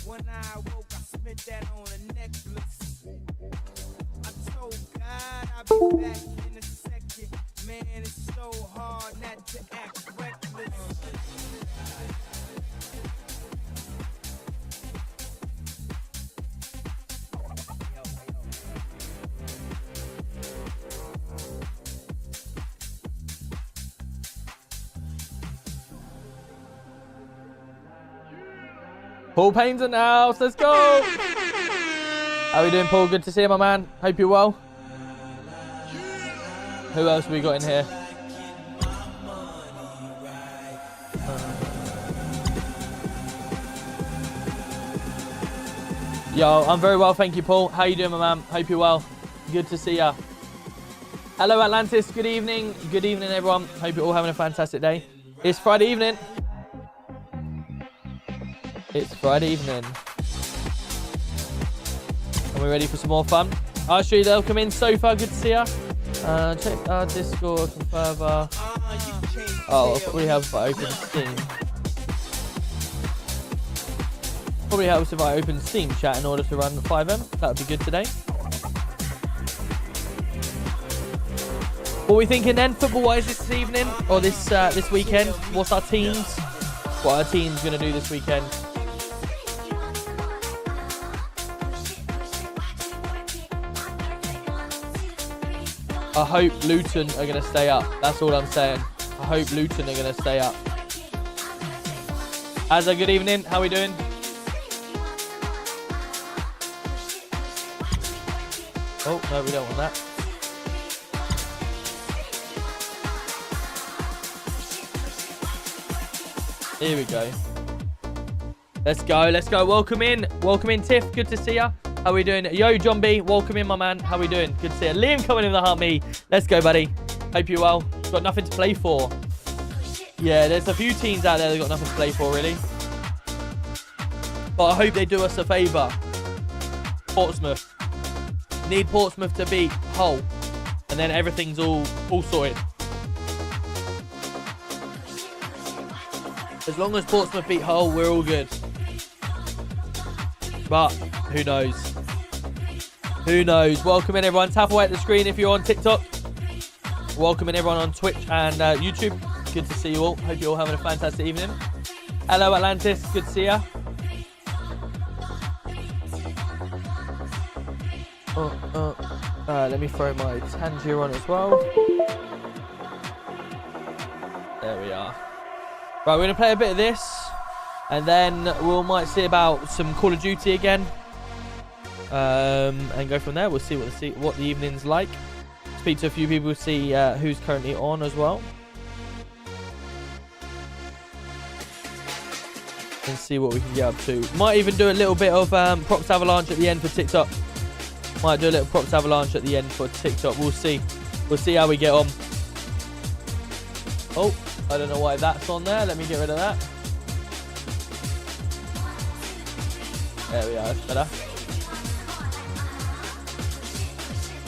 When I woke, I spent that on a necklace. I told God I'll be back in a second. Man, it's so hard not to act reckless. Paul Payne's in the house. Let's go. How are we doing, Paul? Good to see you, my man. Hope you're well. Who else have we got in here? Yo, I'm very well, thank you, Paul. How you doing, my man? Hope you're well. Good to see ya. Hello, Atlantis. Good evening. Good evening, everyone. Hope you're all having a fantastic day. It's Friday evening. It's Friday evening. Are we ready for some more fun? I'll show you they'll come in. Sofa, good to see ya. Check our Discord some further. Oh, probably helps if I open Steam. Probably helps if I open Steam chat in order to run FiveM. That would be good today. What are we thinking then, football-wise this evening or this weekend? What's our teams? What are our teams going to do this weekend? I hope Luton are going to stay up. That's all I'm saying. I hope Luton are going to stay up. Azza, good evening. How are we doing? Oh, no, we don't want that. Here we go. Let's go. Let's go. Welcome in. Welcome in, Tiff. Good to see ya. How we doing? Yo, John B. Welcome in, my man. How we doing? Good to see you. Liam coming in the heart me. Let's go, buddy. Hope you're well. Got nothing to play for. Yeah, there's a few teams out there that got nothing to play for, really. But I hope they do us a favour. Portsmouth. Need Portsmouth to beat Hull. And then everything's all sorted. As long as Portsmouth beat Hull, we're all good. But who knows? Who knows? Welcome in, everyone. Tap away at the screen if you're on TikTok. Welcome in, everyone on Twitch and YouTube. Good to see you all. Hope you're all having a fantastic evening. Hello, Atlantis. Good to see ya. Let me throw my Tangier on as well. There we are. Right, we're going to play a bit of this. And then we might see about some Call of Duty again. And go from there. We'll see what the evening's like. Speak to a few people, see who's currently on as well. And see what we can get up to. Might even do a little bit of props avalanche at the end for TikTok. Might do a little props avalanche at the end for TikTok. We'll see. We'll see how we get on. Oh, I don't know why that's on there. Let me get rid of that. There we are. That's better.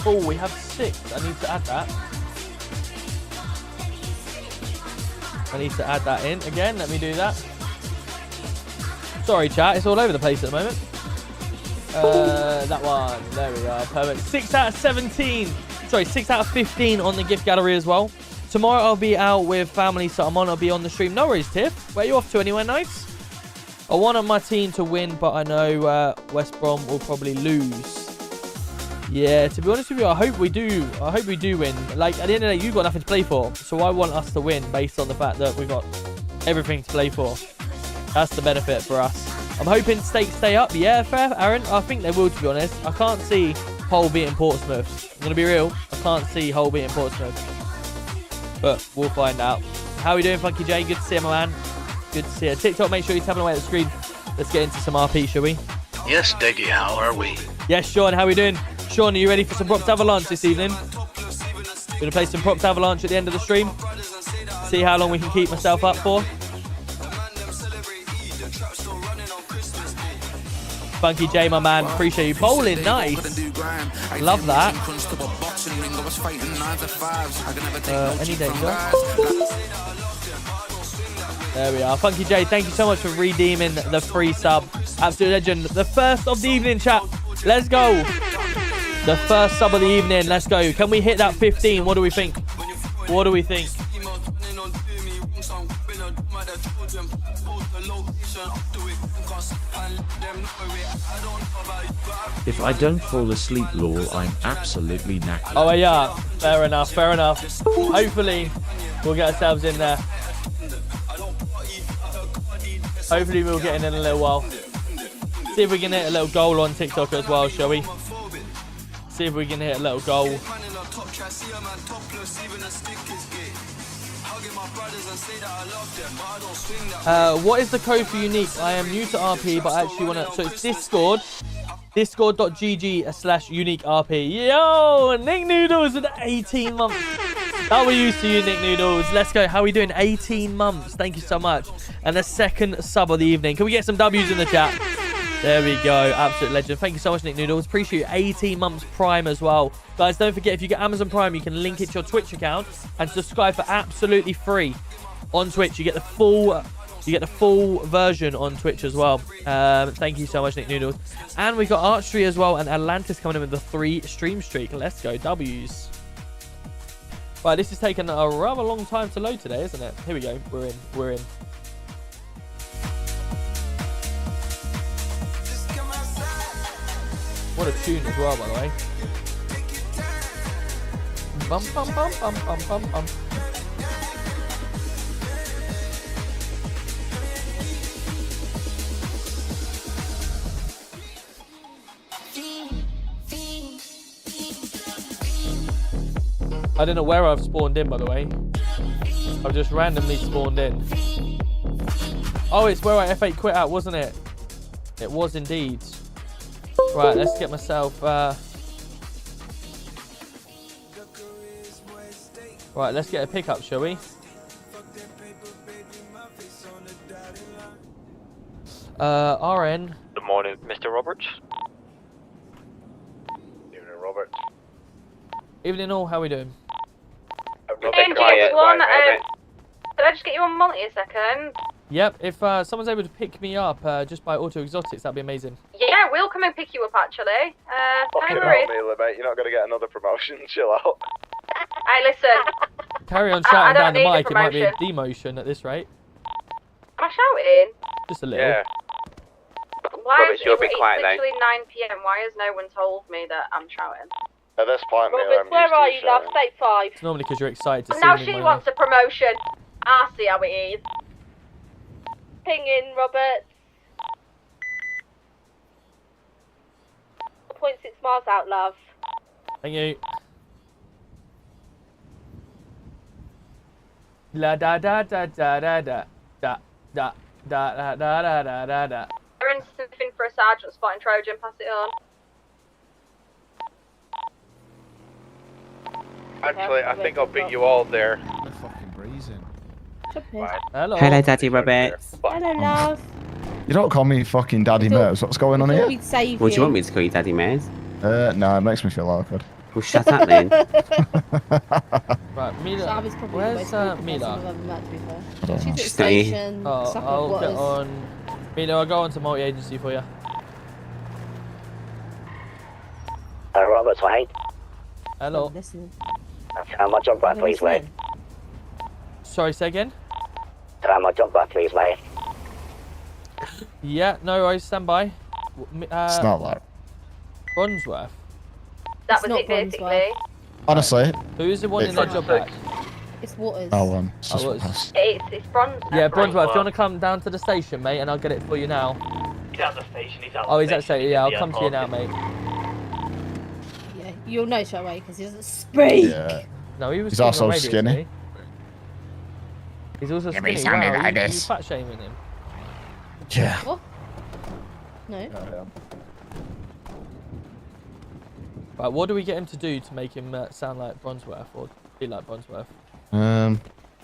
Oh, we have 6. I need to add that. I need to add that in again. Let me do that. Sorry, chat. It's all over the place at the moment. That one. There we are. Perfect. 6 out of 17. Sorry, 6 out of 15 on the gift gallery as well. Tomorrow I'll be out with family, so I'll be on the stream. No worries, Tiff. Where are you off to? Anywhere nice? I want my team to win, but I know West Brom will probably lose. Yeah, to be honest with you, I hope we do. I hope we do win. Like, at the end of the day, you've got nothing to play for. So I want us to win based on the fact that we've got everything to play for. That's the benefit for us. I'm hoping stakes stay up. Yeah, fair, Aaron. I think they will, to be honest. I can't see Hull beating Portsmouth. I'm going to be real. I can't see Hull beating Portsmouth. But we'll find out. How are we doing, Funky J? Good to see you, my man. Good to see you. TikTok, make sure you're tapping away at the screen. Let's get into some RP, shall we? Yes, Deggy, how are we? Yes, Sean, how are we doing? Sean, are you ready for some Props Avalanche this evening? Going to play some Props Avalanche at the end of the stream. See how long we can keep myself up for. Funky J, my man. Appreciate you. Bowling, nice. Love that. Any danger? There we are. Funky J, thank you so much for redeeming the free sub. Absolute legend. The first of the evening, chat. Let's go. The first sub of the evening. Let's go. Can we hit that 15? What do we think? What do we think? If I don't fall asleep, lol, I'm absolutely knackered. Oh, yeah. Fair enough. Fair enough. Hopefully, we'll get ourselves in there. Hopefully, we'll get in a little while. See if we can hit a little goal on TikTok as well, shall we? See if we can hit a little goal. What is the code for unique? I am new to RP, but I actually want to... So it's Discord. Discord.gg/uniquerp. Yo, Nick Noodles with 18 months. How are we used to you, Nick Noodles? Let's go. How are we doing? 18 months. Thank you so much. And the second sub of the evening. Can we get some W's in the chat? There we go. Absolute legend. Thank you so much, Nick Noodles. Appreciate you. 18 months Prime as well. Guys, don't forget, if you get Amazon Prime, you can link it to your Twitch account and subscribe for absolutely free on Twitch. You get the full version on Twitch as well. Thank you so much, Nick Noodles. And we got Archery as well, and Atlantis coming in with the 3 stream streak. Let's go, W's. Right, this is taking a rather long time to load today, isn't it? Here we go. We're in. We're in. What a tune as well, by the way. Bum bum bum bum bum bum bum. I don't know where I've spawned in, by the way. I've just randomly spawned in. Oh, it's where I F8 quit out, wasn't it? It was indeed. Right, let's get myself... Right, let's get a pickup, shall we? RN. Good morning, Mr. Roberts. Evening, Robert. Evening all, how we doing? GX-1, did I just get you on multi a second? Yep, if someone's able to pick me up just by auto exotics, that'd be amazing. Yeah, we'll come and pick you up actually. Fucking hell, Mila, mate. You're not going to get another promotion. Chill out. Hey, listen. Carry on shouting down the need a mic, it might be a promotion. demotion at this rate. Am I shouting? Just a little. Yeah. Why Roberts, is you're it, a bit it's quiet, literally 9 PM, why has no one told me that I'm shouting? At this point, Mila, Roberts, I'm where used to are you, love? shouting. State 5. It's normally because you're excited to see Now me. she Mona. wants a promotion. I see how it is. Ping in, Roberts. 0.6 miles out, love. Thank you. La da da da da da da da da da da da da da da da. Aaron's sniffing for a sergeant spotting Trojan, pass it on. Actually, I think I'll beat you all there. They're fucking breezing. Hello. Hello, Daddy Roberts. Hello, love. You don't call me fucking Daddy Merz. What's going on here? We'd save What do you want me to call you, Daddy Mares? No, it makes me feel awkward. Well, shut up then. Right, Mila. Sabi's probably Where's the most awkward Mila? person I've ever met, to be fair. I don't know. She's at She's not here. station, Oh, sucking I'll get waters. on. Mila, I'll go on to multi-agency for you. Roberts, mate. Hello. Listen. How much on back, please, mate? Sorry, say again? How much on back, please, mate? Yeah, no worries, stand by. It's not that. Bronsworth. That It's was not it basically. Honestly, Who's the one in that job back? It's waters. it's just Oh, what else. It's bronze. Yeah, Bronsworth, do you want to come down to the station, mate, and I'll get it for you now? He's at the station, he's at the Oh, he's at the station. station. Yeah, I'll come to you now, mate. Yeah, you'll know straight away because he doesn't speak. Yeah. No, he was He's speaking also on radio, skinny. isn't he? He's also Yeah, but he skinny. sounded Wow, like you this. fat shaming him. Yeah. What? No. Right, what do we get him to do to make him sound like Bronsworth or be like Bronsworth? Um,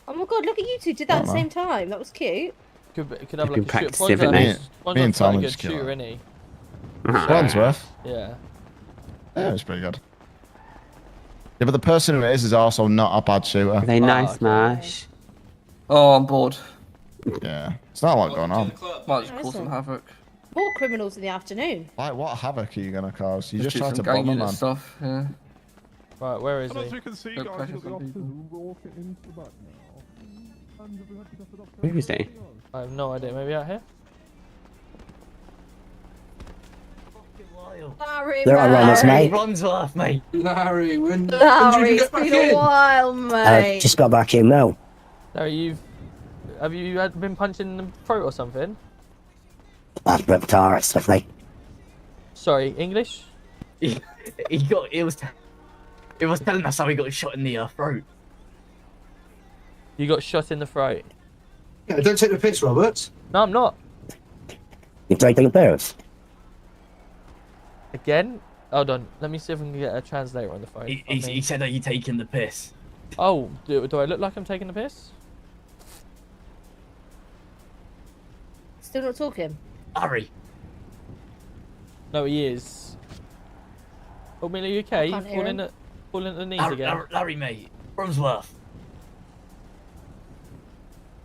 Oh my god, look at you two did that at the Don't know. same time. That was cute. Could have You've like been a shoot. practicing, haven't you? Bronsworth's Tom quite a are good just killer. shooter, isn't he? Wandsworth. Yeah. Yeah, it's pretty good. Yeah, but the person who it is also not a bad shooter. Are they nice, okay. Marsh? Oh, I'm bored. Yeah. It's not a lot going on. Might just Nice cause some one. havoc. More criminals in the afternoon. Like, what havoc are you going to cause? You just Do tried some to bomb gang a unit man. stuff, yeah. Right, where is he? Don't pressure some people. Where is he? I have no idea. Maybe out here? Larry, They're on runners, mate. Runsworth, mate. Larry, when Larry, did you it's get back been a in? while, mate. Just got back in now. Larry, have you been punched in the throat or something? That's a bit of Taurus, stuff, mate. Sorry, English? It was telling us how he got shot in the throat. You got shot in the throat. Yeah, don't take the piss, Roberts. No, I'm not. You've taken the pills. Again? Hold on. Let me see if I can get a translator on the phone. He said, "Are you taking the piss?" Oh, do I look like I'm taking the piss? Still not talking. Harry. No, he is. Oh, Mila, you okay? can't hear him. Falling at the knees again. Larry, mate. Runsworth.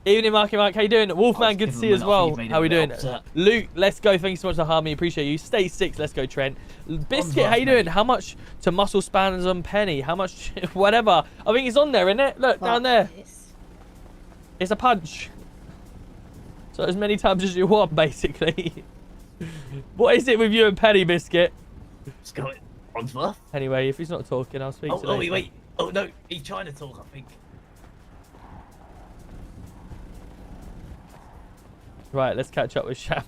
Evening, Marky Mike. How you doing? Wolfman, I've good to given see him you as enough, well. he's made How we it doing? upset. Luke, let's go. Thank you so much for Harmony. Appreciate you. Stay 6. Let's go, Trent. Biscuit, how you doing? How much to muscle spans on Penny? How much? Whatever. I think it's on there, isn't it? Look, down there. It's a punch. So as many times as you want, basically. What is it with you and Penny, Biscuit? What's going on, Runsworth? Anyway, if he's not talking, I'll speak to him. Wait. Oh, no. He's trying to talk, I think. Right, let's catch up with Sham.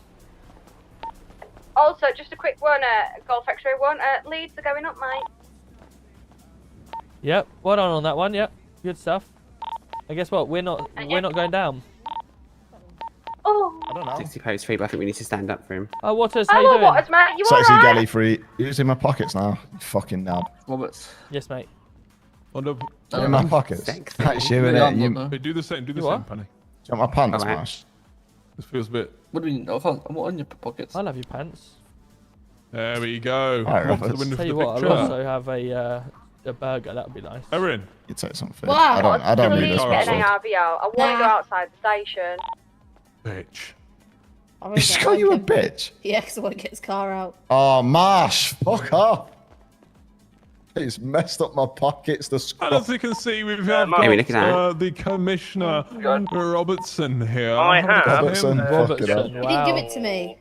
Also, just a quick one, Golf X-ray 1. Leads are going up, mate. Yep, well done on that one. Yep, good stuff. And guess what? We're not going down. Oh. I don't know. 60 post free, but I think we need to stand up for him. Oh, Waters, how you Hello, doing? Waters, mate. You Sexy alright? galley free. It's in my pockets now. You fucking knob. Roberts. Yes, mate. It's in my pockets. Thanks. That's you, innit? You do the same, Penny. got my pants, Alright. Mash. This feels a bit... What do you mean? I'm on your pockets. I love your pants. There we go. Alright, Roberts. Tell you what, I'll also have a burger. That would be nice. Erin. You take something. Wow. I don't need Please this get an password. ARV out. I want to go outside the station. Bitch. He's got you a bitch. Yeah, because I want to get his car out. Oh, Marsh, fuck off. It's messed up my pockets. The And scruff. as you can see, we've got Hey, we look at that. the Commissioner Robertson here. I have. Robertson, fuck it up. Robertson, He wow. didn't give it to me.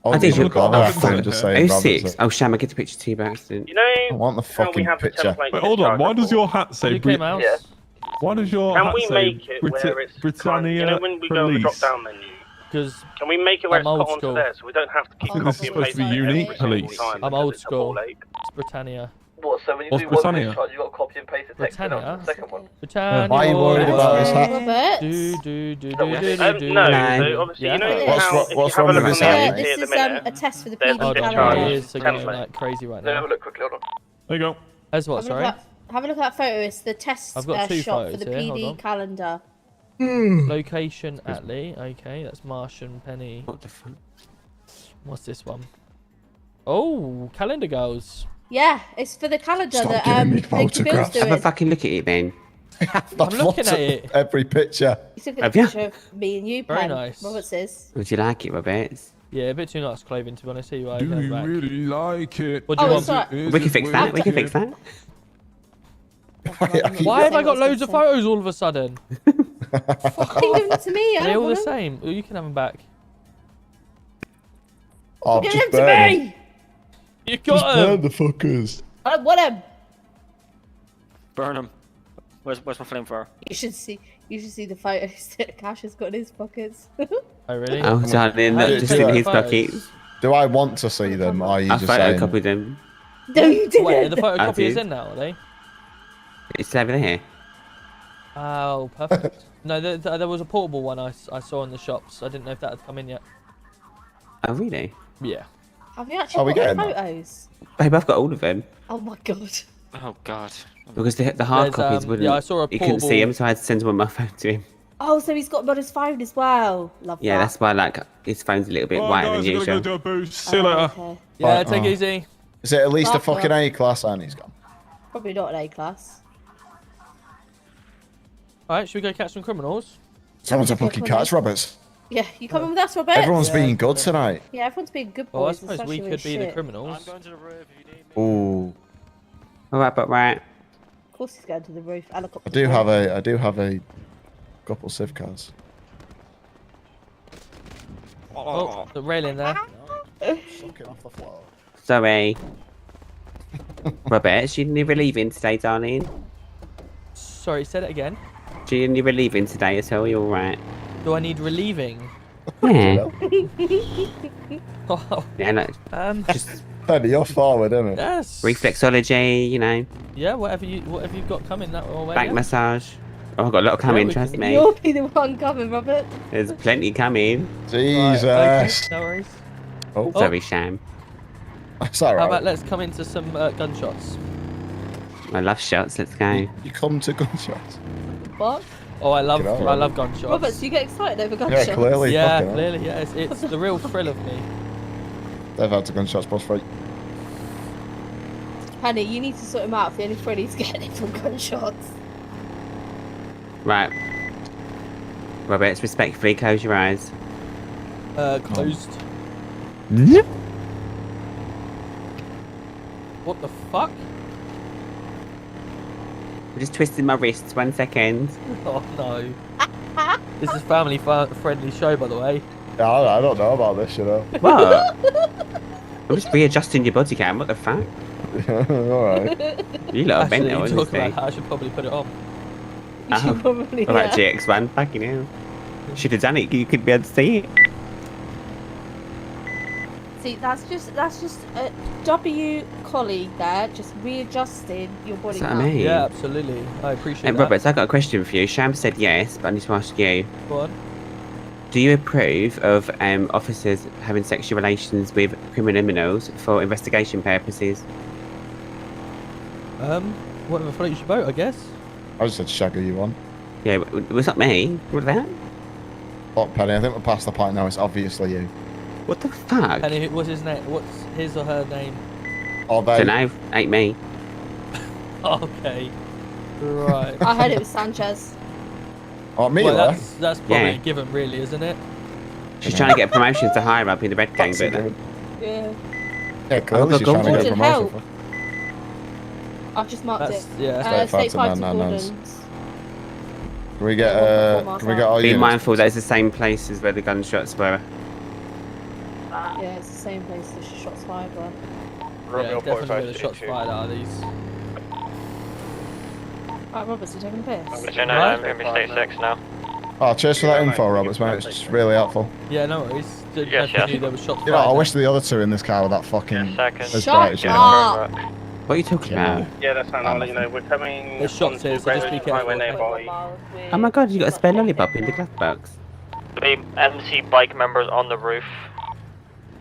Oh, I think you've you've got got that thing just saying Oh, 6. Robertson. Oh, Sham, I get the picture to you by accident. You know, I want the fucking picture. Wait, hold on. Why does your hat say UK Mouse. Why does your Can hat we say make it where it's Britannia you know when we go on the Police? drop down menu? Because Can we make it where I'm it's old put onto school. there so we don't have to keep I think this is copying and supposed to be pasting unique every single police. time I'm because old it's a ball school. ache. It's Britannia. What, so when you What's do one Britannia? picture, you got to copy and paste the text in Britannia? onto the second one? Britannia. Why are you worried about his hat? Robert. No, Nine. so obviously you know Yeah. how What's if what's you have wrong a with look his on the hat? AMT This at the is minute, a test for the There's PD a Hold on, charge. calendar. my ears are going Template. like crazy right Have a now. look quickly, hold on. There you go. As what, sorry? Have a look at that photo. It's the test I've got two shot for photos the here, hold PD on. calendar. Location Atlee. Okay, that's Martian Penny. What the fuck? What's this one? Oh, calendar girls. Yeah, it's for the calendar Stop that giving me Nick Bill's photographs. Have a doing. fucking look at it then. I've looking looked at it. Every picture. He took a Have ya? picture of me and you, Very Pen. nice. Robert says. Would you like it, Roberts? Yeah, a bit too nice clothing to be honest. Here you are. Do going you back. really like it? What do you Oh, want? it's alright. We can fix that. We can fix that. Why have I got loads of photos all of a sudden? Fucking give them to me. Are I they don't all the want them. same? Well, you can have them back. Oh, Give just them to burn me. them. You Just got burn them. the fuckers. I don't want them. Burn them. Where's my flamethrower? You should see the photos that Cash has got in his pockets. Oh really? Oh, darling, How do look, you just do in that? his Photos? pockets. Do I want to see them? Or are you I just saying? photocopied them. No, you didn't. Wait, are the I photocopiers did. in now, are they? It's over there. Oh, perfect. No, there was a portable one I saw in the shops. I didn't know if that had come in yet. Oh, really? Yeah. Have you actually Are we got the getting that? photos? Babe, I've got all of them. Oh my god. Oh god. Because the hard There's, copies wouldn't. yeah, I saw a You couldn't see portable- them, so I had to send them on my phone to him. Oh, so he's got them on his phone as well. Love Yeah, that. that's why like his phone's a little bit Oh, whiter guys, than we're gonna usual. go do a boost. See you Oh, later. okay. Yeah, Right, take oh. it easy. Is it at least a Fuck fucking off. A class and he's gone? Probably not an A class. Alright, should we go catch some criminals? Someone's a fucking catch, Roberts. Yeah, you coming with us, Robert? Everyone's being good tonight. Yeah, everyone's being good Well, I boys. suppose we especially could with be the shit. criminals. Ooh, Alright, but right. Of course he's going to the roof. Helicopter. I do have a couple civ cars. Oh, the railing there. Sucking off the floor. Sorry. Robert, you need relieving today, darling? Sorry, say it again. Do you need relieving today at all? You alright? Do I need relieving? Yeah. Oh, Yeah, no. just Penny, you're forward, isn't it? yes. Reflexology, you know. Yeah, whatever you've got coming that way. Back yeah. massage. Oh, I've got a lot coming, we trust can- me. You'll be the one coming, Robert. There's plenty coming. Jesus. Right, okay, no worries. Oh, Sorry, Sham. it's alright. How about let's come into some gunshots? I love shots, let's go. You come to gunshots. What? Oh, I love Get on, I love gunshots. Robert, so you get excited over Yeah, gunshots? clearly. yeah, fucking hell. clearly, yeah. It's the real thrill of me. They've had to gunshots plus free. Honey, you need to sort him out if the only thrill he's getting from gunshots. Right. Robert, respectfully close your eyes. Closed. Yep. What the fuck? I'm just twisting my wrists, 1 second. Oh no. This is family friendly show, by the way. Yeah, I don't know about this, you know. What? I'm just readjusting your body cam, what the fuck? Alright. You lot are Actually, bent now, you talk honestly. about how I should probably put it on. You should Oh. probably. What about GX-1? Fucking hell. Should have done it, you could be able to see it. See, that's just a W colleague there, just readjusting your body. That's what I count. mean. Yeah, absolutely. I appreciate Hey, that. Roberts, I've got a question for you. Sham said yes, but I need to ask you. Go on. Do you approve of officers having sexual relations with criminals for investigation purposes? Whatever floats your boat, I guess. I just said shagger you on. Yeah, was that me? What was that? Look, Penny, I think we're past the point now. It's obviously you. What the fuck? And what's his name? What's his or her name? Or they. Don't know. Ain't me. Okay. Right. I heard it was Sanchez. Oh, me, Well, there. that's probably Yeah. a given, really, isn't it? She's trying to get a promotion to higher up in the red gang, That's a but good- Yeah. Yeah, clearly got she's trying to get a Gordon, promotion. help. I've just marked That's it. yeah. State Five to 5 to 999s. Gordon's. Can we get all be units? mindful that it's the same places where the gunshots were. Yeah, it's the same place the shots fired were. Yeah, definitely where the shots fired out of these. Right, Roberts, you taking a piss? Right. I'm in state 6 now. Oh, cheers for that info, Roberts, mate. It's really helpful. Yeah, no worries. Yes, Definitely yes. there was shots You know, I fired wish the other two in this car were that fucking. Seconds. as Shut bright as you. up! What are you talking about? Yeah, that's fine. I'll let you know. We're coming. There's shots here, so just be careful. Oh my god, you got a spare lollipop in the glove box. The MC bike members on the roof.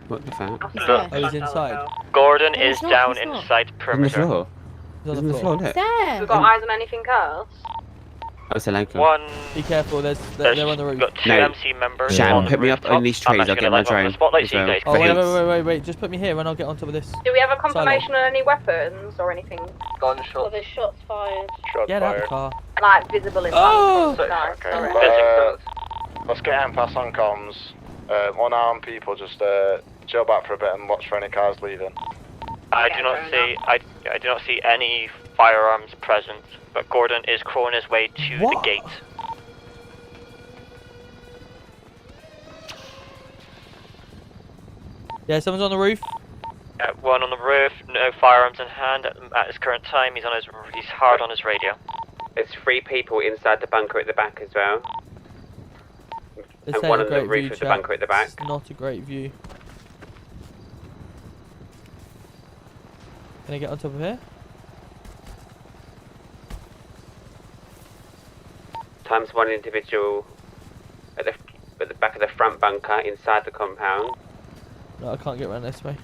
What the fuck? He's there. Oh, he's inside. Gordon No, is he's not, down he's not. inside On the perimeter. floor. He's He's on the floor. look. He's there. We've got eyes on anything else? Oh, it's a local. One. Be careful. They're on the roof. Got two No. MC members. Sham, on the put me up rooftop. on these trees, I'm I'll actually get my gonna light one drone of the spotlights as so you well. guys Oh, can wait, see. wait. Just put me here and I'll get on top of this. Do we have a confirmation on any weapons or anything? Oh, there's shots fired. Get out of the car. Like, visible in Oh! Nice. Okay. Alright. Let's get out and pass on comms. Unarmed people just chill back for a bit and watch for any cars leaving. I do not see. I do not see any firearms present, but Gordon is crawling his way to What? the gate. Yeah, someone's on the roof. One on the roof, no firearms in hand at his current time. He's hard on his radio. There's 3 people inside the bunker at the back as well. This And ain't one a on the great roof view, of the chat. bunker at the back. It's not a great view. Can I get on top of here? Times one individual at the back of the front bunker inside the compound. No, I can't get around this way.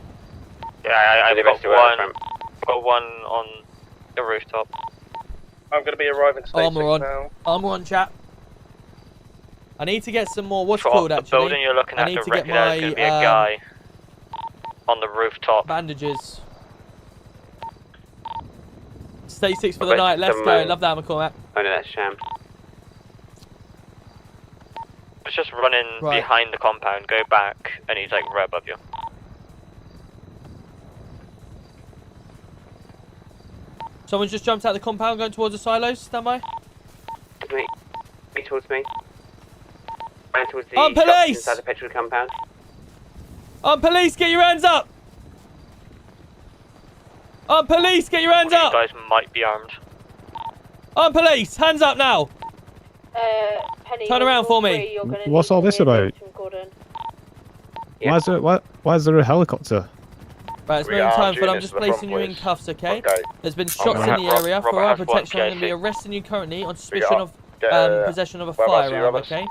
Yeah, And the I've got rest are out one. front. Got one on the rooftop. I'm going to be arriving state Armor 6 on. now. Armor on, chap. I need to get some more. What's it From called the actually? building you're looking I at need to directly get there's going to be a my, guy on the rooftop. bandages. Stay 6 for the Okay, night. Let's some, go. Love that, McCormack. Oh no, that's Sham. Someone's just running behind the compound. Go back, and he's like right above you. Someone just jumped out the compound going towards the silos. Stand by. Wait, towards me. Right towards the On shops police! inside the petrol compound. On police, get your hands up! On police, get your hands These up! guys might be armed. On police, hands up now! Penny, Turn around for me. What's all this about? Yeah. Why is there a helicopter? Right, it's moving time, but I'm just placing you in cuffs, okay? There's been shots in the area. For our protection, I'm going to be arresting you currently on suspicion of possession of a firearm, okay?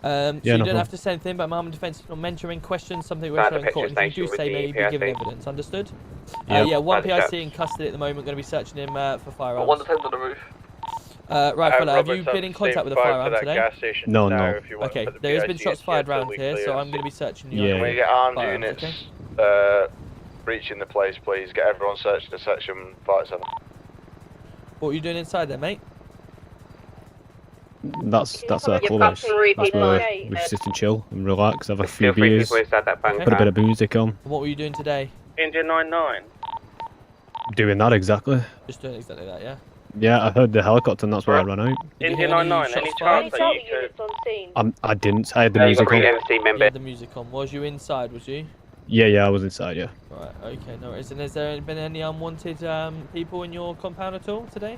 So you don't have to say anything, but I'm defensive on mentoring questions, something we're showing court. If you do say maybe be given evidence, understood? Yeah, one PIC in custody at the moment, going to be searching him for firearms. One depends on the roof. Right, fella, have you been in contact with a firearm today? No. Okay, there has been shots fired around here, so I'm going to be searching you. Can we get armed units breaching the place, please? Get everyone searching the section 57. What are you doing inside there, mate? That's our club. That's where we sit and chill and relax, have a few beers, put a bit of music on. What were you doing today? India 99. Doing that exactly. Just doing exactly that, yeah? Yeah, I heard the helicopter and that's why I ran out. India 99, any chance that you could... I didn't. I had the music on. You had the music on. Was you inside, was you? Yeah, I was inside, yeah. Right, okay, no worries. And has there been any unwanted people in your compound at all today?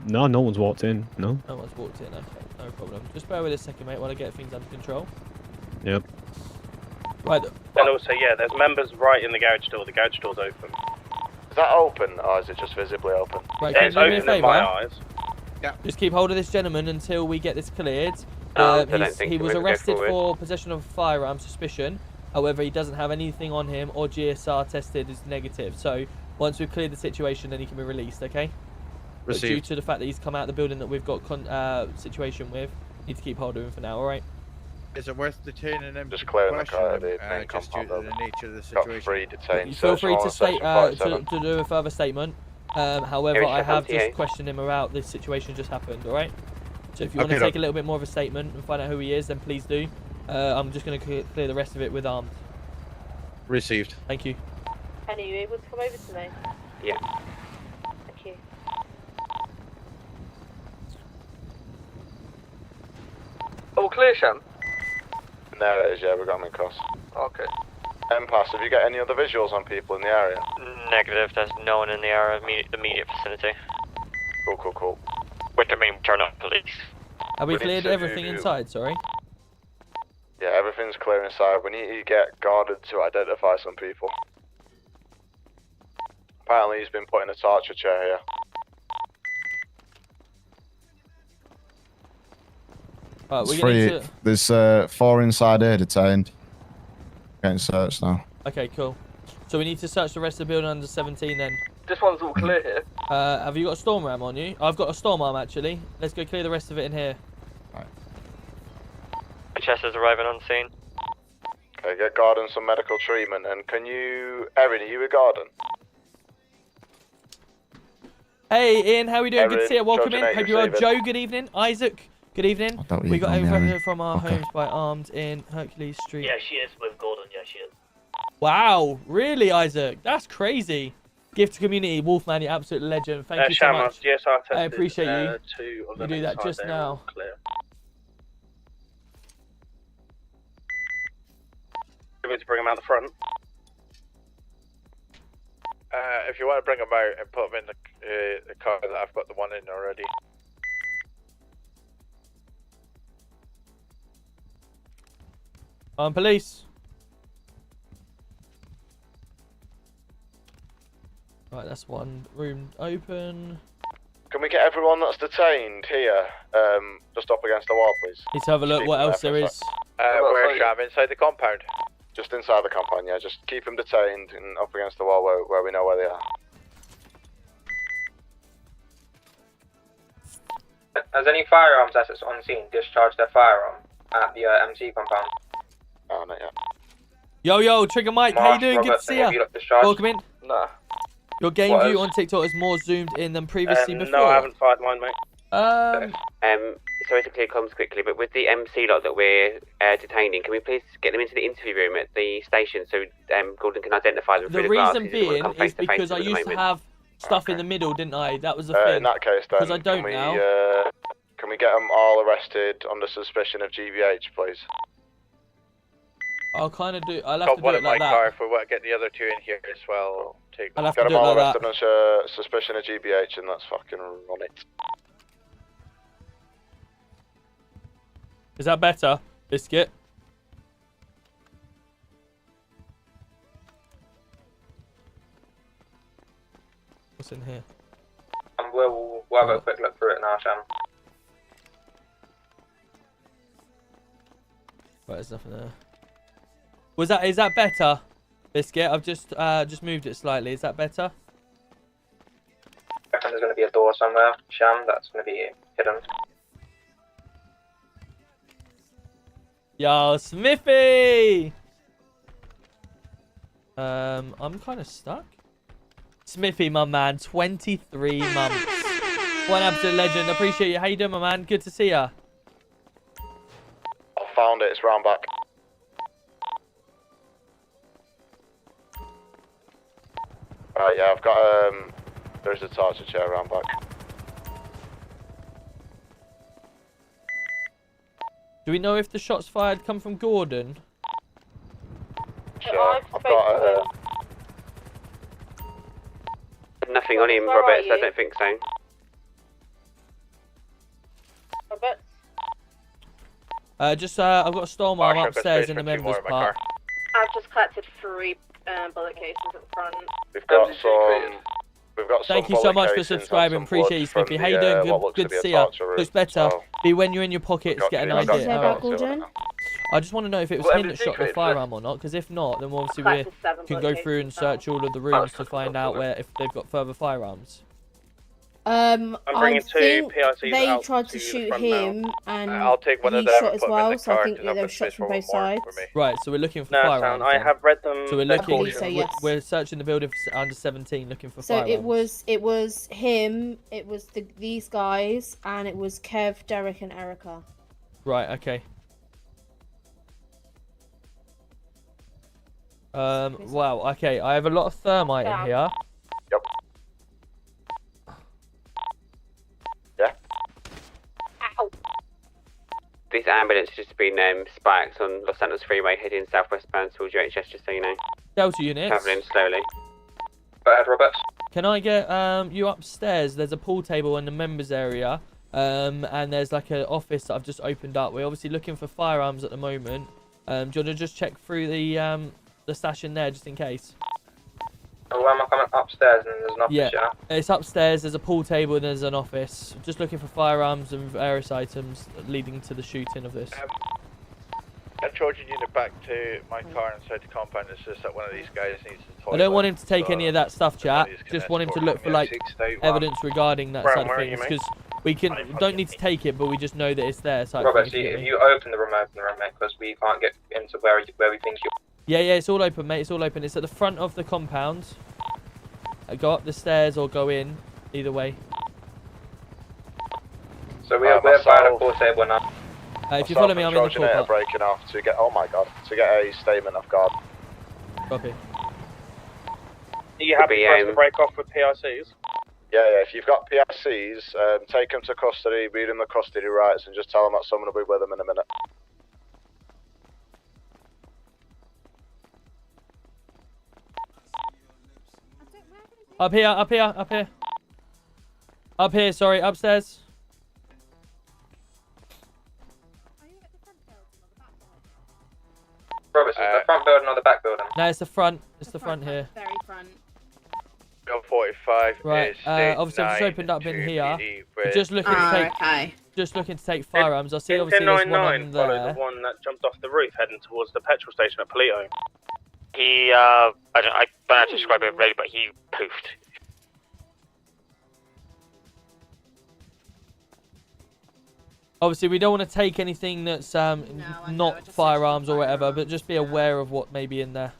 No one's walked in, no. No one's walked in, okay, no problem. Just bear with us a second, mate, while I get things under control. Yep. Right. And also, yeah, there's members right in the garage door. The garage door's open. Is that open, or is it just visibly open? Right, can you do me a favour? eyes. Yeah. Just keep hold of this gentleman until we get this cleared. He was arrested for possession of a firearm suspicion. However, he doesn't have anything on him or GSR tested as negative. So once we've cleared the situation, then he can be released, okay? But due to the fact that he's come out of the building that we've got situation with, need to keep hold of him for now, alright? Is it worth detaining him? Just clearing the car, just due to the nature of the Got situation. 3 detained. You feel free to state to do a further statement. However, I have just questioned him about this situation just happened, alright? So if you want to take a little bit more of a statement and find out who he is, then please do. I'm just going to clear the rest of it with armed. Received. Thank you. Penny, are you able to come over to me? Yeah. Thank you. All clear, Sham? There it is, yeah, we got him in cross. Okay. Pass, have you got any other visuals on people in the area? Negative, there's no one in the area, the immediate vicinity. Cool. Which I mean, turn up police. Have we cleared everything inside, sorry? Yeah, everything's clear inside. We need to get guarded to identify some people. Apparently he's been put in a torture chair here. Right, There's 4 inside here detained. Getting searched now. Okay, cool. So we need to search the rest of the building under 17 then. This one's all clear here. Have you got a storm ram on you? I've got a storm arm actually. Let's go clear the rest of it in here. HS is arriving on scene. Okay, get Gordon some medical treatment. And can you... Erin, are you with Gordon? Hey Ian, how are we doing? Erin, good to see you. Welcome in. George Hope you are. receiving. Joe, good evening. Isaac, good evening. We got over here from our Okay. homes by armed in Hercules Street. Yeah, she is with Gordon. Yeah, she is. Wow, really, Isaac? That's crazy. Gift to community, Wolfman, you absolute legend. Thank you so much. GSR I appreciate you. Two of You do that just now. Clear. You want me to bring him out the front? If you want to bring him out and put him in the car that I've got the one in already. Police. Right, that's one room open. Can we get everyone that's detained here, just up against the wall, please? Need to have a look what else there is. Where's Sham? Inside the compound? Just inside the compound, yeah. Just keep them detained and up against the wall where we know where they are. Has any firearms assets on scene discharged their firearm at the MC compound? Oh, not yet. Yo, Trigger Mike, how you doing? Good to see you. Welcome in. Nah. Your game view on TikTok is more zoomed in than previously before. No, I haven't fired mine, mate. Sorry to clear comms quickly, but with the MC lot that we're detaining, can we please get them into the interview room at the station so Gordon can identify them through The the glass? reason being is because I used to have stuff in the middle, didn't I? That was the thing. In that case, then, because I don't now. Can we get them all arrested under suspicion of GBH, please? I'll kind of do. I'll have Got to one do in it like my that. car. If we want to get the other two in here as well, take I'll have Get to do them it all like that. arrested under suspicion of GBH, and let's fucking run it. Is that better, Biscuit? What's in here? We'll have a quick look through it now, Sham. Right, there's nothing there. Is that better, Biscuit? I've just moved it slightly. Is that better? I reckon there's going to be a door somewhere, Sham, that's going to be hidden. Yo, Smithy! I'm kind of stuck. Smithy, my man, 23 months. What an absolute legend. Appreciate you. How you doing, my man? Good to see ya. I found it. It's round back. Right, yeah, I've got there's a torture chair round back. Do we know if the shots fired come from Gordon? Sure. I've got Nothing on him, Roberts. I don't think so. Roberts? I've got a storm arm upstairs in the members part. I've just collected 3 bullet cases at the front. We've got some. Thank you so much for subscribing. Appreciate you, Smithy. How you doing? Good to see you. Looks better. Be when you're in your pockets, get an idea. About Gordon? I just want to know if it was him that shot the firearm or not, because if not, then obviously we can go through and search all of the rooms to find out if they've got further firearms. I think they tried to shoot him, and I'll take one of he them shot as well. So I think there were shots from both sides. Right, so we're looking for firearms. I have read them. So we're looking. So yes. We're searching the building for under 17, looking for firearms. So it was him. It was these guys, and it was Kev, Derek, and Erica. Right. Okay. Wow. Okay. I have a lot of thermite in here. Yep. Yeah. Ow. This ambulance has just been spiked on Los Santos Freeway heading southwestbound towards UHS, just so you know. Delta units. Travelling slowly. Go ahead, Roberts. Can I get you upstairs? There's a pool table in the members area, and there's like an office that I've just opened up. We're obviously looking for firearms at the moment. Do you want to just check through the stash in there just in case? Oh, am I coming upstairs and there's an office, yeah? It's upstairs. There's a pool table and there's an office. Just looking for firearms and various items leading to the shooting of this. A Trojan unit back to my car inside the compound. It's just that one of these guys needs the toilet. I don't want him to take any of that stuff, chat. Just want him to look for like evidence regarding that side of things, because we don't need to take it, but we just know that it's there. Roberts, if you open the room, because we can't get into where we think you. Yeah, it's all open, mate. It's all open. It's at the front of the compound. Go up the stairs or go in, either way. So we're by the pool table now. If you follow me, I'm in the pool part. Breaking off to get. Oh my god! To get a statement of guard. Copy. Are you happy for us to break off with PRCs? Yeah. If you've got PRCs, take them to custody, read them the custody rights, and just tell them that someone will be with them in a minute. Up here, sorry, upstairs. Roberts, is the front building or the back building? No, it's the front. It's the front here. Very front. Bill 45 right, obviously I've just opened up in here. Just looking to take, just looking to take firearms. I see obviously there's one on there. The one that jumped off the roof heading towards the petrol station at Polito. He, I don't know how to describe it really, but he poofed. Obviously, we don't want to take anything that's not firearms or whatever, but just be aware of what may be in there.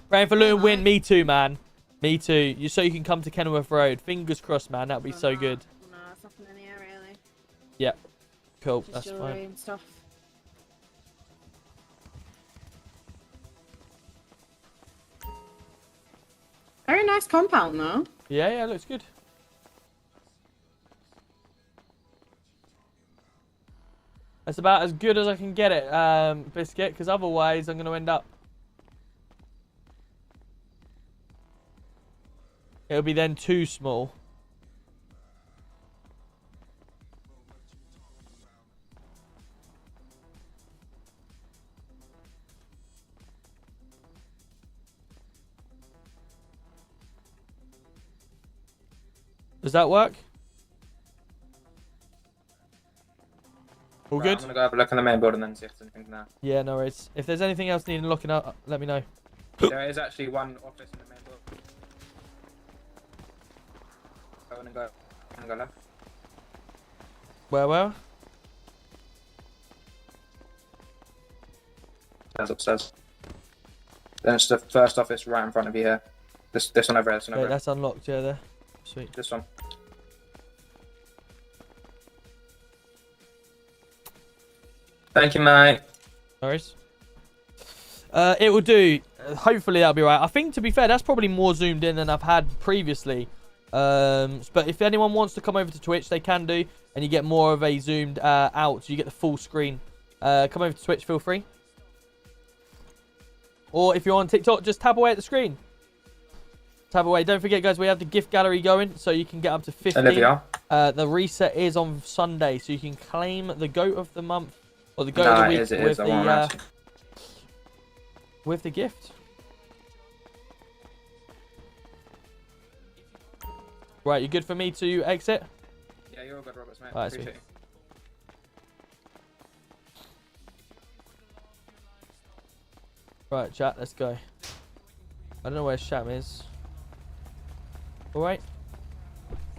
Praying for Luton win. Me too, man. Me too. So you can come to Kenilworth Road. Fingers crossed, man. That would be so good. No, it's nothing in here. Yeah. Cool. That's Jewelry fine. and stuff. Very nice compound, though. Yeah, yeah, looks good. That's about as good as I can get it, Biscuit, because otherwise I'm going to end up... It'll be then too small. Does that work? All Right, good? I'm gonna go have a look in the main building and see if there's anything there. Yeah, no worries. If there's anything else needing looking up, let me know. There is actually one office in the main building. I'm gonna go left. Where? There's upstairs. Then it's the first office right in front of you here. This one over here. This one over Wait, here. that's unlocked, yeah, there. Sweet. This one. Thank you, mate. No worries. It will do. Hopefully that'll be right. I think, to be fair, that's probably more zoomed in than I've had previously. But if anyone wants to come over to Twitch, they can do. And you get more of a zoomed out. So you get the full screen. Come over to Twitch, feel free. Or if you're on TikTok, just tap away at the screen. Tap away. Don't forget, guys, we have the gift gallery going. So you can get up to 15. The reset is on Sunday. So you can claim the GOAT of the month. Or the GOAT of the week with the gift. Right, you good for me to exit? Yeah, you're all good, Roberts, mate. Right, Appreciate sweet. it. Right, chat, let's go. I don't know where Sham is. Alright?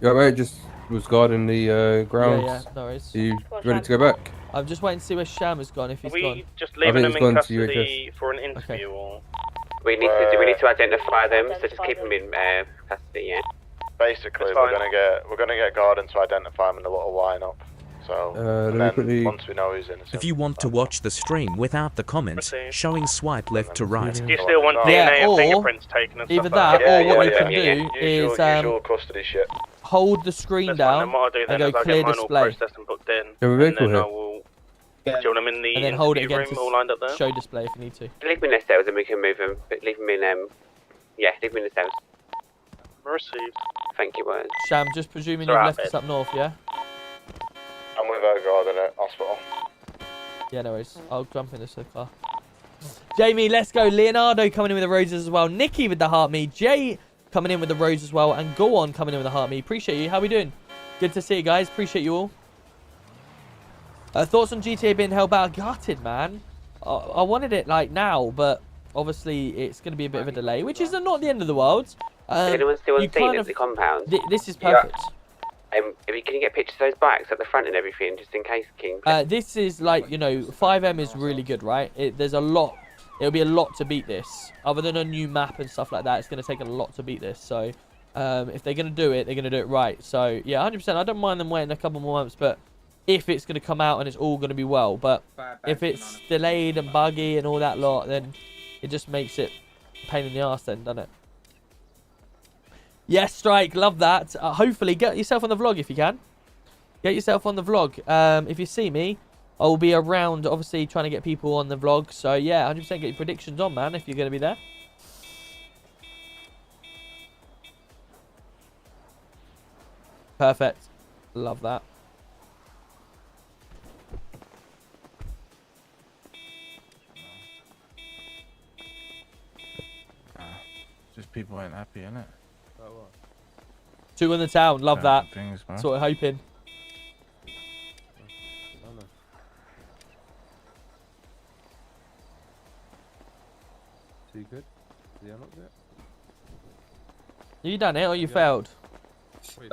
Yeah, mate, just was guarding the grounds. Yeah, no worries. Are you ready to go back? I'm just waiting to see where Sham has gone, if he's gone. Just leaving them in custody custody for an interview, or... We need to identify them, so just keep them in custody, yeah. Basically, we're gonna get Gordon to identify them in a little lineup. So, and then once we know who's in. If you want to watch the stream without the comments showing swipe left to right. Do you still want DNA and fingerprints taken and either stuff that, like or what you can do is usual custody shit. hold the screen down and go clear display. Do a vehicle here? Join them in the And then hold it interview again room all lined up there. to show display if you need to. Leave them in the cells and we can move them, but leave them in, yeah, leave them in the cells. Received. Thank you, Word. Sham, just presuming you've left us up north, yeah? I'm with her Gordon at hospital. Yeah, no worries. I'll jump in this car. Jamie, let's go. Leonardo coming in with the roses as well. Nikki with the heart me. Jay coming in with the rose as well. And Go On coming in with the heart me. Appreciate you. How we doing? Good to see you guys. Appreciate you all. Thoughts on GTA being held back? Gutted, man. I wanted it like now, but obviously it's going to be a bit of a delay, which is not the end of the world. Anyone still on scene at the compound? This is perfect. Can you get pictures of those bikes at the front and everything, just in case, King? This is like, you know, FiveM is really good, right? There's a lot. It'll be a lot to beat this. Other than a new map and stuff like that, it's going to take a lot to beat this. So if they're going to do it, they're going to do it right. So yeah, 100%. I don't mind them waiting a couple more months, but if it's going to come out and it's all going to be well. But if it's delayed and buggy and all that lot, then it just makes it a pain in the arse then, doesn't it? Yes, Strike, love that. Hopefully, get yourself on the vlog if you can. Get yourself on the vlog. If you see me, I will be around, obviously, trying to get people on the vlog. So, yeah, 100% get your predictions on, man, if you're going to be there. Perfect. Love that. Just people ain't happy, innit? 2 in the town, love that. Things, That's what we're hoping. Too good? Did you unlock it? You done it or you failed?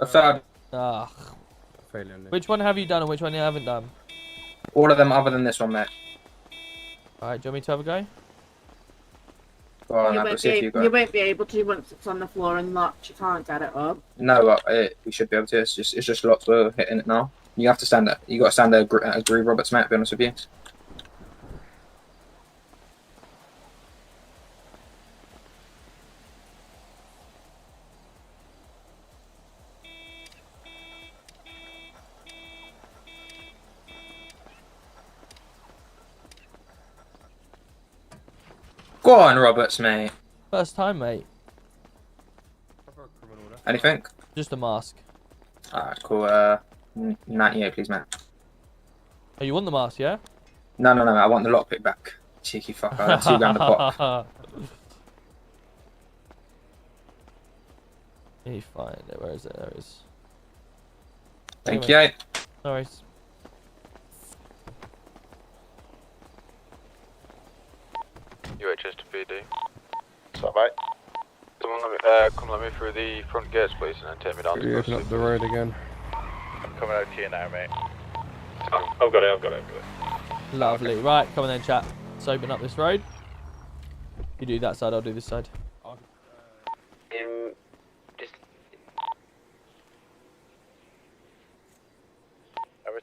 I failed. Ah. Failing. Which one have you done and which one you haven't done? All of them other than this one, mate. Alright, do you want me to have a go? Go on, You let's see if you go. won't be able to once it's on the floor and locked. You can't get it up. No, we should be able to. It's just locked. We're hitting it now. You have to stand there. You got to stand there, agree, Roberts, mate. To be honest with you. Go on, Roberts, mate. First time, mate. Anything? Just a mask. Alright, cool. 98, please, mate. Oh, you want the mask, yeah? No, I want the lockpick back. Cheeky fucker. I had £2 a pop. You find it. Where is it? There it is. Thank you. No worries. UHS to PD. What's up, mate? Someone come let me through the front gates, please, and then take me down Could you open up the road again? I'm coming out to you now, mate. I've got it. Lovely. Right, come on then, chat. Let's open up this road. You do that side, I'll do this side. Just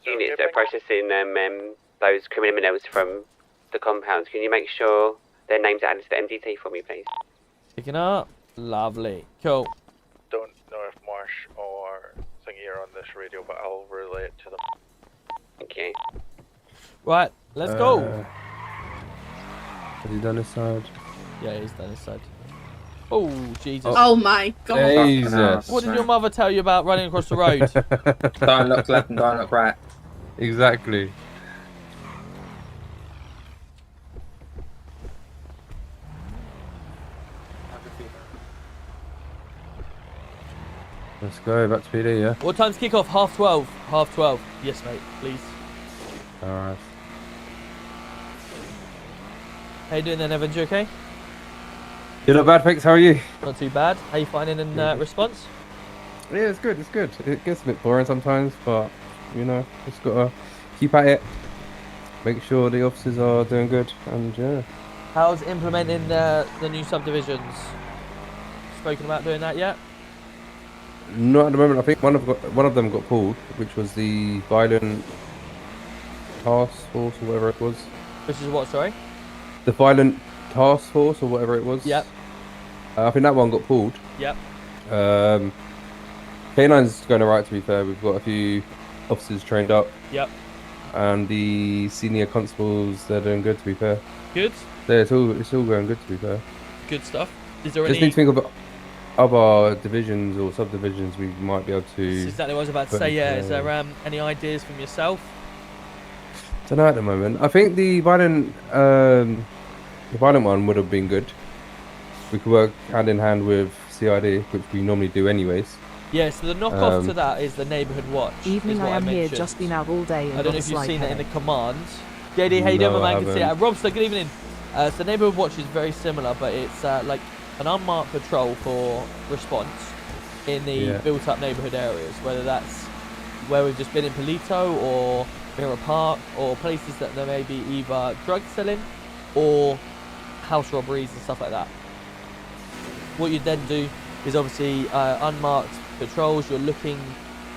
units that are processing those criminals from the compounds. Can you make sure their names are added to the MDT for me, please? Picking up. Lovely. Cool. Don't know if Marsh or Thingy are on this radio, but I'll relay it to them. Okay. Right, let's go. Has he done his side? Yeah, he's done his side. Oh, Jesus. Oh my God. Jesus. What did your mother tell you about running across the road? Don't look left and don't look right. Exactly. Let's go back to PD, yeah? What time's kick off? 12:30. 12:30. Yes, mate, please. Alright. How you doing then, Evans? You okay? You not bad, thanks. How are you? Not too bad. How you finding in response? Yeah, it's good. It's good. It gets a bit boring sometimes, but you know, just gotta keep at it. Make sure the officers are doing good, and yeah. How's implementing the new subdivisions? Spoken about doing that yet? Not at the moment. I think one of them got pulled, which was the violent task force or whatever it was. Which is what? Sorry. The violent task force or whatever it was. Yep. I think that one got pulled. Yep. K9's going alright, to be fair. We've got a few officers trained up. Yep. And the senior constables, they're doing good, to be fair. Good. Yeah, it's all going good, to be fair. Good stuff. Is there Just any? need to think of other divisions or subdivisions we might be able to. That's exactly what I was about to say. Yeah. Is there any ideas from yourself? Don't know at the moment. I think the violent one would have been good. We could work hand in hand with CID, which we normally do anyways. Yeah, so the knockoff to that is the neighbourhood watch. Evening, is what I am here, mentioned. just been out all day. I don't know if you've seen it in the commands. JD, how you doing, my man? Good to see you. Robster, good evening. So the neighbourhood watch is very similar, but it's like an unmarked patrol for response in the built-up neighbourhood areas, whether that's where we've just been in Polito or Mirror Park, or places that there may be either drug selling or house robberies and stuff like that. What you then do is obviously unmarked patrols. You're looking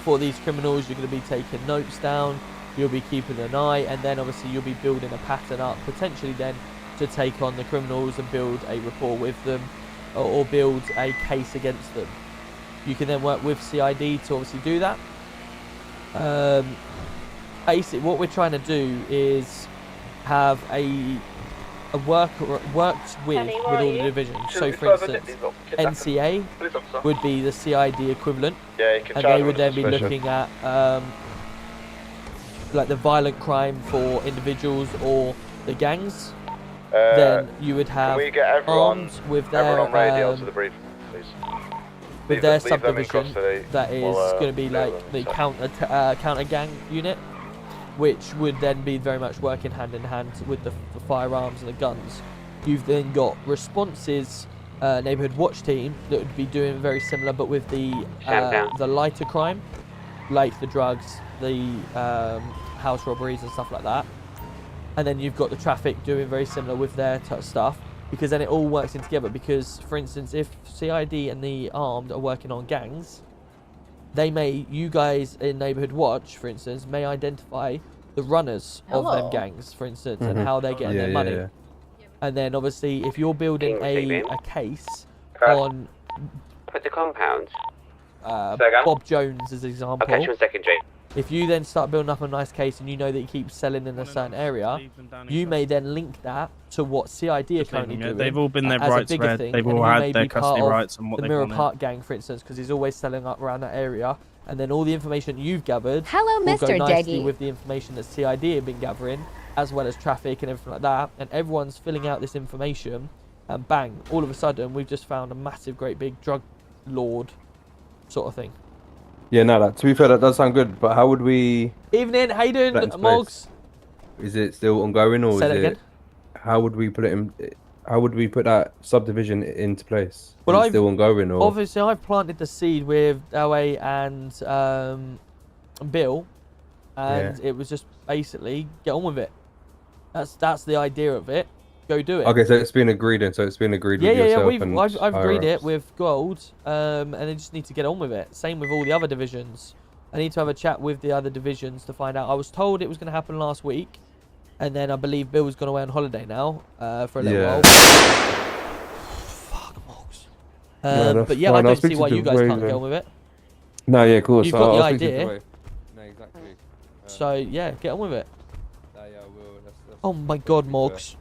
for these criminals. You're going to be taking notes down. You'll be keeping an eye, and then obviously you'll be building a pattern up, potentially then to take on the criminals and build a rapport with them, or build a case against them. You can then work with CID to obviously do that. Basically, what we're trying to do is have worked with all the divisions. So, for instance, NCA would be the CID equivalent, and they would then be looking at like the violent crime for individuals or the gangs. Then you would have armed with their radio to the brief, please. With their subdivision that is going to be like the counter gang unit, which would then be very much working hand in hand with the firearms and the guns. You've then got responses neighbourhood watch team that would be doing very similar, but with the lighter crime, like the drugs, the house robberies and stuff like that. And then you've got the traffic doing very similar with their stuff, because then it all works in together. Because, for instance, if CID and the armed are working on gangs, you guys in Neighborhood Watch, for instance, may identify the runners of them gangs, for instance, and how they're getting their money. Yeah. And then obviously, if you're building a case on Put the compound. Bob Jones as an example. I'll catch you in a second, Jay. If you then start building up a nice case and you know that he keeps selling in a certain area, you may then link that to what CID are currently doing. They've all been their as rights a bigger read. thing, They've and all he had may their be part custody of rights and what the they Mirror wanted. Park gang, for instance, because he's always selling up around that area, and then all the information you've gathered Hello, will go Mr. nicely Deggy. with the information that CID have been gathering, as well as traffic and everything like that, and everyone's filling out this information, and bang, all of a sudden we've just found a massive, great big drug lord sort of thing. Yeah, no, to be fair, that does sound good. But how would we? Evening, how you doing, put that into Moggs? place? Is it still ongoing, or Say that is it? again? How would we put it in? How would we put that subdivision into place? Well, is it still ongoing, or? Obviously, I've planted the seed with LA and Bill, and it was just basically get on with it. That's the idea of it. Go do it. Okay, so it's been agreed, and so it's been agreed with yourself and I've agreed it higher-ups. with Gold, and they just need to get on with it. Same with all the other divisions. I need to have a chat with the other divisions to find out. I was told it was going to happen last week, and then I believe Bill was gone away on holiday now for a little while. Fuck, Moggs. No, but yeah, I don't see why you guys can't get on with it. No, yeah, of course. You've got the I'll speak to idea. Dwayne. No, exactly. So yeah, get on with it. Yeah, I will. That's Oh my God, Moggs.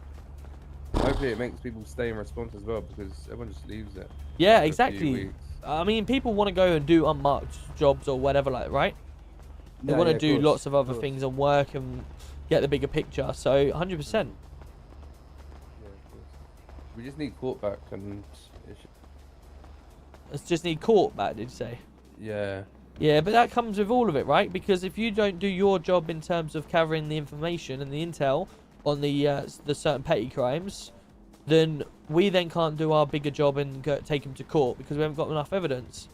Hopefully, it makes people stay and respond as well, because everyone just leaves it. Yeah, after a few exactly. weeks. I mean, people want to go and do unmarked jobs or whatever, like, right? They Yeah, want to yeah, of do course, lots of other of course. things and work and get the bigger picture. So 100%. We just need court back, and Let's just need court back, did you say? yeah. Yeah, but that comes with all of it, right? Because if you don't do your job in terms of covering the information and the intel on the certain petty crimes, then we then can't do our bigger job and take them to court because we haven't got enough evidence.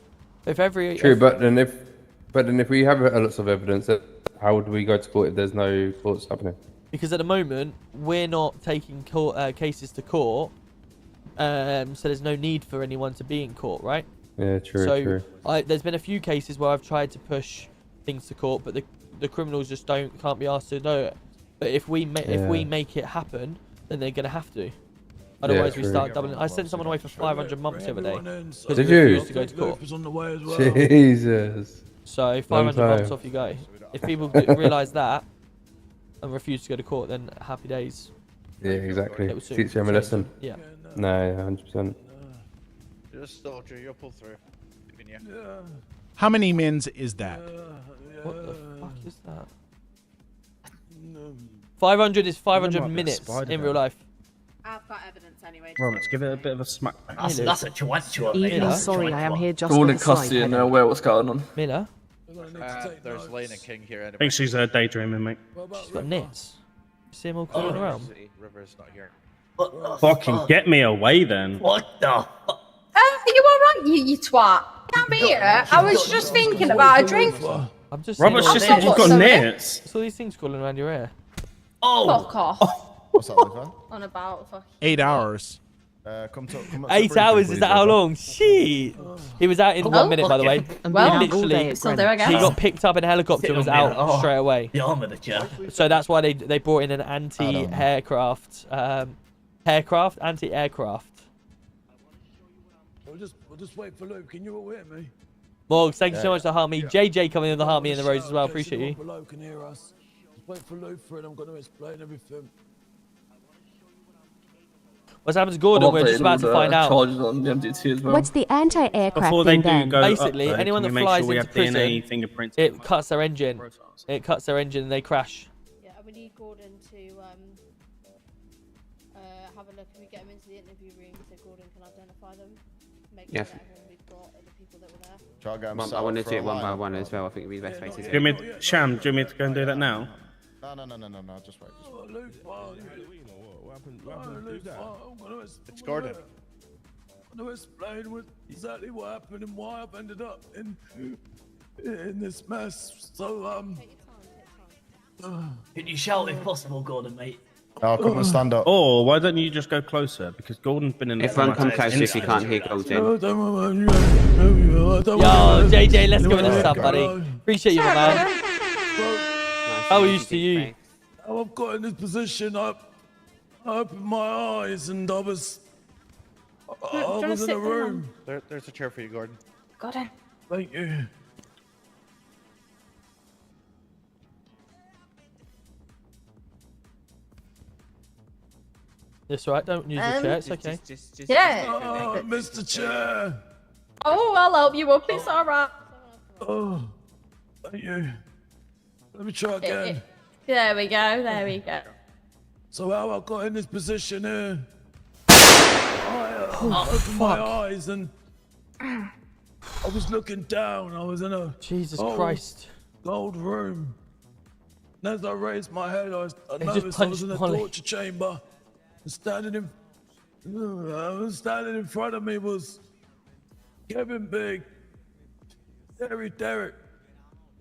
If True, but then if we have lots of evidence, how would we go to court if there's no courts happening? Because at the moment we're not taking cases to court, so there's no need for anyone to be in court, right? Yeah, true, So true. there's been a few cases where I've tried to push things to court, but the criminals just can't be asked to do it. But if we make it happen, then they're gonna have to. Otherwise, we true. start doubling. I sent someone away for 500 months the other day because Did he you? refused to go to court. Jesus. So 500 months off you go. If people realise that and refuse to go to court, then happy days. Yeah, exactly. It will soon Teach them a change. lesson. Yeah. No, 100%. Just soldier, you'll pull through. How many mins is that? What the fuck is that? 500 is 500 minutes in real life. I've got evidence anyway. Roberts, give it a bit of a smack. That's a chihuahua. Evening, sorry, I am here just Go on for in the custody side and heading. aware what's going on. Miller? There's Lane and King here anyway. I think she's daydreaming, mate. She's got nits. See him all crawling around. River's not here. Fucking get me away then. What the? Are you alright, you twat? Can't be here. I was just thinking about a drink. I'm just Robert's saying just all said you've got nits. It's all these things crawling around your ear. Fuck off. What's that, Luca? On about fuck. 8 hours. Come to 8 hours, is that how long? Shit. He was out in 1 minute, by the way. Well, He literally, so there I go. he got picked up in a helicopter and was out straight away. The arm of the chair. So that's why they brought in an anti-aircraft, anti-aircraft. We'll just wait for Luke. Can you all hear me? Morgs, thank you so much to heart me. JJ coming in to heart me in the roads as well. Appreciate you. Below can hear us. Just wait for Luke and I'm going to explain everything. What's happened to Gordon? We're just about to find out. Charges on the MDT as well. What's the anti-aircraft Before they thing do then? go Basically, up, though, anyone can that we make flies sure we into have prison, DNA fingerprints. it cuts their engine. It cuts their engine and they crash. Yeah, we need Gordon to have a look and we get him into the interview room so Gordon can identify them. Make Yeah. sure that everyone we've got are the people that were there. Try to get him I set want to up do for it a one by line. one as well. I think it'd be the best way to do Do you it. want me, Sham, do you want me to go and do that now? No, just wait. Luke, It's Gordon. I'm going to explain exactly what happened and why I've ended up in this mess. So, Can you shout if possible, Gordon, mate? Oh, come and stand up. Or why don't you just go closer? Because Gordon's been in the Everyone come front. closer if you can't hear Gordon. no, don't worry, Yo, JJ, let's go with the sub, buddy. Appreciate you, man. How are you to you? How I've got in this position, I opened my eyes and I was in a room. There's a chair for you, Gordon. Got it. Thank you. That's right. Don't use the chair. It's okay. Yeah. Oh, Mr. Chair. Oh, I'll help you up. It's alright. Oh, thank you. Let me try again. There we go. There we go. So how I got in this position here? I opened my eyes and I was looking down. I was in a Jesus Christ gold room. And as I raised my head, I noticed I was in a torture chamber. And standing in front of me was Kevin Big, Derek,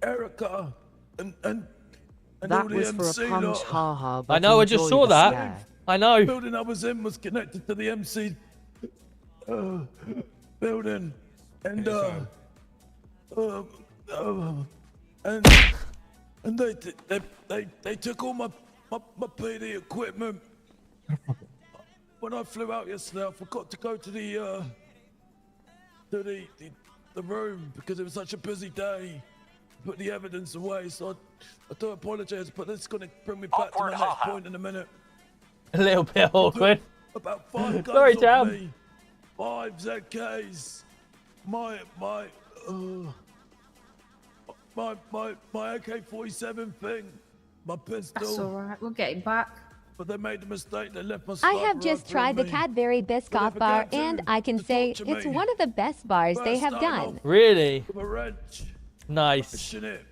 Erica, and that all the was for a MC punch, lot. haha. I know. I just saw that. I know. The building I was in was connected to the MC building, and they took all my PD equipment. When I flew out yesterday, I forgot to go to the room because it was such a busy day. Put the evidence away, so I do apologise, but that's going to bring me back to my next point in a minute. A little bit awkward. About 5 guns Sorry, on Jam. me, 5 ZKs, my AK-47 thing, my pistol. That's alright. We'll get him back. But they made the mistake. They left my. I have just tried the Cadbury Biscoff bar, and I can say it's one of the best bars they have done. Really? With a wrench. Nice. Pushing it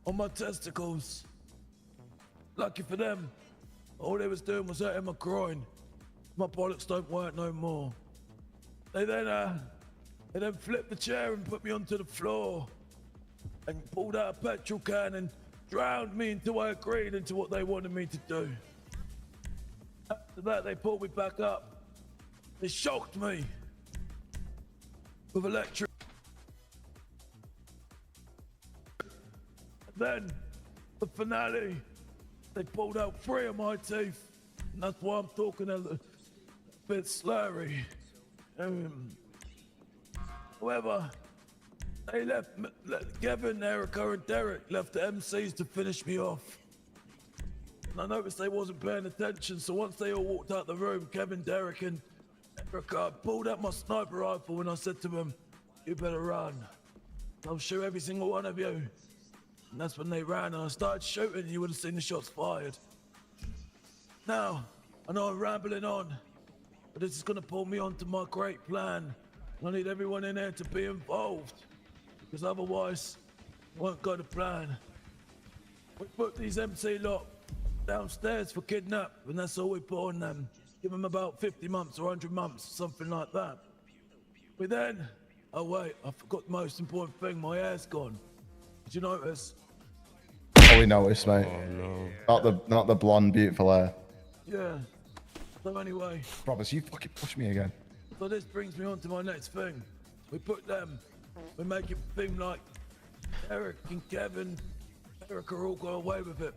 on my testicles. Lucky for them, all they was doing was hurting my groin. My bollocks don't work no more. They then flipped the chair and put me onto the floor and pulled out a petrol can and drowned me until I agreed into what they wanted me to do. After that, they pulled me back up. They shocked me with electric. Then, the finale, they pulled out 3 of my teeth. And that's why I'm talking a bit slurry. However, they left Kevin, Erica, and Derek left the MCs to finish me off. And I noticed they wasn't paying attention, so once they all walked out the room, Kevin, Derek, and Erica pulled out my sniper rifle and I said to them, "You better run. I'll shoot every single one of you." And that's when they ran and I started shooting and you would have seen the shots fired. Now, I know I'm rambling on, but this is going to pull me onto my great plan. And I need everyone in there to be involved, because otherwise, it won't go to plan. We put these MC lot downstairs for kidnap, and that's all we put on them. Give them about 50 months or 100 months, something like that. We then, oh wait, I forgot the most important thing, my hair's gone. Did you notice? Oh, we noticed, mate. Oh, no. Not the blonde, beautiful hair. Yeah. So anyway. Roberts, you fucking push me again. So this brings me on to my next thing. We put them, we make it seem like Eric and Kevin, Eric are all got away with it.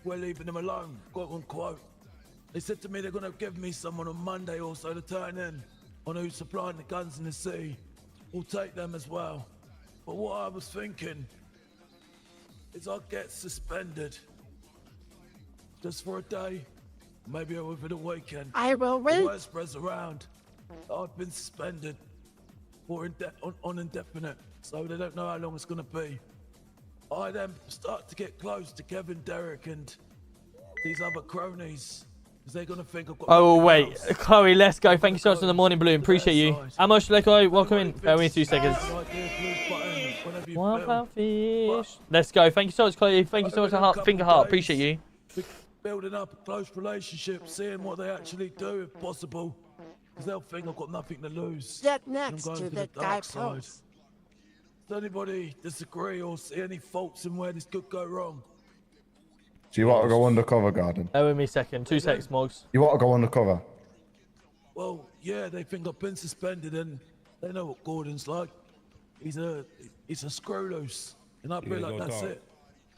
We're leaving them alone, quote unquote. They said to me they're gonna give me someone on Monday or so to turn in on who's supplying the guns in the city. We'll take them as well. But what I was thinking is I'll get suspended. Just for a day, maybe over the weekend. I will wait. The word spreads around. I've been suspended for on indefinite, so they don't know how long it's gonna be. I then start to get close to Kevin, Derek, and these other cronies, because they're gonna think I've got. Oh wait, Chloe, let's go. Thank you so much for the morning balloon. Appreciate you. Amos Leko, welcome in. Bear with me 2 seconds. Warpath fish. Let's go. Thank you so much, Chloe. Thank you so much, heart, finger heart. Appreciate you. Building up a close relationship, seeing what they actually do if possible, because they'll think I've got nothing to lose. Get next I'm going to the dark guy side. post. Does anybody disagree or see any faults in where this could go wrong? Do you want to go undercover, Garden? Bear with me a second. 2 seconds, Mogs. You want to go undercover? Well, yeah, they think I've been suspended and they know what Gordon's like. he's a screw loose, and I feel like that's it.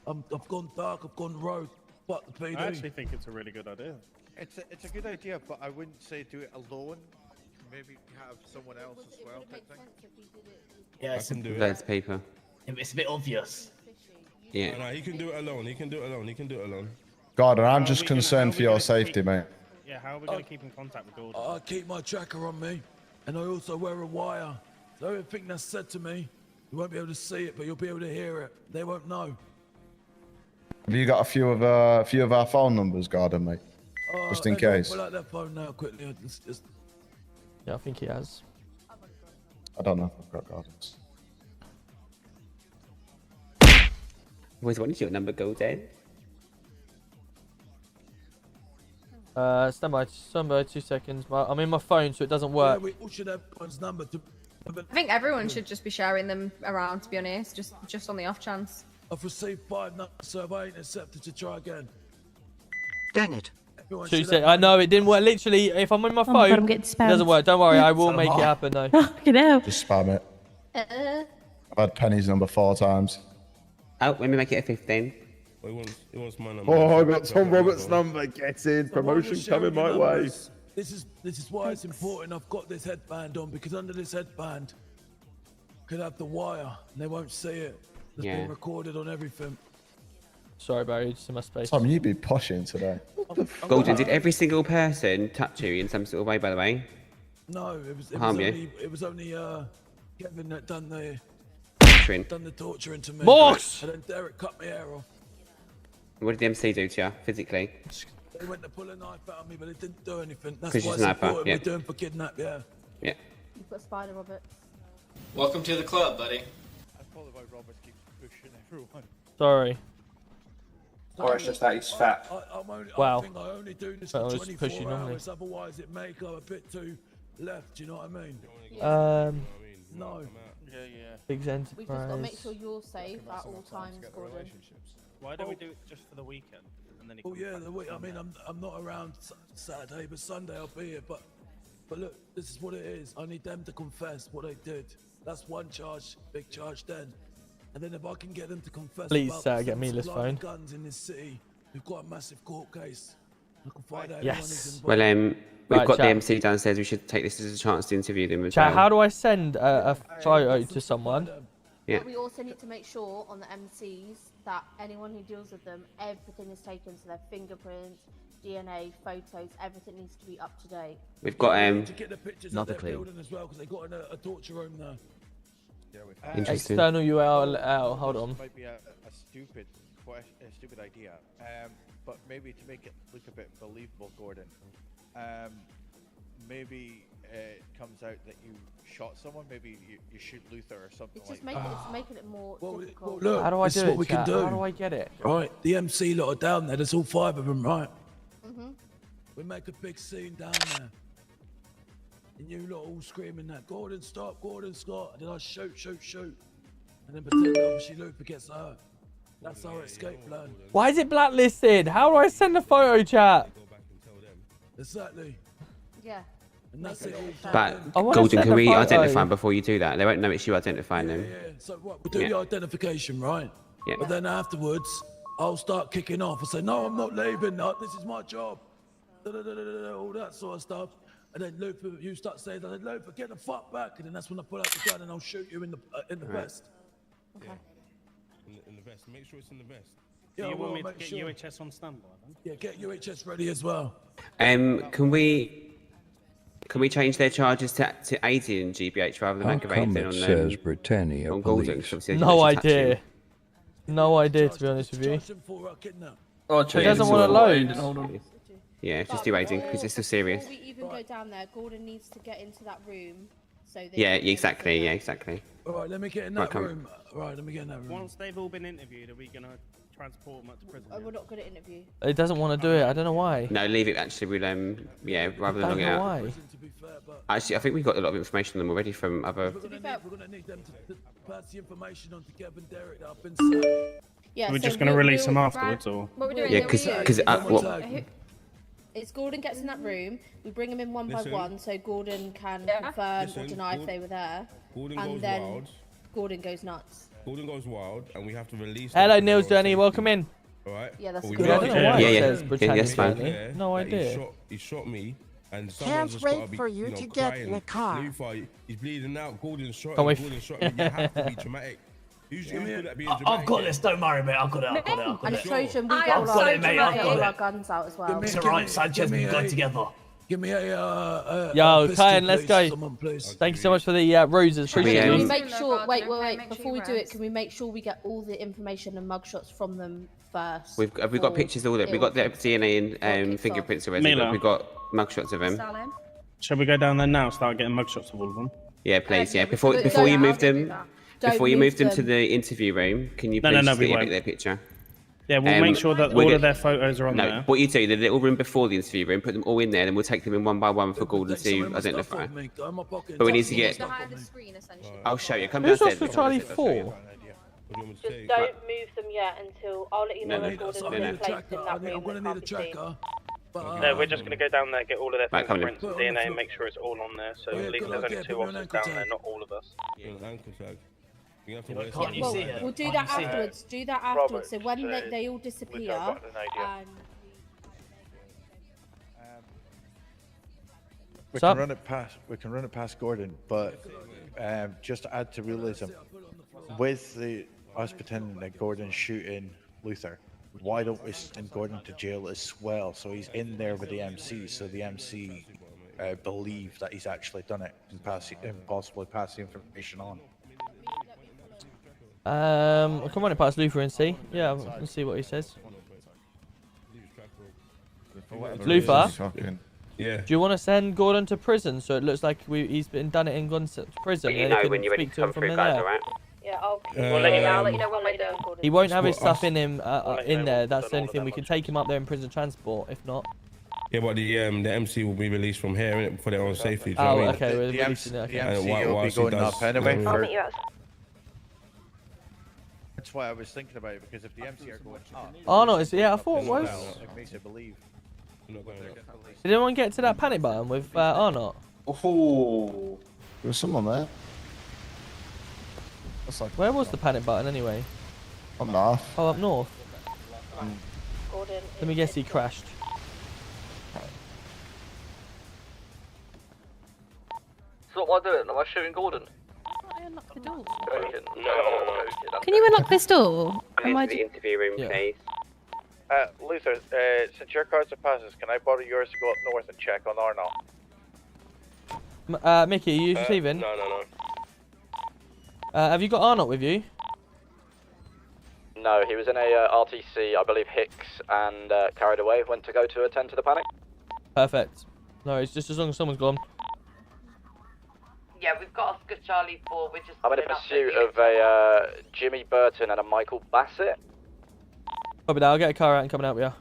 I've gone dark. I've gone rogue. Fuck the PD. I actually think it's a really good idea. It's a good idea, but I wouldn't say do it alone. Maybe have someone else as well. Type thing. Yeah, it's Loads of people. It's a bit obvious. Yeah. No, he can do it alone. He can do it alone. He can do it alone. Gordon, I'm just concerned for your safety, mate. Yeah, how are we going to keep in contact with Gordon? I keep my tracker on me, and I also wear a wire. So everything that's said to me, you won't be able to see it, but you'll be able to hear it. They won't know. Have you got a few of our phone numbers, Gordon, mate? Just in case. Pull out that phone now, quickly. Yeah, I think he has. I don't know if I've got Gordon's. Always wanted your number, Golden. Stand by 2 seconds. I'm in my phone, so it doesn't work. Yeah, we all should have one's number. I think everyone should just be sharing them around, to be honest, just on the off chance. I've received 5 numbers, so if I ain't accepted to try again. Dang it. 2 seconds. I know it didn't work. Literally, if I'm on my phone, God, I'm getting it spammed. doesn't work. Don't worry, I will make it happen though. Fucking hell. Just spam it. I've had Penny's number 4 times. Oh, let me make it a 15. He wants my number. Oh, I got Tom Roberts' number. Get in. Promotion coming my way. This is why it's important. I've got this headband on, because under this headband could have the wire, and they won't see it. It's been recorded on everything. Sorry, Barry, just in my space. Tom, you be pushing today. Golden, did every single person touch you in some sort of way, by the way? No, it was only Kevin that done the torturing to me. Box! And then Derek cut my hair off. What did the MC do to you, physically? They went to pull a knife out of me, but it didn't do anything. That's 'Cause why you're it's sniper, important yeah. we're doing for kidnap, yeah. Yeah. You've got Spider Robert. Welcome to the club, buddy. I probably why Robert keeps pushing everyone. Sorry. Or it's just that he's fat. Wow. I think I only do this Well, for it's 24 pushy normally. hours, otherwise it may go a bit too left, do you know what I mean? No. Yeah. Big Enterprise. We just got to make sure you're safe at all times, Gordon. Why don't we do it just for the weekend? And then Oh yeah, the week. I mean, I'm not around Saturday, but Sunday I'll be here. But look, this is what it is. I need them to confess what they did. That's one charge, big charge then. And then if I can get them to confess, Please, about get me this supplying phone. guns in this city, we've got a massive court case. I can find out Yes. Well, we've Right, got the chat. MC downstairs. We should take this as a chance to interview them as Chat, well. how do I send a photo to someone? Yeah. But we also need to make sure on the MCs that anyone who deals with them, everything is taken, so their fingerprints, DNA, photos, everything needs to be up to date. We've got to get the pictures not of a their clue. building as well, because they got a torture room there. Interesting. External URL. Hold on. This might be a stupid idea, but maybe to make it look a bit believable, Gordon. Maybe it comes out that you shot someone. Maybe you shoot Luther or something It's just like making it's making it more difficult. Look, How do I this do is it, what we can chat? do. How do I get it? Right, the MC lot are down there. There's all 5 of them, right? Mhm. We make a big scene down there. And you lot all screaming that, Gordon, stop, Gordon, Scott. And then I shoot. And then pretend obviously Luther gets hurt. That's our escape plan. Why is it blacklisted? How do I send a photo, chat? Exactly. Yeah. And that's it all. But I wanna Golden, send can a we photo. identify them before you do that? They won't know it's you identifying them. Yeah. So what? We'll do Yeah. the identification, right? Yeah. But then afterwards, I'll start kicking off. I say, no, I'm not leaving. No, this is my job. All that sort of stuff. And then Luther, you start saying, Luther, get the fuck back. And then that's when I pull out the gun and I'll shoot you in the Right. vest. Okay. In the vest. Make sure it's in the vest. Do Yeah, you want well, me to make get sure. UHS on standby then? Yeah, get UHS ready as well. Can we change their charges to 80 in GBH rather than How aggravating come on it says Britannia on Golden? Police? 'Cause obviously they No actually touch idea. him. No idea, to be honest with you. Oh, It doesn't want to load. Hold on. Yeah, just do 80 because it's still serious. Before we even go down there, Gordon needs to get into that room. So they Yeah, can exactly. go Yeah, through exactly. All right, let me get in Right, that come. room. Right, let me get in that room. Once they've all been interviewed, are we going to transport them up to prison? that. We're not good at interview. It doesn't want to do it. I don't know why. No, leave it. Actually, we'll yeah, rather I than don't long it know out. why. Actually, I think we've got a lot of information on them already from other. We're gonna need them to pass the information on to Kevin Derek that I've been saying. Yeah, We're so just going to release them we'll- afterwards, or? What we're doing? Yeah, what we because do- what? It's Gordon gets in that room. We bring him in one Listen. by one, so Gordon can confirm or Listen, deny if Gord- they were there. Gordon and goes then wild. Gordon goes nuts. Gordon goes wild, and we have to release. Hello, Nils Journey. Welcome in. All right. Yeah, that's But we good. I don't know why Yeah, it yeah. says Britannia Yes, fine. Journey. No idea. He shot me, and someone's Can't just wait gotta be, for you to get in the car. Luther, he's bleeding out. Gordon shot Can't him. wait. Gordon shot him. You have to be dramatic. Who's good at being dramatic? I've got this. Don't worry, mate. I've got it. I've got it. I've got And it. Trojan, we I get am all so our, mate, I've got all it. our guns out as well. It's alright, Sanchez. We go together. Give me a Yo, pistol, Kyan, let's please, go. someone, please. Thank you so much for the roses. Appreciate Can we it. make sure? Wait. Before we do it, can we make sure we get all the information and mugshots from them first? Have we got pictures of all that? We've got the DNA and fingerprints already. Mila. We've got mugshots of him. Shall we go down there now? Start getting mugshots of all of them. Yeah, please. Yeah, before But you don't- move them, don't before you move move them to them. the interview room, can you No, please no, just we get won't. their picture? Yeah, we'll make sure that we're all go- of their photos are on No, there. what you do, the little room before the interview room, put them all in there, then we'll take them in one by one for Gordon to identify. But we need to get. I'll show you. Come Who's downstairs. off for Charlie 4? Just don't move them yet until I'll let you know No, when no, Gordon's no, been no. placed in that room. I'm gonna need a tracker. No, we're just going to go down there, get all of their Right, come on in. fingerprints and DNA and make sure it's all on there. So at least there's only 2 officers down there, not all of us. Ankle tag. You have to wear Can't you Well, see it? we'll do Can't that you see it? afterwards. Do that afterwards. So when they all disappear, and We Sup? can run it past. We can run it past Gordon, but just to add to realism, with us pretending that Gordon's shooting Luther, why don't we send Gordon to jail as well? So he's in there with the MC, so the MC believe that he's actually done it and possibly pass the information on. I'll come on it past Luther and see. Yeah, let's see what he says. Luther? Yeah. Do you want to send Gordon to prison so it looks like he's done it and gone to prison? But you and know they when can you're ready speak to him come from through, there. guys, alright? Yeah, I'll We'll let you know. let you know when we're done, Gordon. He won't have his What, stuff in him in there. That's the only thing. that We can take him up there in prison transport. If not, Yeah, but the MC will be released from here innit, for their own safety. Do you know oh, what I mean? okay. We're The releasing it. MC Okay. And why- will be whilst he going does- up anyway. I'll meet you outside. That's why I was thinking about it, because if the MC are going up, Oh no, it's yeah. I thought it was. it makes it believe. We're not going up. Did anyone get to that panic button with Arnott? Oh. There was someone there. That's like Where was the panic button anyway? up north. Oh, up north. Gordon. Let me guess, he crashed. So what am I doing? Am I shooting Gordon? Unlock the door. No. Can you unlock this door? Come into the interview room, please. Luther, since your cards are passes, can I borrow yours to go up north and check on Arnold? Mickey, are you receiving? No. Have you got Arnott with you? No, he was in a RTC, I believe Hicks, and carried away. Went to go to attend to the panic. Perfect. No, it's just as long as someone's gone. Yeah, we've got Oscar Charlie 4. We're just. I'm in a pursuit of a Jimmy Burton and a Michael Bassett. Copy that. I'll get a car out and coming out with you.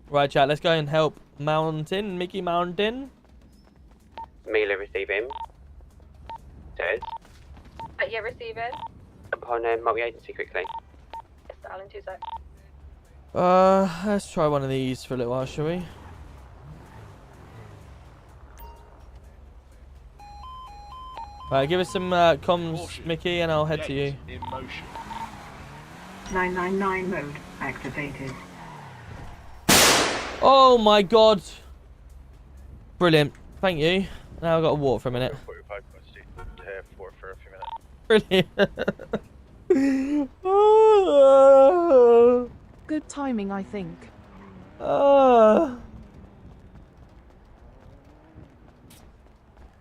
Right, chat. Let's go and help Mickey Mountain. Mila receiving. Says. Yeah, receiving. Upon multi-agency quickly. Yes, darling, 2 seconds. Let's try one of these for a little while, shall we? Right, give us some comms, Mickey, and I'll head to you. 999 mode activated. Oh my god! Brilliant. Thank you. Now I've got to walk for a minute. 45 for a few minutes. Brilliant. Good timing, I think.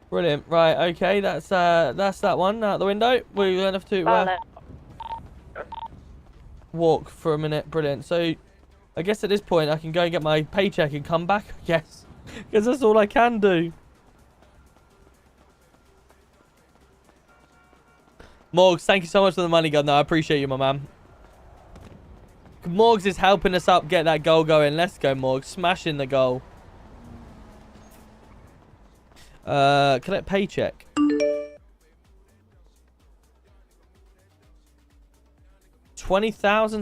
Brilliant. Right, okay, that's that one out the window. We're gonna have to walk for a minute. Brilliant. So I guess at this point I can go and get my paycheck and come back. Yes. Because that's all I can do. Morgs, thank you so much for the money, God. No, I appreciate you, my man. Morgs is helping us up get that goal going. Let's go, Morgs. Smashing the goal. Collect paycheck.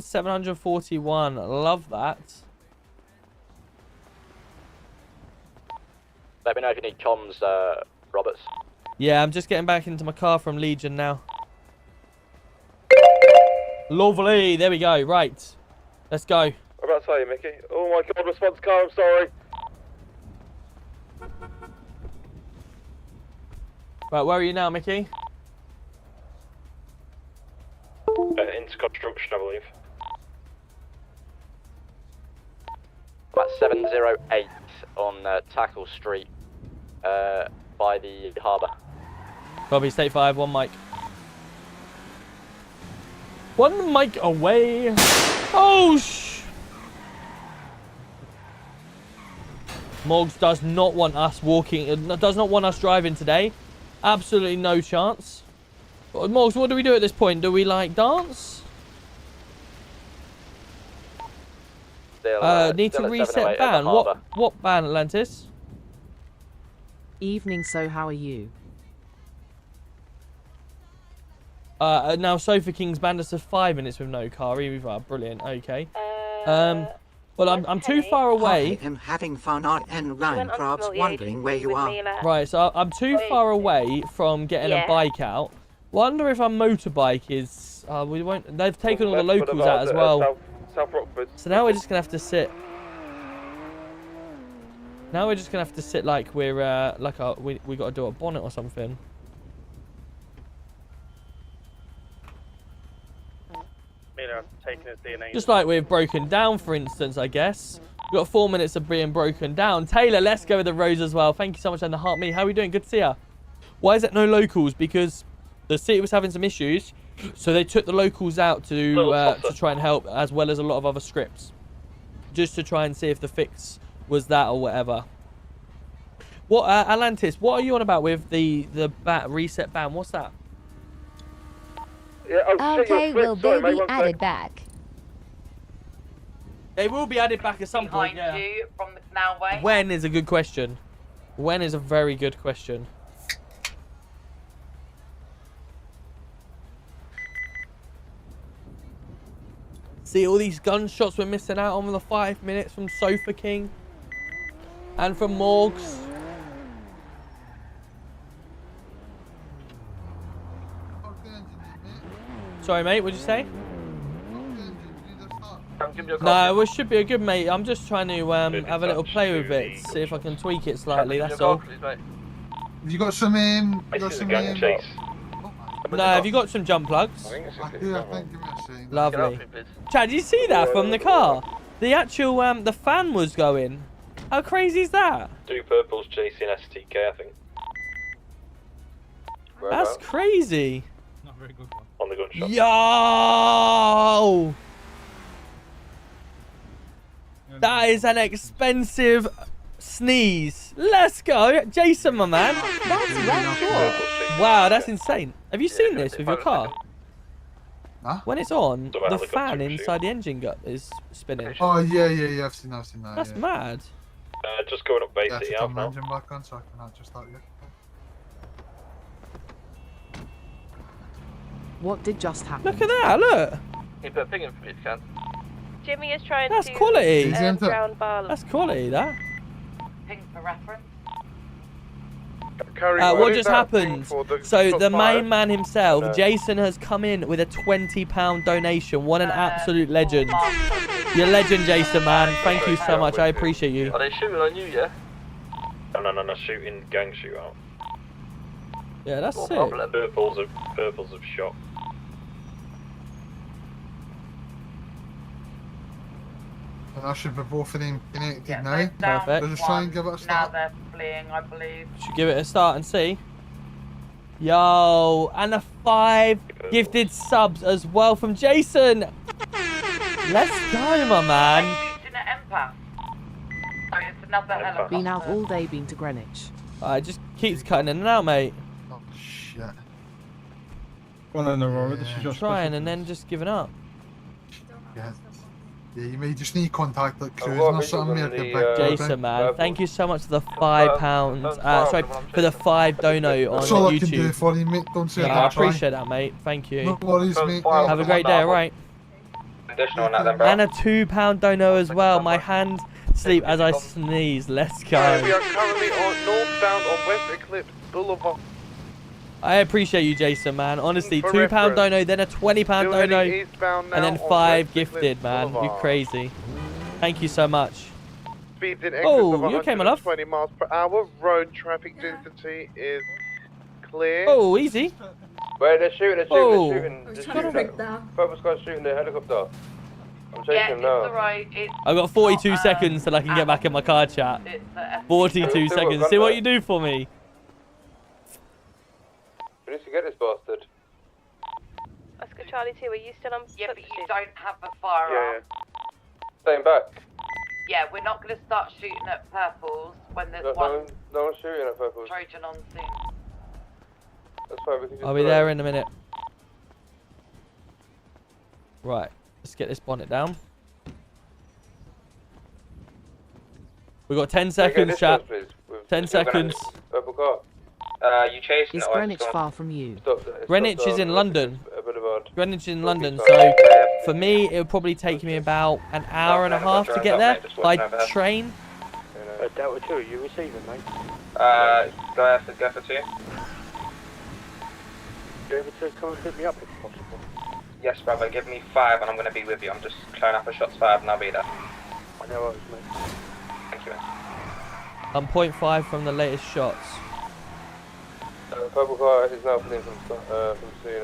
$20,741. Love that. Let me know if you need comms, Roberts. Yeah, I'm just getting back into my car from Legion now. Lovely. There we go. Right. Let's go. I'm about to tell you, Mickey. Oh my god, response car, I'm sorry. Right, where are you now, Mickey? Into construction, I believe. I'm at 708 on Tackle Street by the harbour. Copy, state 5, 1 mic. 1 mic away. Oh, Morgs does not want us walking, does not want us driving today. Absolutely no chance. Morgs, what do we do at this point? Do we, like, dance? Need to reset ban. What ban, Atlantis? Evening, so how are you? Now Sofa King's banned us to 5 minutes with no car either. Brilliant. Okay. Well, I'm too far away. I'm having fun out and round, perhaps wondering where you are. Right, so I'm too far away from getting a bike out. Wonder if our motorbike is. We won't. They've taken all the locals out as well. So now we're just gonna have to sit. Now we're just gonna have to sit like we're we got to do a bonnet or something. Just like we've broken down, for instance, I guess. We've got 4 minutes of being broken down. Taylor, let's go with the rose as well. Thank you so much, and the heart me. How are we doing? Good to see ya. Why is it no locals? Because the city was having some issues, so they took the locals out to try and help, as well as a lot of other scripts, just to try and see if the fix was that or whatever. What, Atlantis? What are you on about with the reset ban? What's that? Yeah, okay, will they be added back? They will be added back at some point, yeah. You from the canal way. When is a good question. When is a very good question. See all these gunshots we're missing out on the 5 minutes from Sofa King and from Morgs. Sorry, mate. What'd you say? No, it should be a good, mate. I'm just trying to have a little play with it, see if I can tweak it slightly. That's all. Have you got some? No, have you got some jump plugs? Lovely. Chad, did you see that from the car? The actual the fan was going. How crazy is that? 2 purples chasing STK, I think. That's crazy. Not very good one. On the gunshot. Yo! That is an expensive sneeze. Let's go. Jason, my man. That's well cool. Wow, that's insane. Have you seen this with your car? Huh? When it's on, the fan inside the engine gut is spinning. Oh, yeah, I've seen that. That's mad. Just going up base Yeah, city to out turn now. the engine back on so I can adjust that, yeah. What did just happen? Look at that, look. Can you put a ping in for me if you can? Jimmy is trying That's to quality. ground bar. That's quality, that. Ping for reference. What just happened? So the main man himself, Jason, has come in with a £20 donation. What an absolute legend. You're a legend, Jason, man. Thank you so much. I appreciate you. Are they shooting on you, yeah? No, shooting, gang shootout. Yeah, that's sick. Purples have shot. And I should be both of them connected Yeah, now. Perfect. We'll just try and give it a Now start. they're fleeing, I believe. Should give it a start and see. Yo, and a 5 gifted subs as well from Jason. Let's go, my man. Using an empath. Oh, it's another helicopter. Been out all day, been to Greenwich. It just keeps cutting in and out, mate. Oh, shit. Well, then, Aurora, this is your Trying and then just giving up. Yeah. Yeah, you may just need contact like cruising or something. Jason, man, thank you so much for the £5. Sorry, for the 5 dono on That's all YouTube. I can do for you, mate. Don't say Yeah, that. I appreciate that, mate. Thank you. No worries, mate. Have a great day, alright? Additional on that then, bro. And a £2 dono as well. My hand sleep as I sneeze. Let's go. We are currently on northbound on West Eclipse Boulevard. I appreciate you, Jason, man. Honestly, For £2 reference, dono, then a £20 still dono, heading eastbound and now then on 5 West gifted, man. You Boulevard. crazy. Thank you so much. Speeds in excess Oh, of you okay, my love? 120 miles per hour. Road traffic density is clear. Oh, easy. Wait, they're shooting, Oh. They're shooting. Purple Sky's shooting the helicopter. I'm chasing them now. Alright. I've got 42 seconds till I can get back in my car chat. 42 seconds. See what you do for me. We need to get this bastard. Oscar Charlie 2, are you still on? Yeah, but you don't have a firearm. Staying back. Yeah, we're not going to start shooting at purples when there's No one one's shooting at purples. Trojan on scene. That's fine, we can just I'll be there in a minute. Right, let's get this bonnet down. We got 10 seconds, chat. 10 seconds. Purple car. You chasing Is it? Greenwich far from you? Greenwich is in London. Greenwich is in London, so for me, it would probably take me about an hour and a half to get there by train. Delta 2, you receiving, mate? Go for 2. You able to come and pick me up if possible? Yes, brother, give me 5 and I'm going to be with you. I'm just clearing up for shots 5 and I'll be there. I know what it was, mate. Thank you, man. I'm 0.5 from the latest shots. Purple car is now fleeing from scene.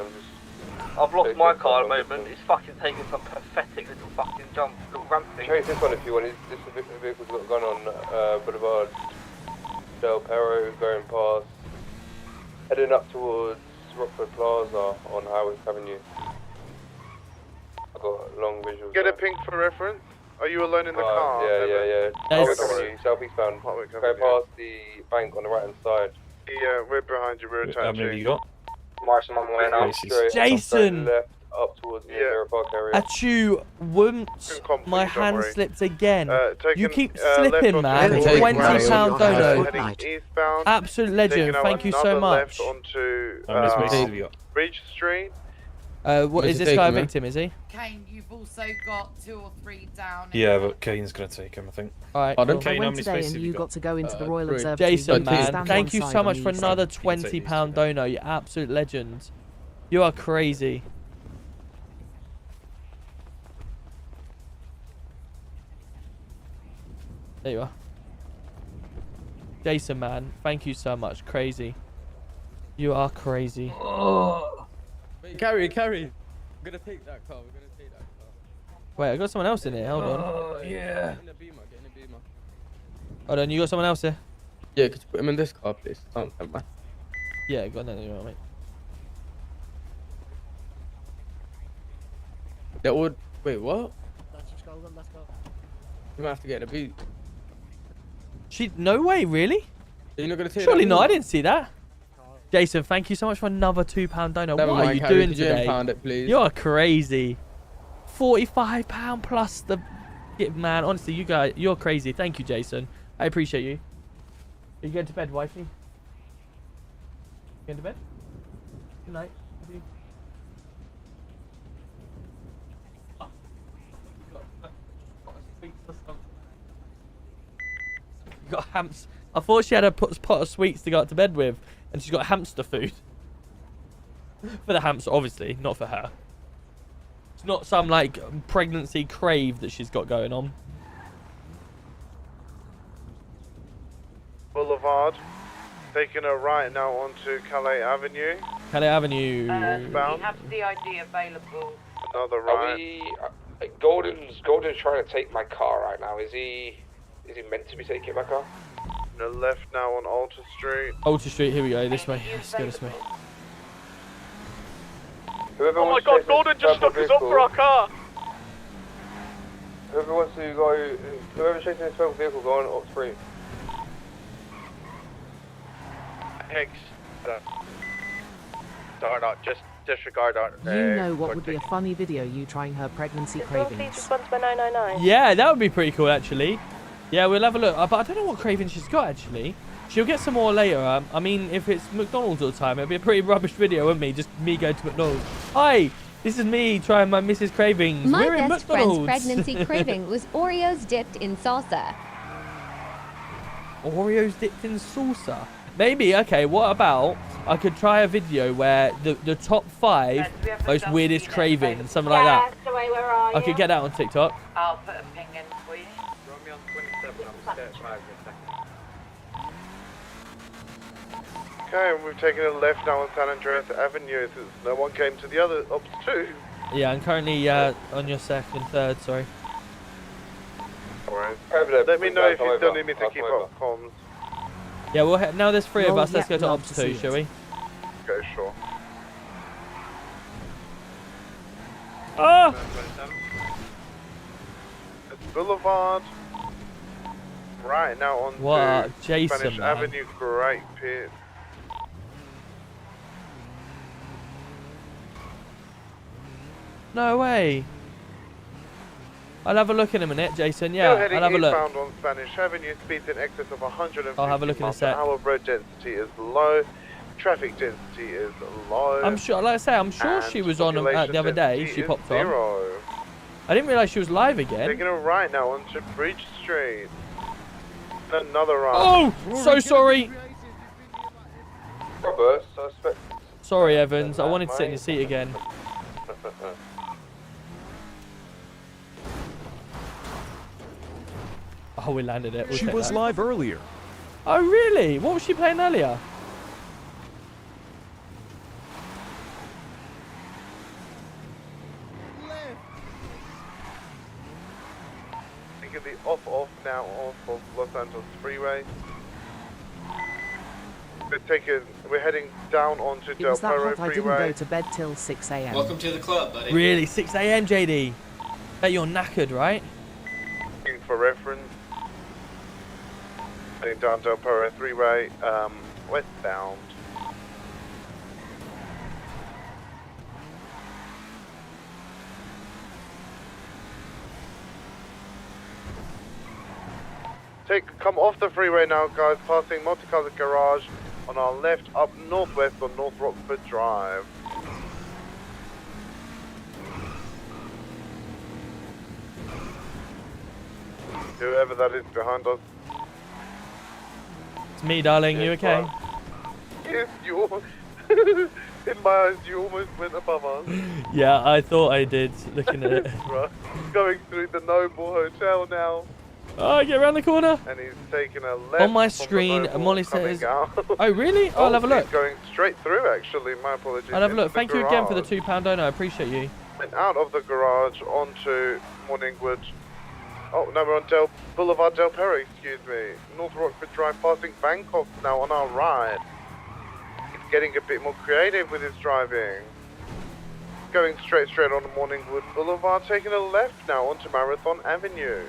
I've lost my car at the moment. It's fucking taking some pathetic little fucking jump, little ramp thing. Chase this one if you want. This vehicle's got a gun on Boulevard Del Perro, going past, heading up towards Rockford Plaza on Highway Avenue. I've got long visuals. Get a pink for reference. Are you alone in the car? Yeah. Highway Avenue, southeastbound. Go past the bank on the right hand side. Yeah, we're behind you. We're attaching. How many have you got? Marshall on the way now. Jason! Left, up towards the Mirror Park area. Achu, once my hand slipped again. You keep slipping, man. £20 dono. Absolute legend. Thank you so much. Onto Bridge Street. What is this guy a victim? Is he? Kane, you've also got 2 or 3 down. Yeah, but Kane's gonna take him, I think. Alright. I went today and you got to go into the Royal Observatory. Jason, man, thank you so much for another £20 dono. You absolute legend. You are crazy. There you are. Jason, man, thank you so much. Crazy. You are crazy. Oh. Wait, carry. We're gonna take that car. Wait, I got someone else in here. Hold on. Oh, yeah. Get in a beamer. Hold on, you got someone else here? Yeah, could you put him in this car, please? Oh, man. Yeah, go on then, mate. That would. Wait, what? Let's just go. You might have to get in a boot. No way, really? You're not gonna take Surely that not, I boot? didn't see that. Jason, thank you so much for another £2 dono. Never What are mind, you Harry, doing could you today? impound it, please? You're crazy. £45 plus the... Man, honestly, you guys, you're crazy. Thank you, Jason. I appreciate you. Are you going to bed, wifey? You going to bed? Good night. Love you. You got hamster. I thought she had a pot of sweets to go out to bed with, and she's got hamster food. For the hamster, obviously, not for her. It's not some like pregnancy crave that she's got going on. Boulevard. Taking a right now onto Calais Avenue. Calais Avenue. We have CID available. Another right. Golden's trying to take my car right now. Is he meant to be taking my car? The left now on Alta Street. Alta Street, here we go. This way. Let's go this way. Oh my god, Golden just stuck us up for our car! Whoever's chasing this purple vehicle, go on up street. Hex. Just disregard our. You know what would be a funny video, you trying her pregnancy cravings. Yeah, that would be pretty cool, actually. Yeah, we'll have a look. But I don't know what cravings she's got, actually. She'll get some more later. I mean, if it's McDonald's all the time, it'll be a pretty rubbish video, wouldn't me? Just me going to McDonald's. Hi, this is me trying my Mrs. Cravings. My We're in best McDonald's. friend's pregnancy craving was Oreos dipped in salsa. Oreos dipped in salsa? Maybe, okay, what about I could try a video where the top 5 most weirdest cravings, something like that. So wait, where are you? I could get that on TikTok. I'll put a ping in for you. Run me on 27, I'm set 5 in a second. Okay, and we've taken a left now on San Andreas Avenue since no one came to the other ops too. Yeah, I'm currently on your third, sorry. Alright. Let me know if you still need me to keep up comms. Yeah, well, now there's 3 of us. Let's go to love Ops to 2, see shall we? Okay, sure. Ah! It's Boulevard. Right now on What, to Jason, Spanish man. Avenue, Great Pit. No way. I'll have a look in a minute, Jason. Still Yeah, heading I'll have a look. eastbound on Spanish Avenue, speeds in excess of 150 I'll have a look in a miles sec. per hour. Road density is low. Traffic density is low. I'm sure, like I say, I'm sure she was on the other day. She popped on. I didn't realise she was live again. Taking a right now onto Bridge Street. Another right. Oh, so sorry. Robert, suspect. Sorry, Evans. I wanted to sit in your seat again. Oh, we landed it. We'll She take was that. live earlier. Oh, really? What was she playing earlier? Taking the off now off of Los Angeles Freeway. We're heading down onto It Del was that Perro hot I didn't Freeway. go to bed till 6 a.m. Welcome to the club, buddy. Really? 6 a.m, JD? Bet you're knackered, right? Looking for reference. Heading down Del Perro Freeway, westbound. Come off the freeway now, guys, passing Multicolored Garage on our left, up northwest on North Rockford Drive. Whoever that is behind us. It's me, darling. You okay? Yes, you almost, in my eyes, you almost went above us. Yeah, I thought I did, looking at it. Right. Going through the Noble Hotel now. Oh, get around the corner. And he's taking a left On my from the screen, Noble Molly coming says... out. Oh, really? Oh, I'll have a look. He's going straight through, actually. My apologies. I'll have a look. Into the Thank you again for the garage. £2 donor. I appreciate you. Went out of the garage onto Morningwood. Oh, no, we're on Boulevard Del Perro, excuse me. North Rockford Drive, passing Bangkok now on our right. He's getting a bit more creative with his driving. Going straight on Morningwood Boulevard, taking a left now onto Marathon Avenue.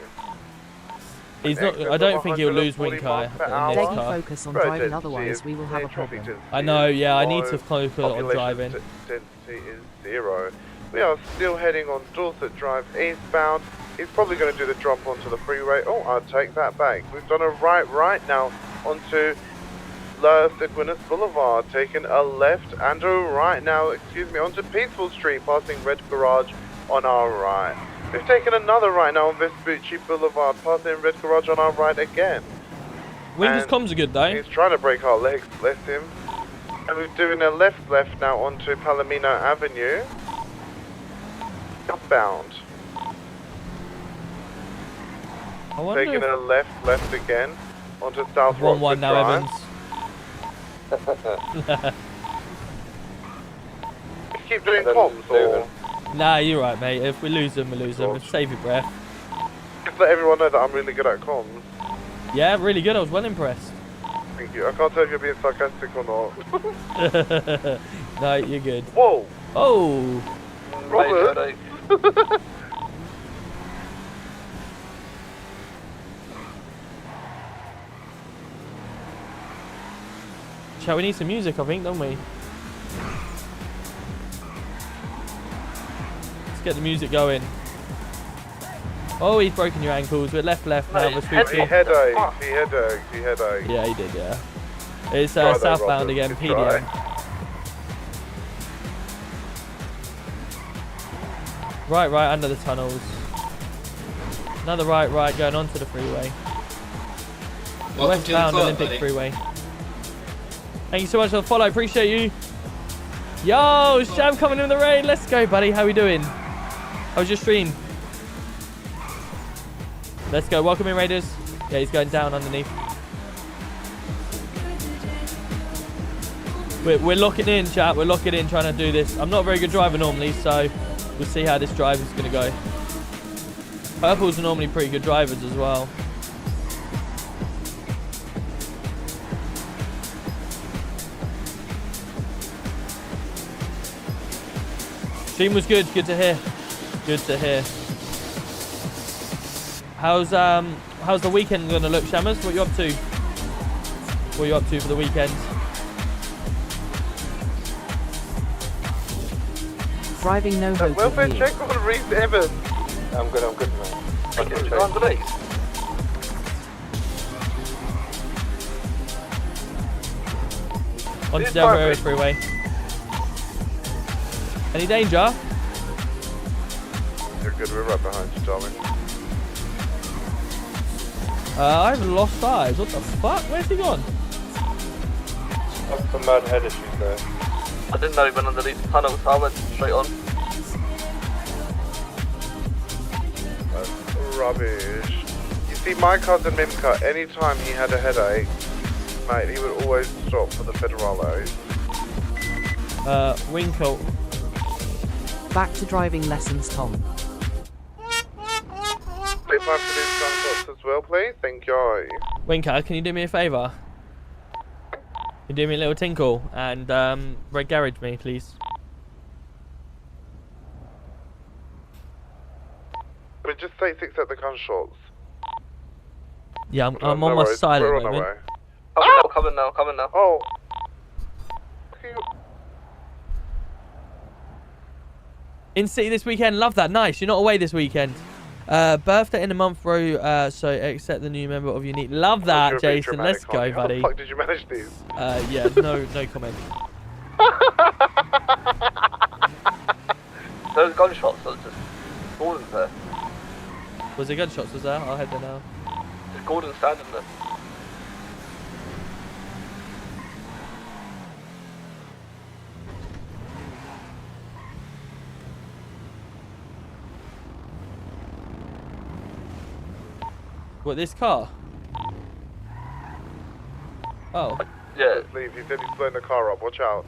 He's not. I don't think he'll lose Winker in this Deggy car. focus on driving, otherwise we will have a problem. I know. Yeah, I need to focus on driving. Density is 0. We are still heading on Dorset Drive eastbound. He's probably going to do the drop onto the freeway. Oh, I'll take that back. We've done a right now onto Las Aquinas Boulevard, taking a left and a right now, onto Peaceful Street, passing Red Garage on our right. We've taken another right now on Vespucci Boulevard, passing Red Garage on our right again. Winker's comms are good though. He's trying to break our legs, bless him. And we're doing a left now onto Palomino Avenue. Southbound. I wonder Taking if... a left again onto South 1-1 now, Drive. Evans. Keep doing comms or Nah, you're right, mate. If we lose them, we lose them. Save your breath. just let everyone know that I'm really good at comms. Yeah, really good. I was well impressed. Thank you. I can't tell if you're being sarcastic or not. No, you're good. Whoa! Oh! Robert! Shall we need some music, I think, don't we? Let's get the music going. Oh, he's broken your ankles. We're left now. He headache. Yeah, he did, yeah. It's Try that, southbound Robert. again, Good PDM. try. Right, under the tunnels. Another right, going onto the freeway. Welcome to the Westbound club, Olympic buddy. Freeway. Thank you so much for the follow. Appreciate you. Yo, Sham coming in the raid. Let's go, buddy. How we doing? How's your stream? Let's go. Welcome in, Raiders. Yeah, he's going down underneath. We're locking in, chat. We're locking in, trying to do this. I'm not a very good driver normally, so we'll see how this drive is going to go. Purples are normally pretty good drivers as well. Stream was good. Good to hear. Good to hear. How's the weekend going to look, Shammers? What are you up to? What are you up to for the weekend? Driving no hope. Welfare check on Reese Evans. I'm good, man. Okay, underneath. On to Del Rio Freeway. Any danger? You're good, we're right behind you, darling. I've lost eyes. What the fuck? Where's he gone? That's some mad head issues there. I didn't know he went underneath the tunnel, so I went straight on. That's rubbish. You see, my cousin Mimka, anytime he had a headache, mate, he would always stop for the Federalos. Winkle. Back to driving lessons, Tom. 25 for these gunshots as well, please. Thank you. Winker, can you do me a favour? Can you do me a little tinkle and red garage me, please? But just say 6 at the gunshots. Yeah, I'm on my side at the moment. Coming now. Oh. In city this weekend, love that. Nice. You're not away this weekend. Birthday in a month, bro. So accept the new member of Unique. Love that, Jason. Let's go, buddy. How the fuck did you manage these? Yeah, no comment. Those gunshots are just Gordon's there. Was there gunshots? Was there? I'll head there now. There's Gordon standing there. What, this car? Oh. Yeah. Let's leave. He said he's blowing the car up. Watch out.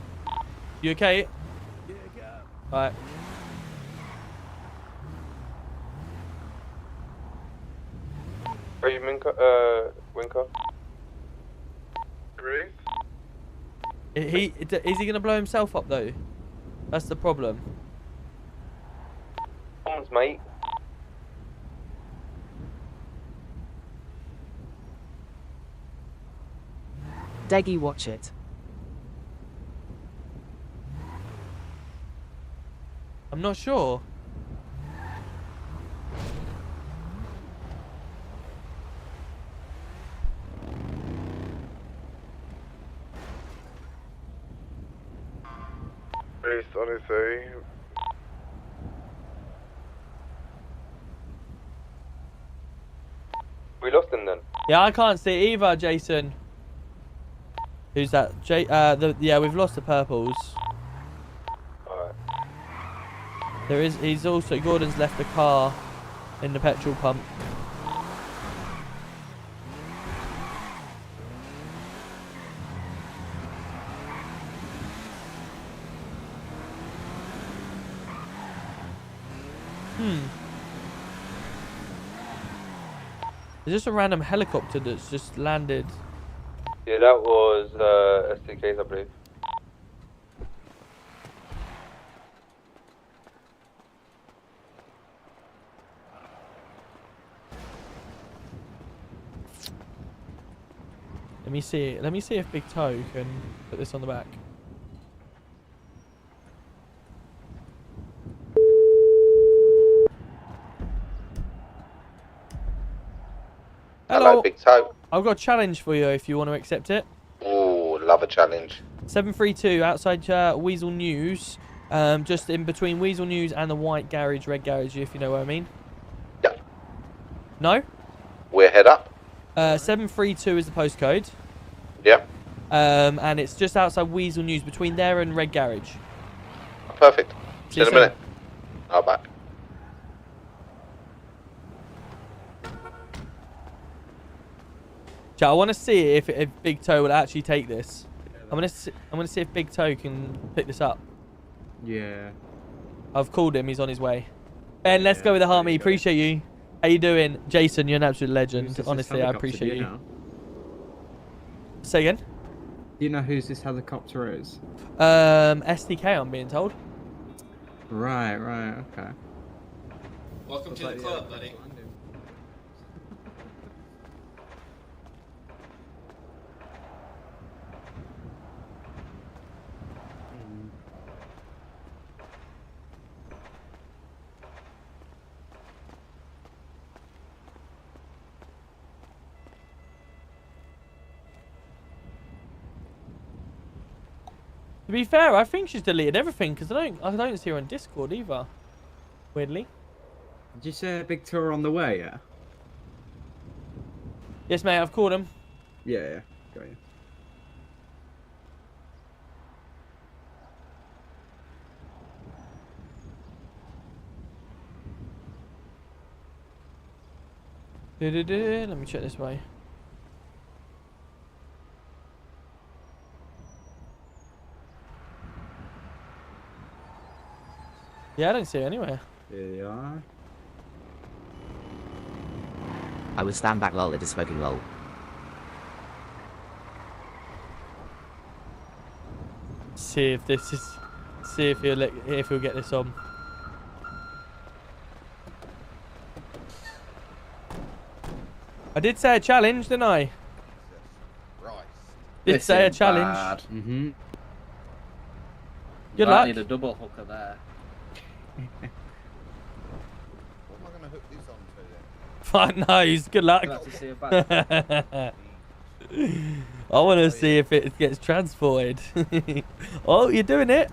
You okay? Alright. Are you Winker? Ruth? Is he gonna blow himself up though? That's the problem. Arms, mate. Deggy, watch it. I'm not sure. Please, honestly. We lost him then. Yeah, I can't see either, Jason. Who's that? Yeah, we've lost the purples. Alright. He's also, Gordon's left the car in the petrol pump. There's just a random helicopter that's just landed. Yeah, that was STKs, I believe. Let me see. Let me see if Big Toe can put this on the back. Hello, Big Toe. I've got a challenge for you if you want to accept it. Ooh, love a challenge. 732 outside Weasel News. Just in between Weasel News and the white garage, red garage, if you know what I mean. Yeah. No? We're head up. 732 is the postcode. Yeah. And it's just outside Weasel News, between there and Red Garage. Perfect. See you in a minute. I'll back. Chat, I want to see if Big Toe will actually take this. I'm gonna see if Big Toe can pick this up. Yeah. I've called him. He's on his way. Ben, let's go with the Harmony. Appreciate you. How you doing, Jason? You're an absolute legend. Honestly, I appreciate you. Say again. Do you know whose this helicopter is? SDK, I'm being told. Right, okay. Welcome to the club, buddy. To be fair, I think she's deleted everything because I don't see her on Discord either. Weirdly. Did you say a big tour on the way? Yeah. Yes, mate. I've called him. Yeah. Got you. Let me check this way. Yeah, I don't see it anywhere. Here you are. I would stand back lol, it is smoking lol. See if this is... See if he'll get this on. I did say a challenge, didn't I? Did say a challenge. Mm-hmm. Good luck. I need a double hooker there. What am I going to hook these onto then? Fuck knows. Good luck. I want to see if it gets transported. Oh, you're doing it.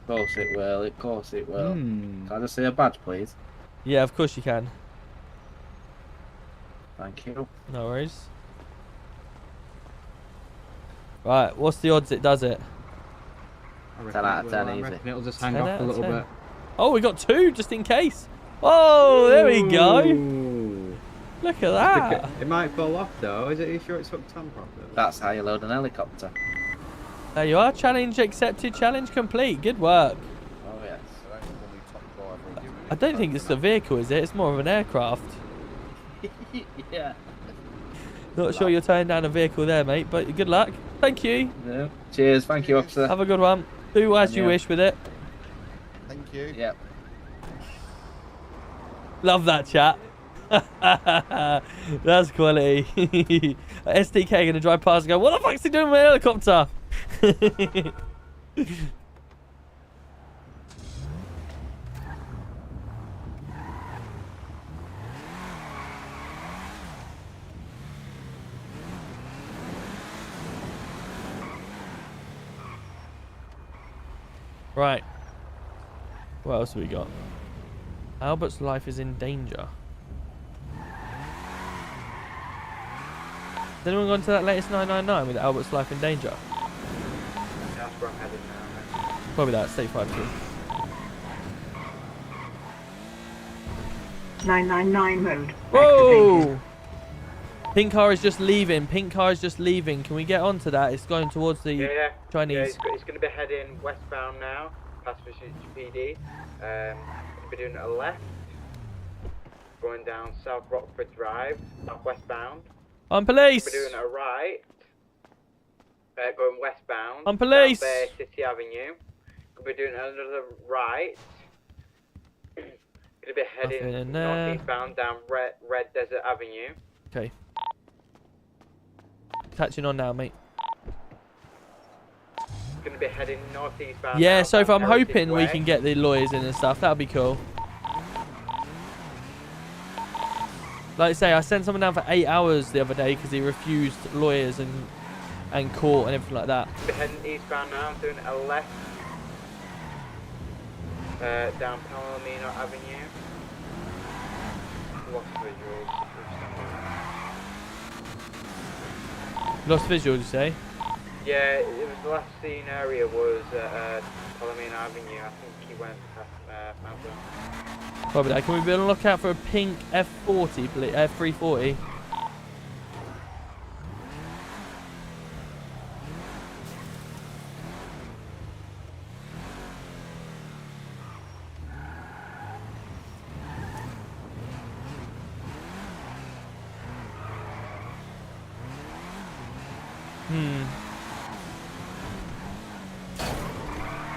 Of course it will. Of course it will. Can I just see a badge, please? Yeah, of course you can. Thank you. No worries. Right, what's the odds it does it? 10 out of 10 easy. It'll just hang off a little bit. Oh, we got 2 just in case. Oh, there we go. Look at that. It might fall off though. Are you sure it's hooked on properly? That's how you load an helicopter. There you are. Challenge accepted. Challenge complete. Good work. Oh yes. I don't think it's a vehicle, is it? It's more of an aircraft. Yeah. Not sure you're turning down a vehicle there, mate, but good luck. Thank you. Yeah. Cheers. Thank you, officer. Have a good one. Do as you wish with it. Thank you. Yep. Love that chat. That's quality. SDK gonna drive past and go, what the fuck's he doing with my helicopter? Right. What else have we got? Albert's life is in danger. Has anyone gone to that latest 999 with Albert's life in danger? That's where I'm headed now. Probably that, state 5-2. 999 mode. Whoa! Activated. Pink car is just leaving. Pink car is just leaving. Can we get onto that? It's going towards the Chinese. Yeah, it's going to be heading westbound now, past Fisher PD. We'll be doing a left, going down South Rockford Drive, southwestbound. I'm police. We'll be doing a right, going westbound. I'm police. Down Bay City Avenue. We'll be doing another right. Going to be heading northeastbound down Red Desert Avenue. Okay. Catching on now, mate. Going to be heading northeastbound. Yeah, now, so if I'm Heritage hoping we Way. can get the lawyers in and stuff, that'd be cool. Like I say, I sent someone down for 8 hours the other day because he refused lawyers and court and everything like that. We're heading eastbound now, doing a left down Palomino Avenue. Lost visuals. Lost visual, you say? Yeah, it was the last seen area was Palomino Avenue. I think he went past Mount Vernon. Probably that. Can we be on the lookout for a pink F40, please? F340.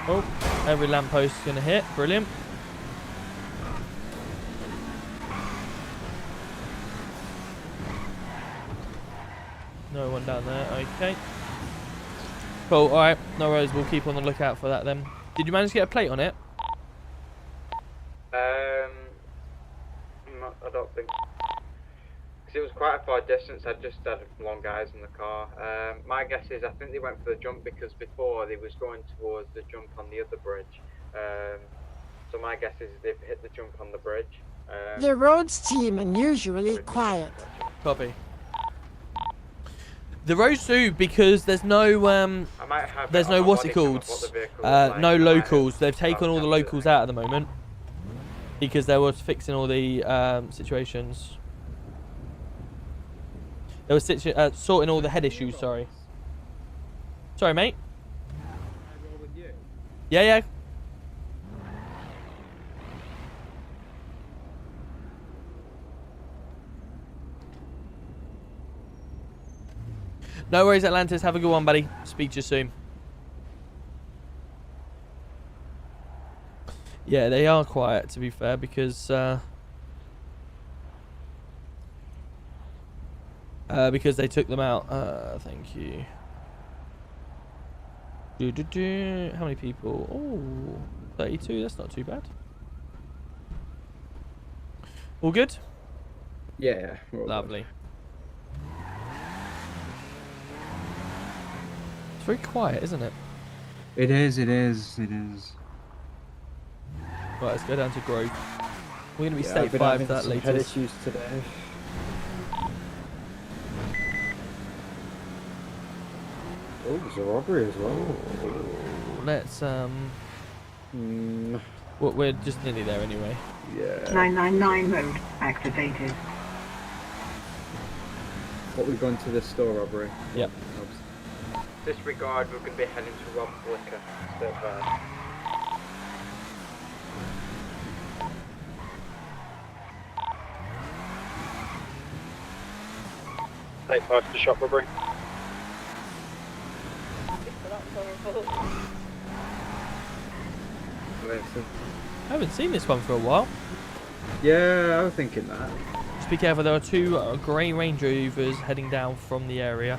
Oh, every lamppost is going to hit. Brilliant. No one down there. Okay. Cool. All right. No worries. We'll keep on the lookout for that then. Did you manage to get a plate on it? I don't think. Because it was quite a far distance. I just had long guys in the car. My guess is I think they went for the jump because before they was going towards the jump on the other bridge. So my guess is they've hit the jump on the bridge. The roads team unusually quiet. Copy. The roads do because there's no there's no what's it called? No locals. They've taken all the locals out at the moment because they were fixing all the situations. They were sorting all the head issues. Sorry, mate. Yeah. No worries, Atlantis. Have a good one, buddy. Speak to you soon. Yeah, they are quiet, to be fair, because they took them out. Thank you. How many people? Oh, 32. That's not too bad. All good? Yeah. Lovely. It's very quiet, isn't it? It is. Right, let's go down to Grove. We're going to be state 5 that later. Head issues today. Oh, there's a robbery as well. Let's well, we're just nearly there anyway. Yeah. 999 mode activated. What, we've gone to the store robbery? Yep. Disregard, we're going to be heading to Rob's Liquor. State 5. State 5 to shop robbery. I haven't seen this one for a while. Yeah, I was thinking that. Just be careful, there are two grey Range Rovers heading down from the area.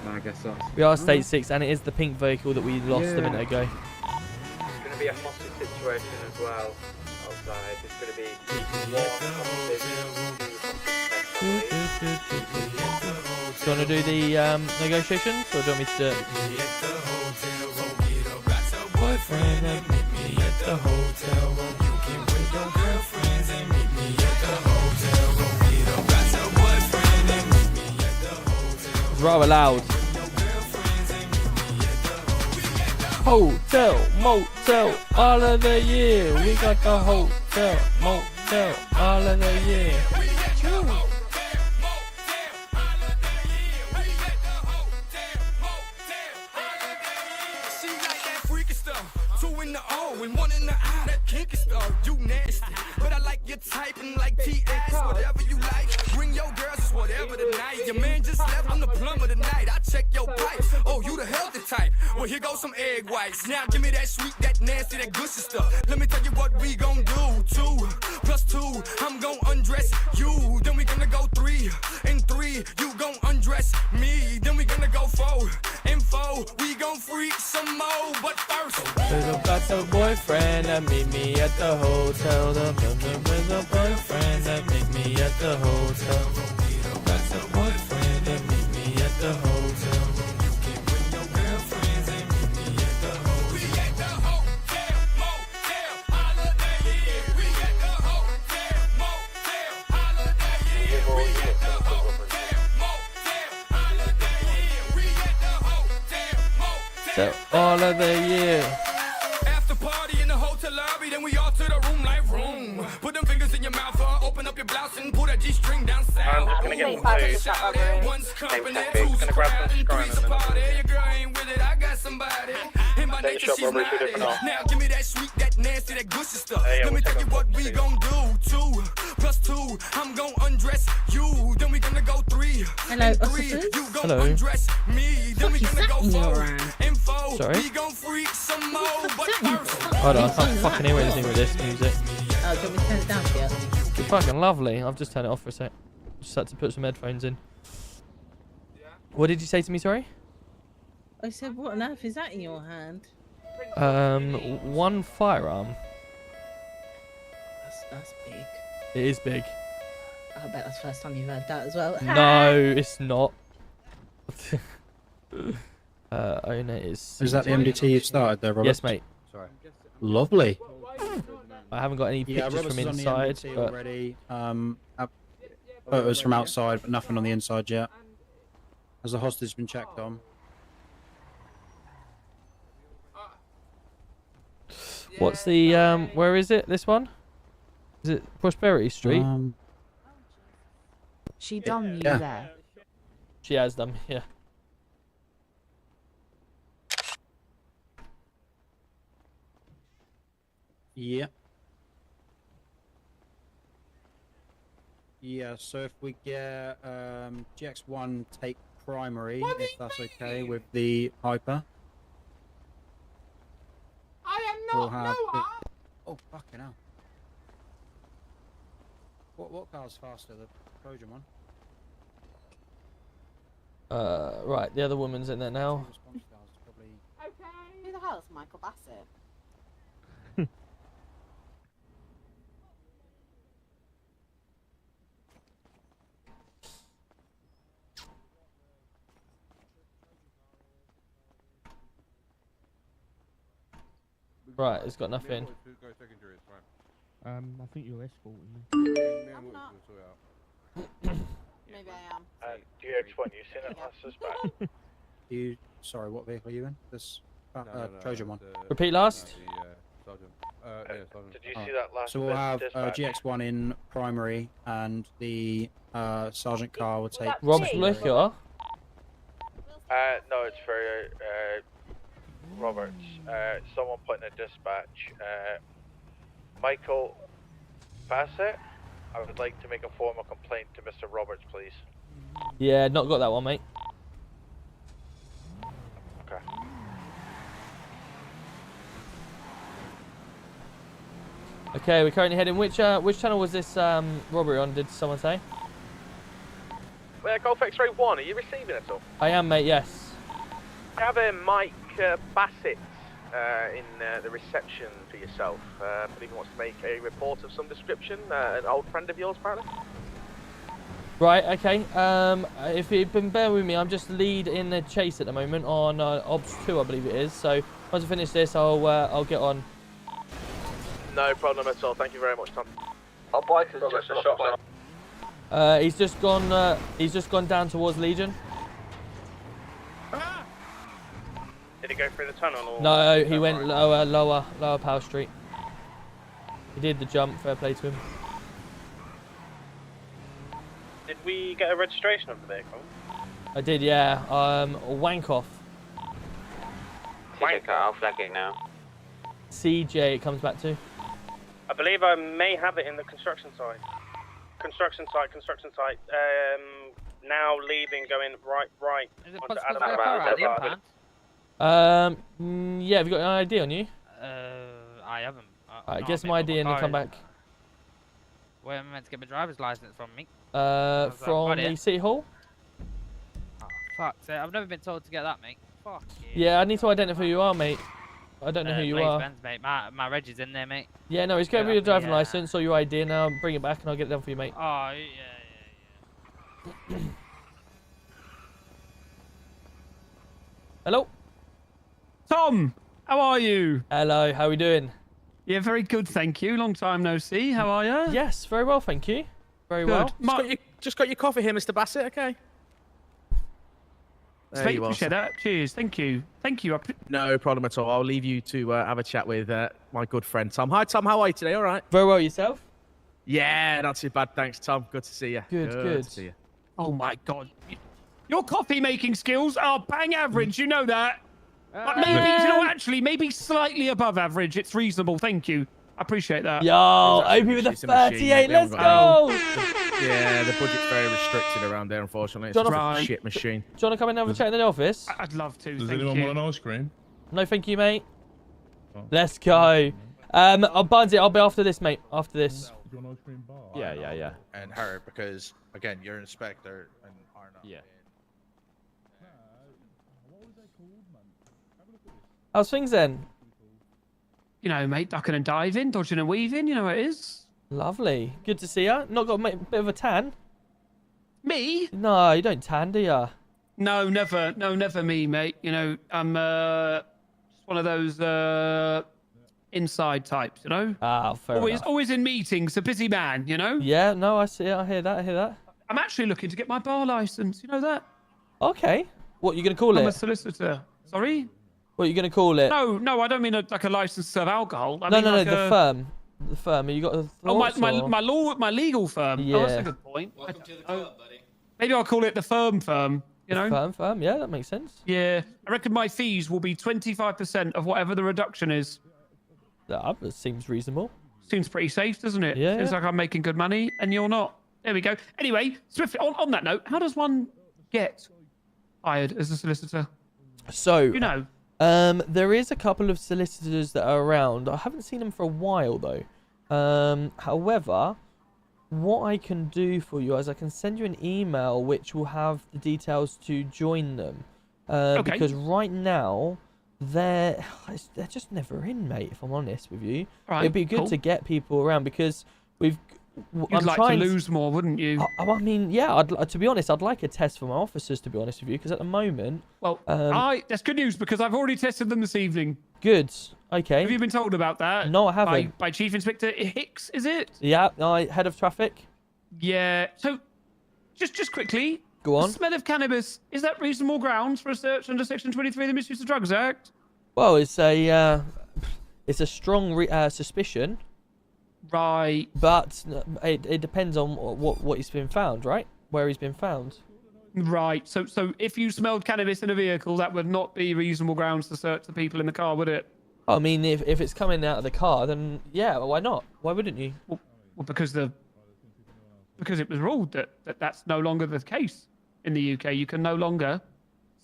I guess that's... We are state 6 and it is the pink vehicle that we lost a minute ago. It's going to be a hostage situation as well outside. It's going to be one hostage, Do you want to do the negotiations or do you want me to do it? Boyfriend and meet me at the hotel. You can bring your girlfriends and meet me at the hotel. It's rather loud. Hotel, motel, all of the year. We got the hotel, motel, all of the year. And one in the eye, that kinky stuff, you nasty. But I like your type and like TS, whatever you like. Bring your girls, it's whatever tonight. Your man just left, I'm the plumber tonight. I check your pipes, oh, you the healthy type. Well, here goes some egg whites. Now give me that sweet, that nasty, that gushy stuff. Let me tell you what we gon' do. 2 + 2, I'm gon' undress you. Then we gonna go 3 and 3, you gon' undress me. Then we gonna go 4 and 4, we gon' freak some more. But first, got a boyfriend that meet me at the hotel. The boyfriend that meet me at the hotel. Got a boyfriend that meet me at the hotel. You can bring your girlfriends and meet me at the hotel. We at the hotel, motel, holiday inn. We at the hotel, motel, holiday inn. We at the hotel, motel, holiday inn. So all of the year. After party in the hotel lobby, then we all to the room like room. Put them fingers in your mouth, open up your blouse and pull that G-string down south. I'm just gonna get some food. One's company, Gonna two's grab some crowd, scrum three's a party. Your girl ain't with it, I got somebody. In my nature, she's robbery, naughty. 2 different now. Now give me that sweet, that nasty, that gushy stuff. Yeah, Let me we'll tell take you a what look, we see. gon' do. 2 plus 2, I'm gon' undress you. Then we gonna go 3. Hello, and 3, officers. you gon' Hello. undress me. Then we gonna go 4 and 4. Sorry. We gon' freak some more, but first. Hold on, I can't fucking hear anything with this music. Oh, do you want me to turn it down for you? It's fucking lovely. I've just turned it off for a sec. Just had to put some headphones in. What did you say to me, sorry? I said, what on earth is that in your hand? One firearm. That's big. It is big. I bet that's the first time you've heard that as well. No, it's not. Owner is. Is that the MDT you've started there, Robert? Yes, mate. Sorry. Lovely. I haven't got any pictures Robert's from on the inside, MDT but already. Photos from outside, but nothing on the inside yet. Has the hostage been checked on? what's the where is it? This one? Is it Prosperity Street? She done you yeah. there. She has them, yeah. Yeah. Yeah, so if we get GX-1 take primary, if that's okay, with the Hyper. I am We'll have oh, fucking hell. What car's faster, the Trojan one? Right, the other woman's in there now. Who the hell is Michael Bassett? Right, it's got nothing. I think you're escorting me. I'm not. Maybe I am. GX-1, you seen that last suspect? You, sorry, what vehicle are you in? This Trojan one. Repeat last. Did you see that last So we'll have dispatch? GX-1 in primary, and the sergeant car will take. Rob's liquor. No, it's for Roberts. Someone put in a dispatch. Michael Bassett, I would like to make a formal complaint to Mr. Roberts, please. Yeah, not got that one, mate. Okay. Okay, we're currently heading. Which channel was this robbery on? Did someone say? Golf X-Ray 1, are you receiving it all? I am, mate. Yes. I have a Mike Bassett in the reception for yourself. I believe he wants to make a report of some description. An old friend of yours, apparently. Right. Okay. If you can bear with me, I'm just lead in the chase at the moment on Obs 2, I believe it is. So once I finish this, I'll get on. No problem at all. Thank you very much, Tom. Our bike is just a shot. He's just gone down towards Legion. Did he go through the tunnel? Or No, he went lower Powell Street. He did the jump. Fair play to him. Did we get a registration of the vehicle? I did, yeah. Wankoff. TJ car, I'll flag it now. CJ, it comes back to. I believe I may have it in the construction site. Construction site. Now leaving, going right. Is it onto possible to Adam get a car Barrett. out the impound? Yeah, have you got an ID on you? I haven't. Alright, get some ID and then come back. Where am I meant to get my driver's license from, me? From the City Hall? Oh, fuck, so I've never been told to get that, mate. Fuck you. Yeah, I need to identify who you are, mate. I don't know who you are. Benz, mate. My reg is in there, mate. Yeah, no, it's going to be your driving license or your ID, and I'll bring it back and I'll get it done for you, mate. Oh, yeah. Hello? Tom, how are you? Hello, how are we doing? Yeah, very good, thank you. Long time no see. How are you? Yes, very well, thank you. Very Good. well. Just got your coffee here, Mr. Bassett, okay? There you are. Appreciate that. Cheers. Thank you. Thank you. No problem at all. I'll leave you to have a chat with my good friend Tom. Hi, Tom. How are you today? All right. Very well, yourself? Yeah, not too bad. Thanks, Tom. Good to see you. Good. To see you. Oh my God. Your coffee making skills are bang average. You know that. But maybe, you know, actually, maybe slightly above average. It's reasonable. Thank you. I appreciate that. Yo, OP with the 38. Let's go. Yeah, the budget's very restricted around there, unfortunately. It's just a shit machine. Do you want to come in and have a chat in the office? I'd love to. Does thank anyone you. want an ice cream? No, thank you, mate. Let's go. Barnesy, I'll be after this, mate. After this. Yeah. And her, because again, you're an inspector and are not. Yeah. How's things then? You know, mate, ducking and diving, dodging and weaving. You know what it is. Lovely. Good to see you. Not got a bit of a tan? Me? No, you don't tan, do you? No, never. No, never me, mate. You know, I'm just one of those inside types, you know? Ah, fair enough. Always in meetings, a busy man, you know? Yeah, no, I see it. I hear that. I'm actually looking to get my bar license, you know that? Okay. What, you going to call I'm it? a solicitor. Sorry? What are you going to call it? No, I don't mean like a license to serve alcohol. I No, mean like the firm. The firm. Have you got a my legal firm. Yeah. Oh, that's a good point. Welcome to the club, buddy. Maybe I'll call it the firm, you know? Firm, yeah, that makes sense. Yeah, I reckon my fees will be 25% of whatever the reduction is. That seems reasonable. Seems pretty safe, doesn't it? Yeah. Seems like I'm making good money and you're not. There we go. Anyway, swiftly, on that note, how does one get hired as a solicitor? So, you know. There is a couple of solicitors that are around. I haven't seen them for a while though. However, what I can do for you is I can send you an email which will have the details to join them. Okay. Because right now they're just never in, mate. If I'm honest with you, it'd be good to get people around because we've. You'd like to lose more, wouldn't you? I mean, yeah. To be honest, I'd like a test for my officers. To be honest with you, because at the moment, well, that's good news because I've already tested them this evening. Good. Okay. Have you been told about that? No, I haven't. By Chief Inspector Hicks, is it? Yeah, head of traffic. Yeah. So, just quickly. Go on. The smell of cannabis, is that reasonable grounds for a search under Section 23 of the Misuse of Drugs Act? Well, it's a strong suspicion. Right. But it depends on what he's been found, right? Where he's been found. Right. So if you smelled cannabis in a vehicle, that would not be reasonable grounds to search the people in the car, would it? I mean, if it's coming out of the car, then yeah, why not? Why wouldn't you? Well, because it was ruled that's no longer the case in the UK. You can no longer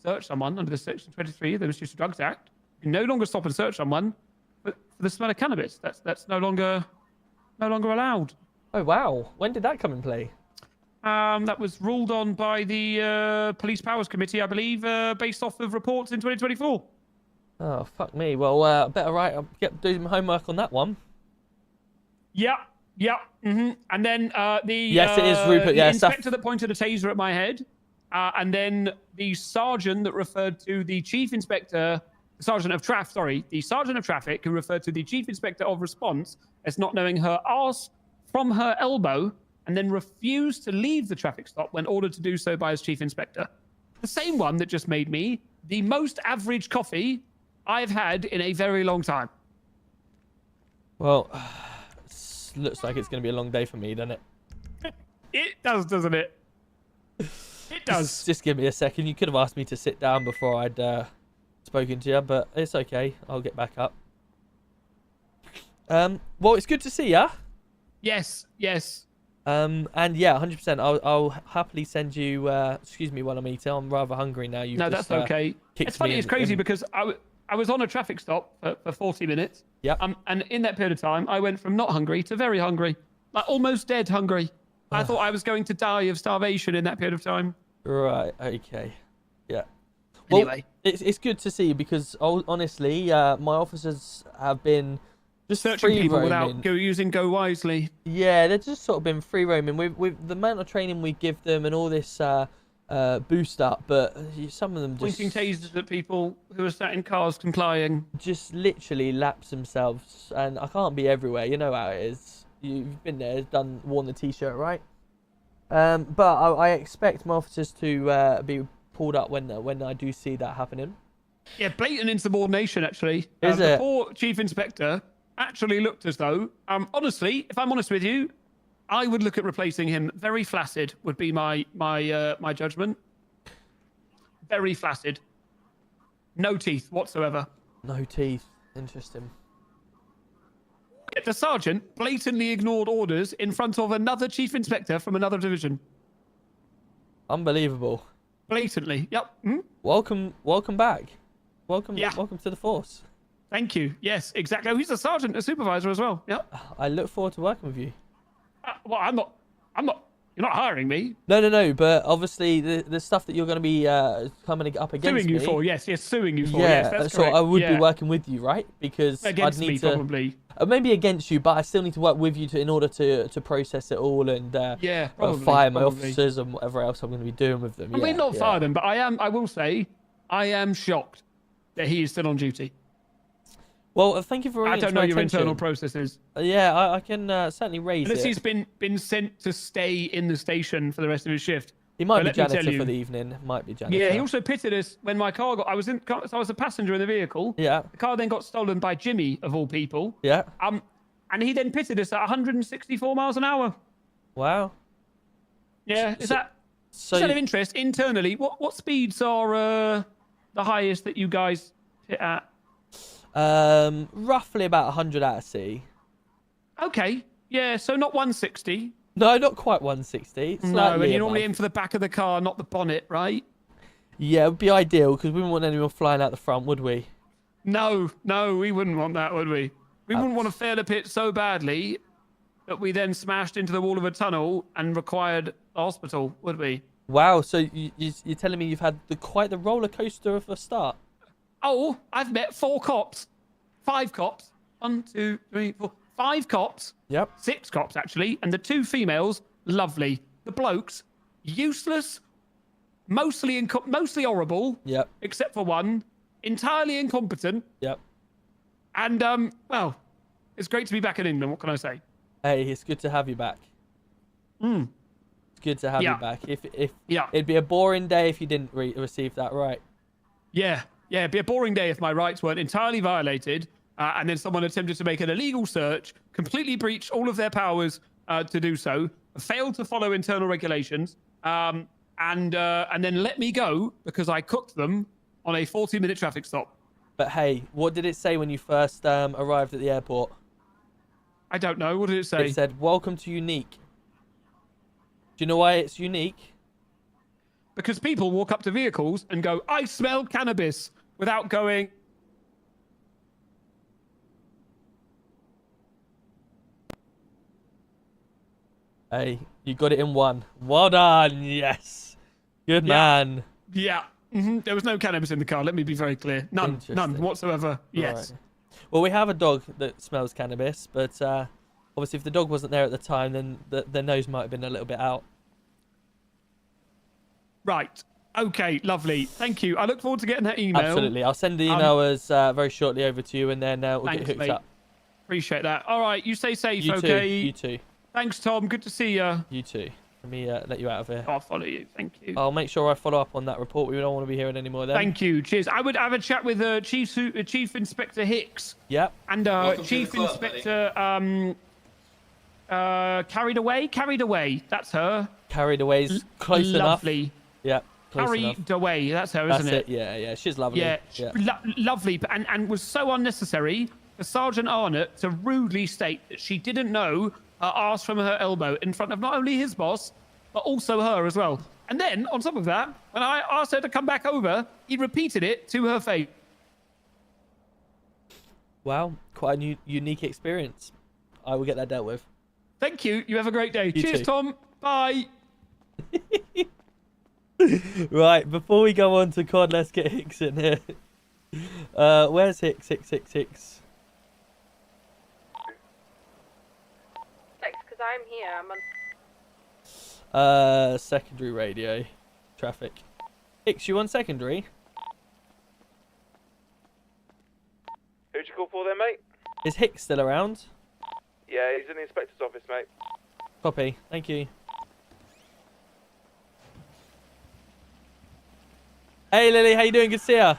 search someone under the Section 23 of the Misuse of Drugs Act. You can no longer stop and search someone for the smell of cannabis. That's no longer allowed. Oh wow! When did that come in play? That was ruled on by the Police Powers Committee, I believe, based off of reports in 2024. Oh fuck me! Well, better do my homework on that one. Yeah. And then yes, it is Rupert. The inspector that pointed a taser at my head, and then the sergeant that referred to the chief inspector. The sergeant of traffic who referred to the chief inspector of response as not knowing her arse from her elbow and then refused to leave the traffic stop when ordered to do so by his chief inspector. The same one that just made me the most average coffee I've had in a very long time. Well, looks like it's going to be a long day for me, doesn't it? It does, doesn't it? It does. Just give me a second. You could have asked me to sit down before I'd spoken to you, but it's okay. I'll get back up. Well, it's good to see ya. Yes. And yeah, 100%. I'll happily send you. Excuse me while I'm eating. I'm rather hungry now. No, that's okay. It's funny. It's crazy because I was on a traffic stop for 40 minutes. Yeah. And in that period of time, I went from not hungry to very hungry, like almost dead hungry. I thought I was going to die of starvation in that period of time. Right. Okay. Yeah. Well, anyway, it's good to see because honestly, my officers have been just searching people without using Go Wisely. Yeah, they've just sort of been free roaming with the amount of training we give them and all this boost up, but some of them just pointing tasers at people who are sat in cars complying. Just literally lapse themselves, and I can't be everywhere. You know how it is. You've been there, worn the t-shirt, right? But I expect my officers to be pulled up when I do see that happening. Yeah, blatant insubordination, actually. Is The it? poor chief inspector actually looked as though, honestly, if I'm honest with you, I would look at replacing him. Very flaccid would be my judgment. Very flaccid. No teeth whatsoever. No teeth. Interesting. The sergeant blatantly ignored orders in front of another chief inspector from another division. Unbelievable. Blatantly. Yep. Welcome back. Welcome to the force. Thank you. Yes, exactly. Oh, he's a sergeant, a supervisor as well. Yep. I look forward to working with you. Well, I'm not. You're not hiring me. No. But obviously, the stuff that you're going to be coming up against Suing you me, for, yes, suing you for. Yeah, yes, that's so correct. I would be working with you, right? Because against I'd need me, to probably. Maybe against you, but I still need to work with you in order to process it all and fire my officers and whatever else I'm going to be doing with them. I mean, not fire them, but I will say, I am shocked that he is still on duty. Well, thank you for bringing I don't know your attention. internal processes. Yeah, I can certainly raise Unless it. he's been sent to stay in the station for the rest of his shift. He might be But let me tell janitor you- for the evening. Might be janitor. Yeah, he also pitted us when my car got. I was a passenger in the vehicle. Yeah. The car then got stolen by Jimmy, of all people. Yeah. And he then pitted us at 164 miles an hour. Wow. Yeah. Is that so out of interest internally? What speeds are the highest that you guys hit at? Roughly about 100 out of sea. Okay. Yeah. So not 160. No, not quite 160. No, and you normally aim for the back of the car, not the bonnet, right? Yeah, it would be ideal because we wouldn't want anyone flying out the front, would we? No, we wouldn't want that, would we? We wouldn't want to fail a pit so badly that we then smashed into the wall of a tunnel and required a hospital, would we? Wow, so you're telling me you've had quite the roller coaster of a start? Oh, I've met 4 cops. 5 cops. 1, 2, 3, 4. 5 cops. Yep. 6 cops, actually. And the 2 females, lovely. The blokes, useless, mostly horrible. Yep. Except for one, entirely incompetent. Yep. And, well, it's great to be back in England. What can I say? Hey, it's good to have you back. It's good to have you back. If it'd be a boring day if you didn't receive that right. Yeah, it'd be a boring day if my rights weren't entirely violated, and then someone attempted to make an illegal search, completely breached all of their powers to do so, failed to follow internal regulations, and then let me go because I cooked them on a 40-minute traffic stop. But hey, what did it say when you first arrived at the airport? I don't know. What did it say? It said, "Welcome to Unique." Do you know why it's unique? Because people walk up to vehicles and go, "I smell cannabis," without going. Hey, you got it in one. Well done. Yes. Good man. Yeah. There was no cannabis in the car. Let me be very clear. None whatsoever. Yes. Right. Well, we have a dog that smells cannabis, but obviously if the dog wasn't there at the time, then the nose might have been a little bit out. Right. Okay, lovely. Thank you. I look forward to getting that email. Absolutely. I'll send the email very shortly over to you, and then we'll thanks, get hooked mate. up. Appreciate that. All right, you stay safe, You okay? too. You too. Thanks, Tom. Good to see you. You too. Let me let you out of here. I'll follow you. Thank you. I'll make sure I follow up on that report. We don't want to be hearing any more then. Thank you. Cheers. I would have a chat with Chief Inspector Hicks. Yep. And Chief Inspector Carried Away. That's her. Carried Away's close enough. Lovely. Yep. Carried Away. That's her, isn't it? Yeah. She's lovely. Yeah. Lovely. And was so unnecessary for Sergeant Arnott to rudely state that she didn't know her arse from her elbow in front of not only his boss, but also her as well. And then, on top of that, when I asked her to come back over, he repeated it to her face. Wow, quite a unique experience. I will get that dealt with. Thank you. You have a great day. You Cheers, too. Tom. Bye. Right, before we go on to COD, let's get Hicks in here. Where's Hicks? Hicks. Because I'm here. I'm on. Secondary radio. Traffic. Hicks, you on secondary? Who'd you call for then, mate? Is Hicks still around? Yeah, he's in the inspector's office, mate. Copy. Thank you. Hey Lily, how you doing? Good to see ya.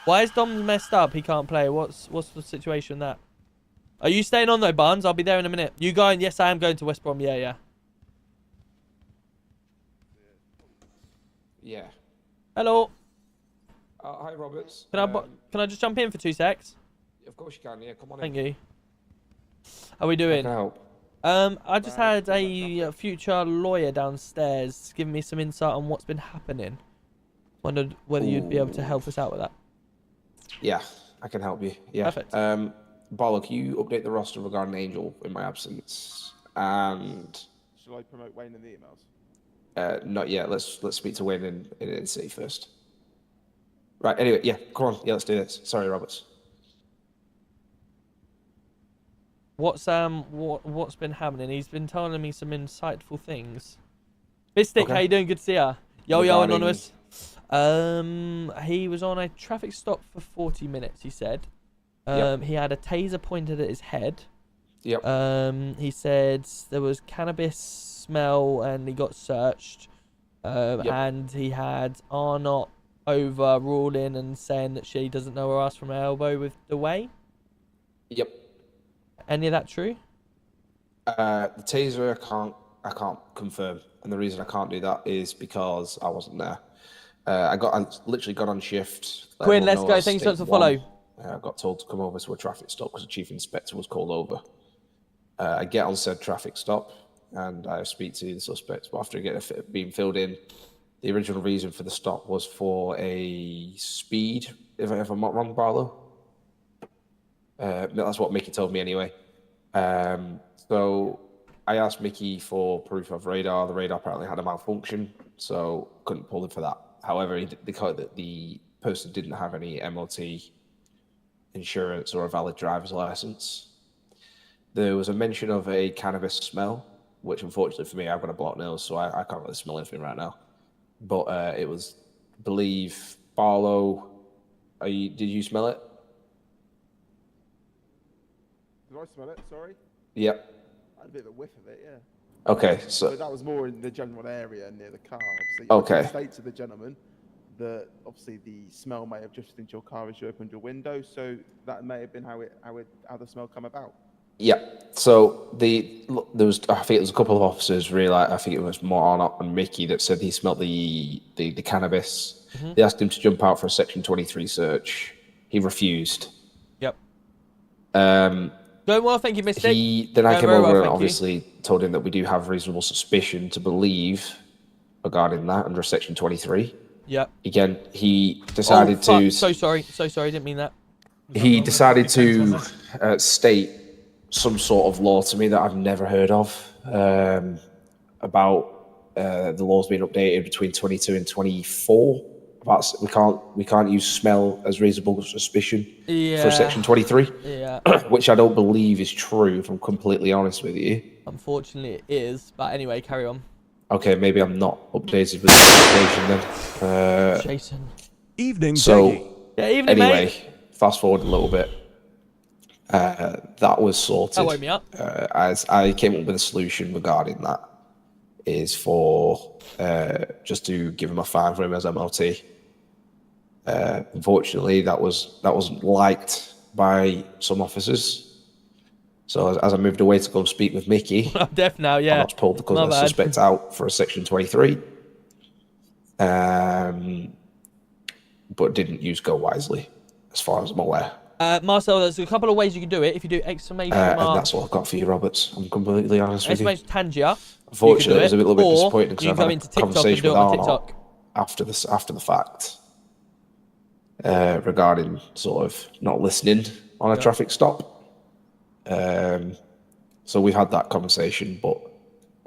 Why is Dom messed up? He can't play. What's the situation with that? Are you staying on though, Barnes? I'll be there in a minute. You going? Yes, I am going to West Brom. Yeah. Yeah. Hello. Hi, Roberts. Can I just jump in for 2 secs? Of course you can. Yeah, come on Thank in. you. How we doing? How can I help? I just had a future lawyer downstairs giving me some insight on what's been happening. Wondered whether you'd be able to help us out with that. Yeah, I can help you. Yeah. Perfect. Barlow, can you update the roster regarding Angel in my absence? And shall I promote Wayne in the emails? not yet. Let's speak to Wayne in City first. Right. Anyway, yeah. Come on. Yeah, let's do this. Sorry, Roberts. What's been happening? He's been telling me some insightful things. Mystic, Okay. how you doing? Good to see ya. Yo, Regarding- Anonymous. He was on a traffic stop for 40 minutes, he said. He had a taser pointed at his head. Yep. He said there was cannabis smell and he got searched. And he had Arnott overruling and saying that she doesn't know her ass from her elbow with the way. Yep. Any of that true? The taser, I can't confirm, and the reason I can't do that is because I wasn't there. I literally got on shift. Quinn, let's go. Thanks so much for follow. I got told to come over to a traffic stop because the chief inspector was called over. I get on said traffic stop and I speak to the suspects. But after being filled in, the original reason for the stop was for a speed, if I'm not wrong, Barlow. That's what Mickey told me anyway. So I asked Mickey for proof of radar. The radar apparently had a malfunction, so couldn't pull him for that. However, the person didn't have any MOT insurance or a valid driver's license. There was a mention of a cannabis smell, which unfortunately for me, I've got a blocked nose, so I can't really smell anything right now. But it was, I believe, Barlow. Did you smell it? Did I smell it? Sorry. Yep. I had a bit of a whiff of it, yeah. Okay, so But that was more in the general area near the car. Obviously, Okay. I did state to the gentleman that obviously the smell may have drifted into your car as you opened your window, so that may have been how the smell come about. yeah. So there was, I think it was a couple of officers. Really, I think it was more Arnott and Mickey that said he smelled the cannabis. Mhm. They asked him to jump out for a Section 23 search. He refused. Yep. Going well, thank you, Mystic. Then I Going came very over well, and thank you. obviously told him that we do have reasonable suspicion to believe regarding that under Section 23. Yep. Again, he decided to. So sorry, didn't mean that. He decided to state some sort of law to me that I've never heard of about the laws being updated between 22 and 24. We can't use smell as reasonable suspicion for Section 23, which I don't believe is true. If I'm completely honest with you. Unfortunately, it is. But anyway, carry on. Okay, maybe I'm not updated with the information then. Jason. Evening, So, Deggy. Yeah, evening, anyway, mate. fast forward a little bit. That was sorted. That woke me up. As I came up with a solution regarding that, is for just to give him a fine for him as MLT. Unfortunately, that wasn't liked by some officers. So as I moved away to go and speak with Mickey, I'm deaf now. Yeah. I got pulled the My bad. suspect out for a Section 23. But didn't use go wisely, as far as I'm aware. Marcel, there's a couple of ways you can do it. If you do exclamation And mark, that's all I've got for you, Roberts. I'm completely honest with you. exclamation Tangia. Unfortunately, it was a little bit or disappointing because you I've can go had into a TikTok and conversation do it with on Arnold TikTok. after the fact regarding sort of not listening on a traffic stop. So we've had that conversation, but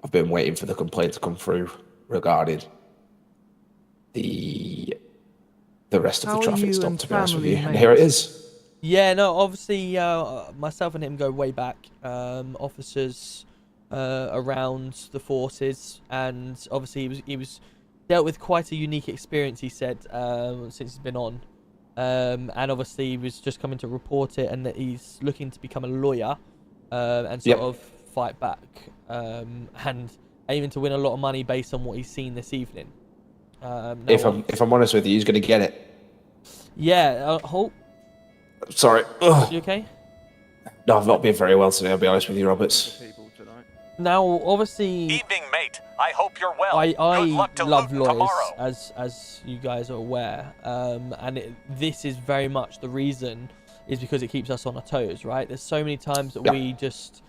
I've been waiting for the complaint to come through regarding the rest of How the are traffic you stop, and to be honest with family, you. And mate? here it is. Yeah, no, obviously, myself and him go way back. Officers around the forces, and obviously he was dealt with quite a unique experience, he said, since he's been on. And obviously he was just coming to report it, and that he's looking to become a lawyer and sort of fight back, and aiming to win a lot of money based on what he's seen this evening. If I'm honest with you, he's going to get it. Yeah, Holt. Sorry. Ugh. You okay? No, I've not been very well today. I'll be honest with you, Roberts. Now, obviously, Evening, mate. I hope you're well. I Good luck to love Luton lawyers, tomorrow. as you guys are aware, and this is very much the reason, is because it keeps us on our toes, right? There's so many times that we just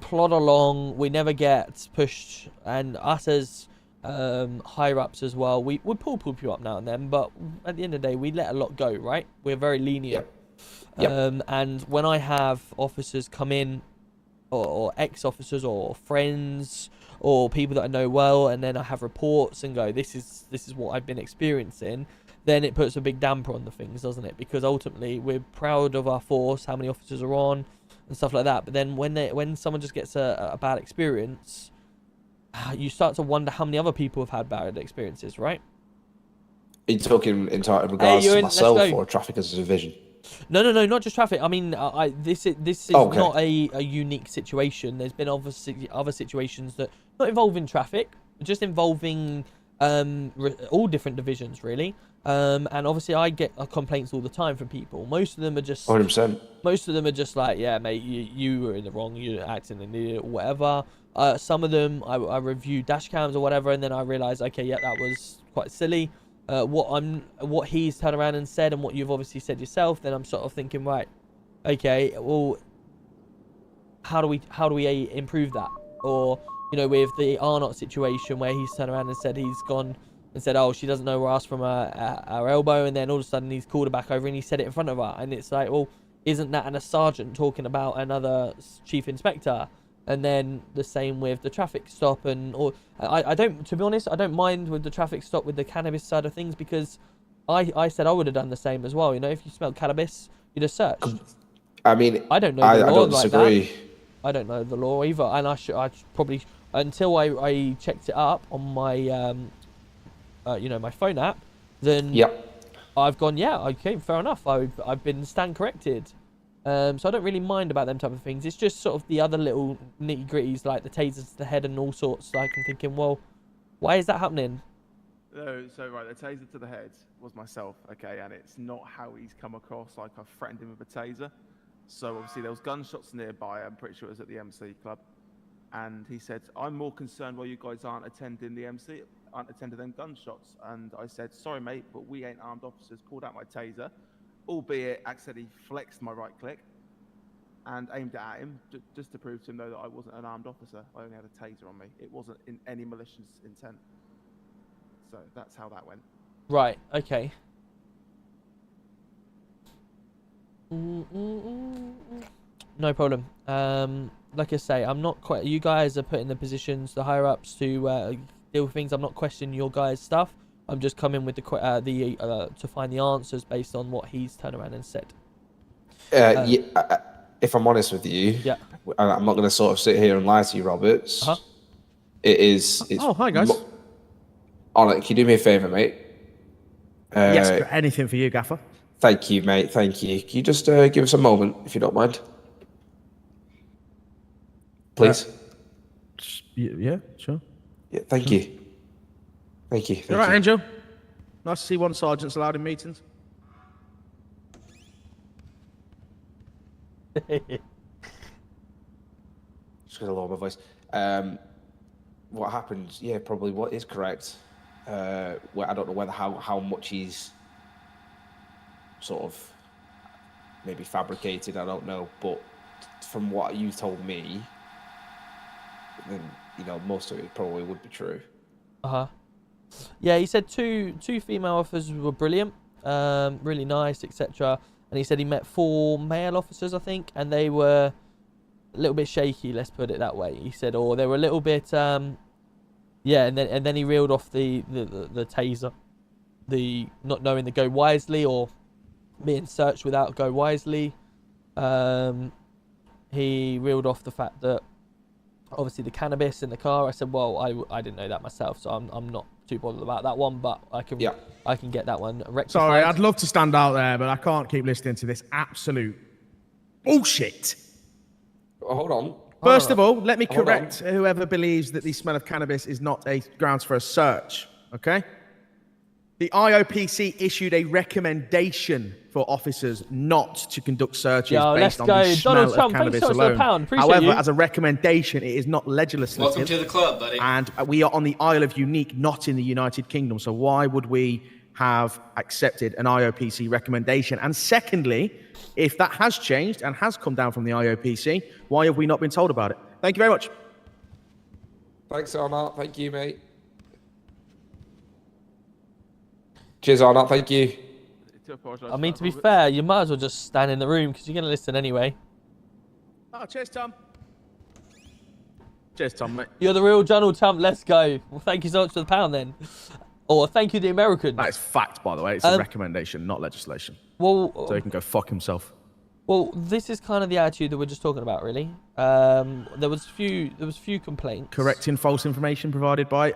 plod along, we never get pushed, and us as higher ups as well, we pull people up now and then, but at the end of the day, we let a lot go, right? We're very lenient. And when I have officers come in, or ex-officers or friends or people that I know well, and then I have reports and go, this is what I've been experiencing, then it puts a big damper on the things, doesn't it? Because ultimately we're proud of our force, how many officers are on and stuff like that, but then when someone just gets a bad experience, you start to wonder how many other people have had bad experiences, right? Are you talking in regards to myself or traffic as a division? No, not just traffic. I mean, this is not a unique situation. There's been obviously other situations that not involving traffic, just involving all different divisions, really. And obviously, I get complaints all the time from people. Most of them are just 100%. Most of them are just like, yeah, mate, you were in the wrong. You're acting an idiot or whatever. Some of them, I review dash cams or whatever, and then I realise, okay, yeah, that was quite silly. What he's turned around and said, and what you've obviously said yourself, then I'm sort of thinking, right, okay, well, how do we improve that? Or, you know, with the Arnott situation where he's turned around and said he's gone and said, oh, she doesn't know us from our elbow, and then all of a sudden he's called her back over and he said it in front of her, and it's like, well, isn't that a sergeant talking about another chief inspector? And then the same with the traffic stop, or I don't, to be honest, I don't mind with the traffic stop with the cannabis side of things, because I said I would have done the same as well. You know, if you smelled cannabis, you'd have searched. I mean, I don't know the law. I don't disagree. like that. I don't know the law either, and I probably, until I checked it up on my you know, my phone app, then I've gone, yeah, okay, fair enough. I've been stand corrected. So I don't really mind about them type of things. It's just sort of the other little nitty gritties, like the tasers to the head and all sorts. Like, I'm thinking, well, why is that happening? No, so right, the taser to the head was myself, okay, and it's not how he's come across. Like, I threatened him with a taser. So obviously there was gunshots nearby. I'm pretty sure it was at the MC club, and he said, "I'm more concerned why you guys aren't attending the MC, aren't attending them gunshots." And I said, "Sorry, mate, but we ain't armed officers." Pulled out my taser, albeit accidentally flexed my right click and aimed it at him, just to prove to him, though, that I wasn't an armed officer. I only had a taser on me. It wasn't in any malicious intent. So that's how that went. Right, okay. No problem. Like I say, I'm not quite. You guys are put in the positions, the higher ups, to deal with things. I'm not questioning your guys' stuff. I'm just coming with to find the answers based on what he's turned around and said. If I'm honest with you, I'm not going to sort of sit here and lie to you, Roberts. It's. Oh, hi guys. Can you do me a favour, mate? Yes, anything for you, Gaffer. Thank you, mate. Thank you. Can you just give us a moment, if you don't mind? Please. Yeah, sure. Yeah, thank you. Thank you. All right, Angel. Nice to see one sergeant's allowed in meetings. Just gonna lower my voice. What happened? Yeah, probably what is correct. I don't know whether how much he's sort of maybe fabricated. I don't know, but from what you told me, then you know most of it probably would be true. Yeah, he said two female officers were brilliant, really nice, etc. And he said he met 4 male officers, I think, and they were a little bit shaky. Let's put it that way. He said, or they were a little bit, yeah. And then he reeled off the taser, the not knowing the go wisely or being searched without go wisely. He reeled off the fact that obviously the cannabis in the car. I said, well, I didn't know that myself, so I'm not too bothered about that one, but I can get that one rectified. Sorry, I'd love to stand out there, but I can't keep listening to this absolute bullshit. Hold on. First of all, let me correct whoever believes that the smell of cannabis is not a grounds for a search, okay? The IOPC issued a recommendation for officers not to conduct searches based on the smell Donald of Trump, cannabis thanks so much for the alone. pound. Appreciate However, you. as a recommendation, it is not legislative. Welcome to the club, buddy. And we are on the Isle of Unique, not in the United Kingdom. So why would we have accepted an IOPC recommendation? And secondly, if that has changed and has come down from the IOPC, why have we not been told about it? Thank you very much. Thanks, Arnott. Thank you, mate. Cheers, Arnott. Thank you. I mean, to be fair, you might as well just stand in the room because you're going to listen anyway. Oh, cheers, Tom. Cheers, Tom, mate. You're the real Donald Trump. Let's go. Well, thank you so much for the pound then. Or thank you, the American. That is fact, by the way. It's a recommendation, not legislation. Well, so he can go fuck himself. Well, this is kind of the attitude that we're just talking about, really. There was few complaints. Correcting false information provided by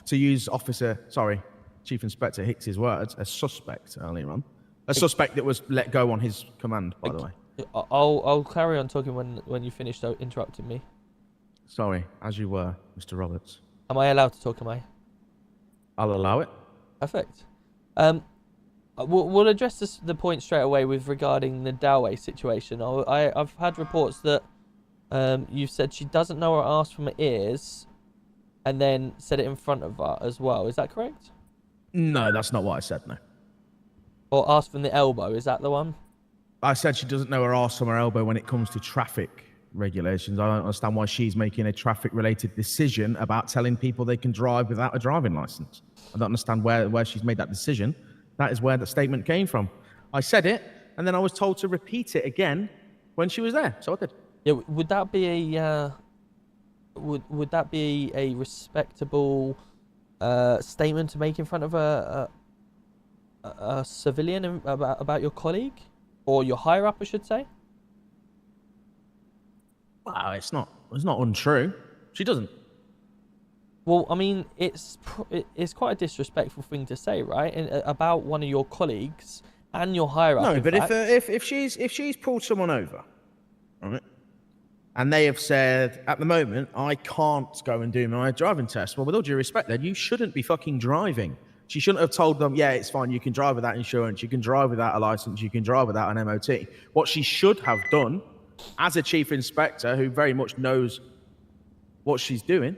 to use Chief Inspector Hicks's words, a suspect earlier on. A suspect that was let go on his command, by the way. I'll carry on talking when you finish interrupting me. Sorry, as you were, Mr. Roberts. Am I allowed to talk, am I? I'll allow it. Perfect. We'll address the point straight away with regarding the Doway situation. I've had reports that you've said she doesn't know her arse from her ears and then said it in front of her as well. Is that correct? No, that's not what I said, no. Or arse from the elbow, is that the one? I said she doesn't know her arse from her elbow when it comes to traffic regulations. I don't understand why she's making a traffic-related decision about telling people they can drive without a driving license. I don't understand where she's made that decision. That is where the statement came from. I said it, and then I was told to repeat it again when she was there, so I did. Yeah, would that be a would that be a respectable statement to make in front of a civilian about your colleague or your higher up, I should say? Wow, it's not untrue. She doesn't. Well, I mean, it's quite a disrespectful thing to say, right? About one of your colleagues and your higher up. No, but if she's pulled someone over, right, and they have said at the moment I can't go and do my driving test, well, with all due respect, then you shouldn't be fucking driving. She shouldn't have told them, yeah, it's fine, you can drive without insurance, you can drive without a license, you can drive without an MOT. What she should have done, as a chief inspector who very much knows what she's doing,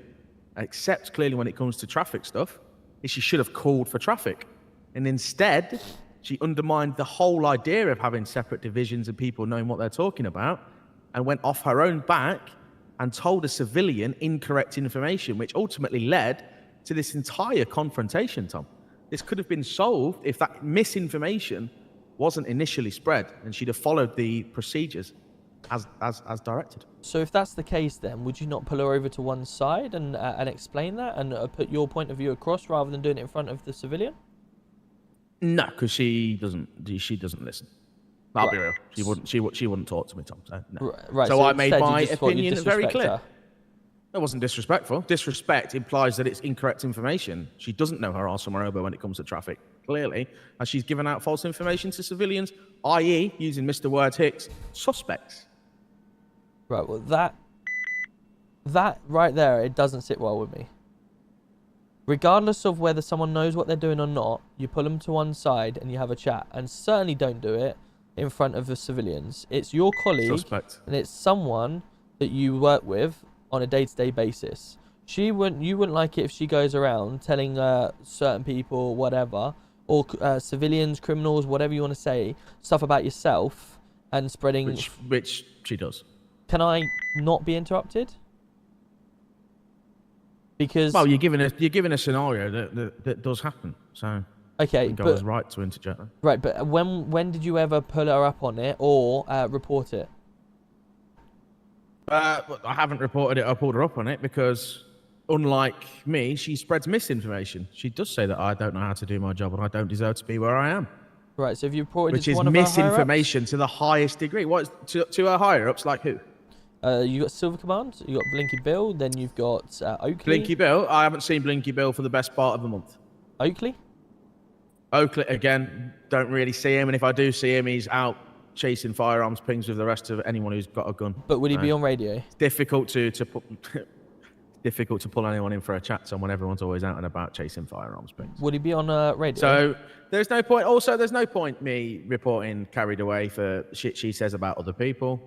except clearly when it comes to traffic stuff, is she should have called for traffic. And instead, she undermined the whole idea of having separate divisions and people knowing what they're talking about, and went off her own back and told a civilian incorrect information, which ultimately led to this entire confrontation, Tom. This could have been solved if that misinformation wasn't initially spread and she'd have followed the procedures as directed. So if that's the case, then would you not pull her over to one side and explain that and put your point of view across rather than doing it in front of the civilian? No, because she doesn't listen. I'll be real. She wouldn't talk to me, Tom. So, no. Right. So I made my opinion very disrespect clear. her. That wasn't disrespectful. Disrespect implies that it's incorrect information. She doesn't know her arse from her elbow when it comes to traffic, clearly, as she's given out false information to civilians, i.e., using Mr. Words Hicks, suspects. Right. Well, that right there, it doesn't sit well with me. Regardless of whether someone knows what they're doing or not, you pull them to one side and you have a chat, and certainly don't do it in front of the civilians. It's your colleague, and it's someone that you work with on a day-to-day basis. You wouldn't like it if she goes around telling certain people whatever, or civilians, criminals, whatever you want to say, stuff about yourself and spreading. Which she does. Can I not be interrupted? Because you're given a scenario that does happen. So okay, I think I was right to interject. Right, but when did you ever pull her up on it or report it? I haven't reported it or pulled her up on it because, unlike me, she spreads misinformation. She does say that I don't know how to do my job and I don't deserve to be where I am. Right, so if you reported which it to is one of her misinformation to the highest degree. What to her higher ups, like who? You got Silver Command, you got Blinky Bill, then you've got Oakley. Blinky Bill? I haven't seen Blinky Bill for the best part of a month. Oakley? Oakley, again, don't really see him, and if I do see him, he's out chasing firearms pings with the rest of anyone who's got a gun. But would he be on radio? It's difficult to difficult to pull anyone in for a chat when everyone's always out and about chasing firearms things. Would he be on radio? So there's no point. Also, there's no point me reporting carried away for shit she says about other people,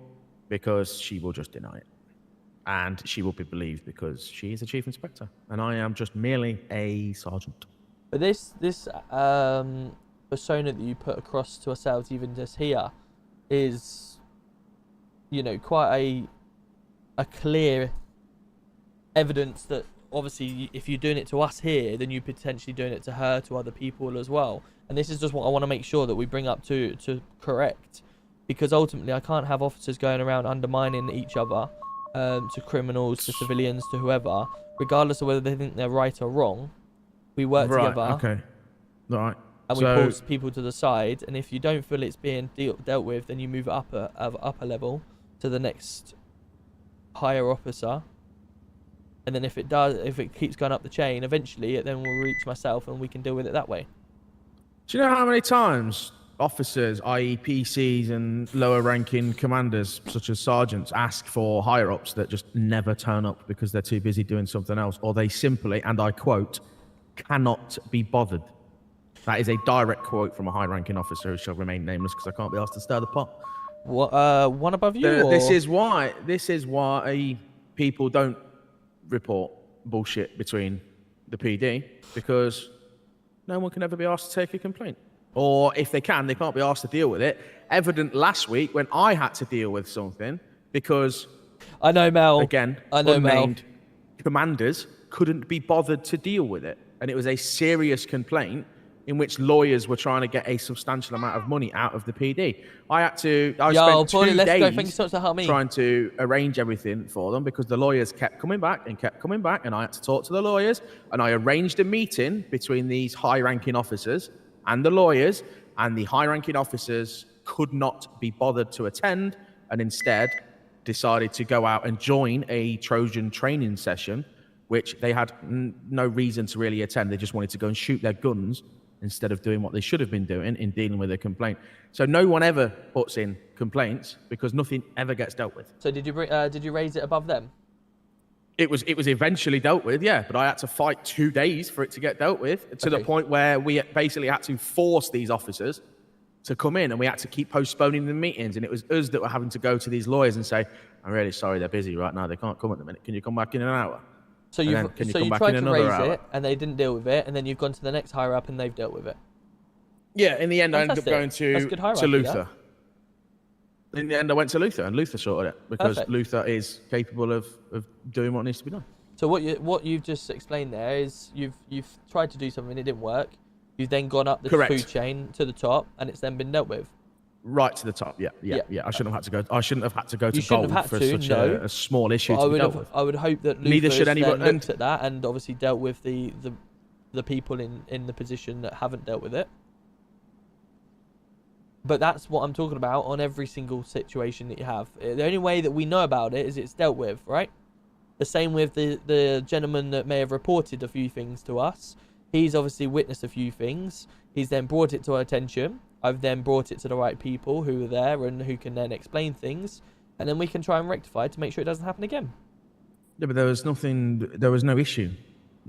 because she will just deny it, and she will be believed because she is a chief inspector, and I am just merely a sergeant. But this persona that you put across to ourselves, even just here, is, you know, quite a clear evidence that obviously if you're doing it to us here, then you're potentially doing it to her, to other people as well. And this is just what I want to make sure that we bring up to correct, because ultimately I can't have officers going around undermining each other, to criminals, to civilians, to whoever, regardless of whether they think they're right or wrong. We work together. Okay. Right. And we pull people to the side, and if you don't feel it's being dealt with, then you move it up a upper level to the next higher officer. And then if it keeps going up the chain, eventually it then will reach myself, and we can deal with it that way. Do you know how many times officers, i.e. PCs and lower ranking commanders, such as sergeants, ask for higher ups that just never turn up because they're too busy doing something else, or they simply, and I quote, cannot be bothered? That is a direct quote from a high-ranking officer who shall remain nameless because I can't be asked to stir the pot. What? One above you? This is why people don't report bullshit between the PD, because no one can ever be asked to take a complaint. Or if they can, they can't be asked to deal with it. Evident last week when I had to deal with something because I know Mel. Again, unnamed commanders couldn't be bothered to deal with it. And it was a serious complaint in which lawyers were trying to get a substantial amount of money out of the PD. I spent 2 days trying to arrange everything for them because the lawyers kept coming back, and I had to talk to the lawyers, and I arranged a meeting between these high-ranking officers and the lawyers, and the high-ranking officers could not be bothered to attend, and instead decided to go out and join a Trojan training session, which they had no reason to really attend. They just wanted to go and shoot their guns instead of doing what they should have been doing in dealing with a complaint. So no one ever puts in complaints because nothing ever gets dealt with. So did you raise it above them? It was eventually dealt with, yeah, but I had to fight 2 days for it to get dealt with, to the point where we basically had to force these officers to come in, and we had to keep postponing the meetings, and it was us that were having to go to these lawyers and say, I'm really sorry, they're busy right now, they can't come at the minute, can you come back in an hour? So you tried to raise it, and they didn't deal with it, and then you've gone to the next higher up, and they've dealt with it. Yeah, in the end, I ended up going to Luther. In the end, I went to Luther, and Luther sorted it because Luther is capable of doing what needs to be done. So what you've just explained there is you've tried to do something, it didn't work. You've then gone up the food chain to the top, and it's then been dealt with. Right to the top, yeah. I shouldn't have had to go to gold for such a small issue to be dealt with. I would hope that Luther looked at that and obviously dealt with the people in the position that haven't dealt with it. But that's what I'm talking about on every single situation that you have. The only way that we know about it is it's dealt with, right? The same with the gentleman that may have reported a few things to us. He's obviously witnessed a few things. He's then brought it to our attention. I've then brought it to the right people who are there and who can then explain things. And then we can try and rectify it to make sure it doesn't happen again. Yeah, but there was no issue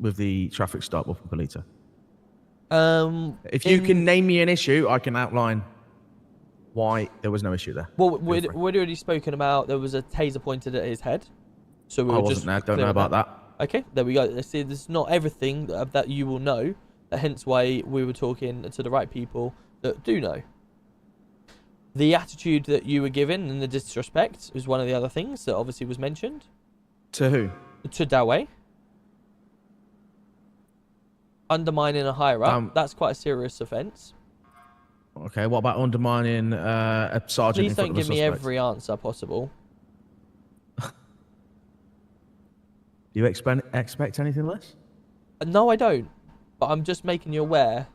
with the traffic stop up in Polita. If you can name me an issue, I can outline why there was no issue there. Well, we'd already spoken about there was a taser pointed at his head. So I wasn't there, don't know about that. Okay, there we go. See, this is not everything that you will know. Hence why we were talking to the right people that do know. The attitude that you were given and the disrespect is one of the other things that obviously was mentioned. To who? To Dawe. Undermining a higher up, that's quite a serious offence. Okay, what about undermining a sergeant? Please don't give me every answer possible. Do you expect anything less? No, I don't. But I'm just making you aware.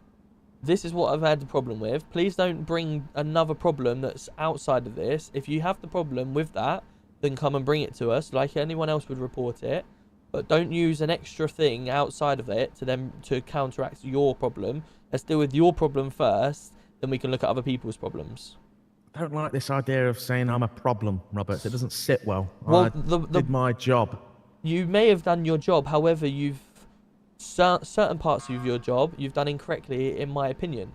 This is what I've had the problem with. Please don't bring another problem that's outside of this. If you have the problem with that, then come and bring it to us like anyone else would report it. But don't use an extra thing outside of it to counteract your problem. Let's deal with your problem first, then we can look at other people's problems. I don't like this idea of saying I'm a problem, Roberts. It doesn't sit well. Well, I did my job. You may have done your job, however, you've certain parts of your job you've done incorrectly, in my opinion.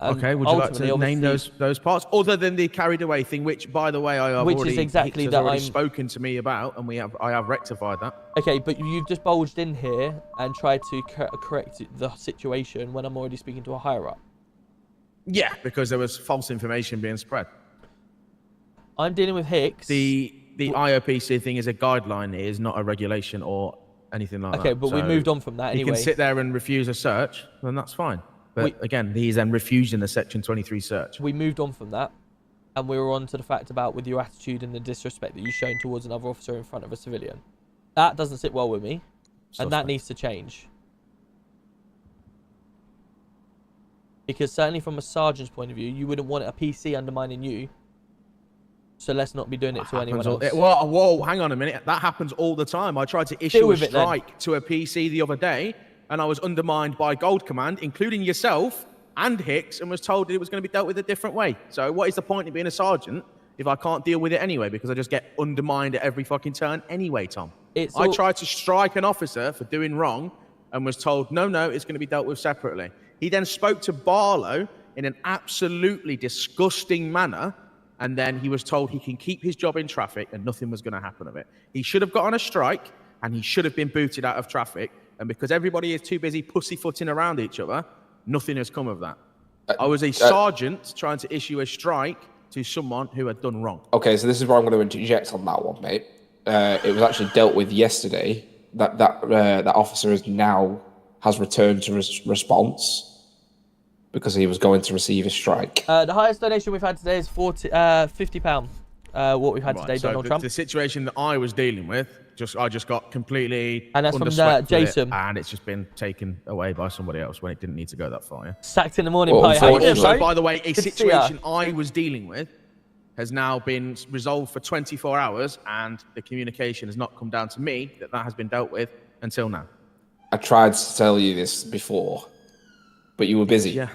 Okay, would you like to name those parts other than the carried away thing, which, by the way, I have already spoken to me about, and I have rectified that. Okay, but you've just bulged in here and tried to correct the situation when I'm already speaking to a higher up. Yeah, because there was false information being spread. I'm dealing with Hicks. The IOPC thing is a guideline. It is not a regulation or anything like that. Okay, but we moved on from that anyway. You can sit there and refuse a search, then that's fine. But again, he's then refusing the Section 23 search. We moved on from that, and we were on to the fact about with your attitude and the disrespect that you've shown towards another officer in front of a civilian. That doesn't sit well with me, and that needs to change. Because certainly from a sergeant's point of view, you wouldn't want a PC undermining you. So let's not be doing it to anyone else. Whoa, hang on a minute. That happens all the time. I tried to issue a strike to a PC the other day, and I was undermined by Gold Command, including yourself and Hicks, and was told it was going to be dealt with a different way. So what is the point of being a sergeant if I can't deal with it anyway, because I just get undermined at every fucking turn anyway, Tom? I tried to strike an officer for doing wrong and was told, no, it's going to be dealt with separately. He then spoke to Barlow in an absolutely disgusting manner, and then he was told he can keep his job in traffic and nothing was going to happen of it. He should have got on a strike, and he should have been booted out of traffic. And because everybody is too busy pussyfooting around each other, nothing has come of that. I was a sergeant trying to issue a strike to someone who had done wrong. Okay, so this is where I'm going to interject on that one, mate. It was actually dealt with yesterday. That officer has returned to response because he was going to receive a strike. The highest donation we've had today is £50. What we've had today, Donald Trump. The situation that I was dealing with, I just got completely and that's from Jason, and it's just been taken away by somebody else when it didn't need to go that far. Yeah? Sacked in the morning. Also, by the way, a situation I was dealing with has now been resolved for 24 hours, and the communication has not come down to me that has been dealt with until now. I tried to tell you this before, but you were busy. Yeah.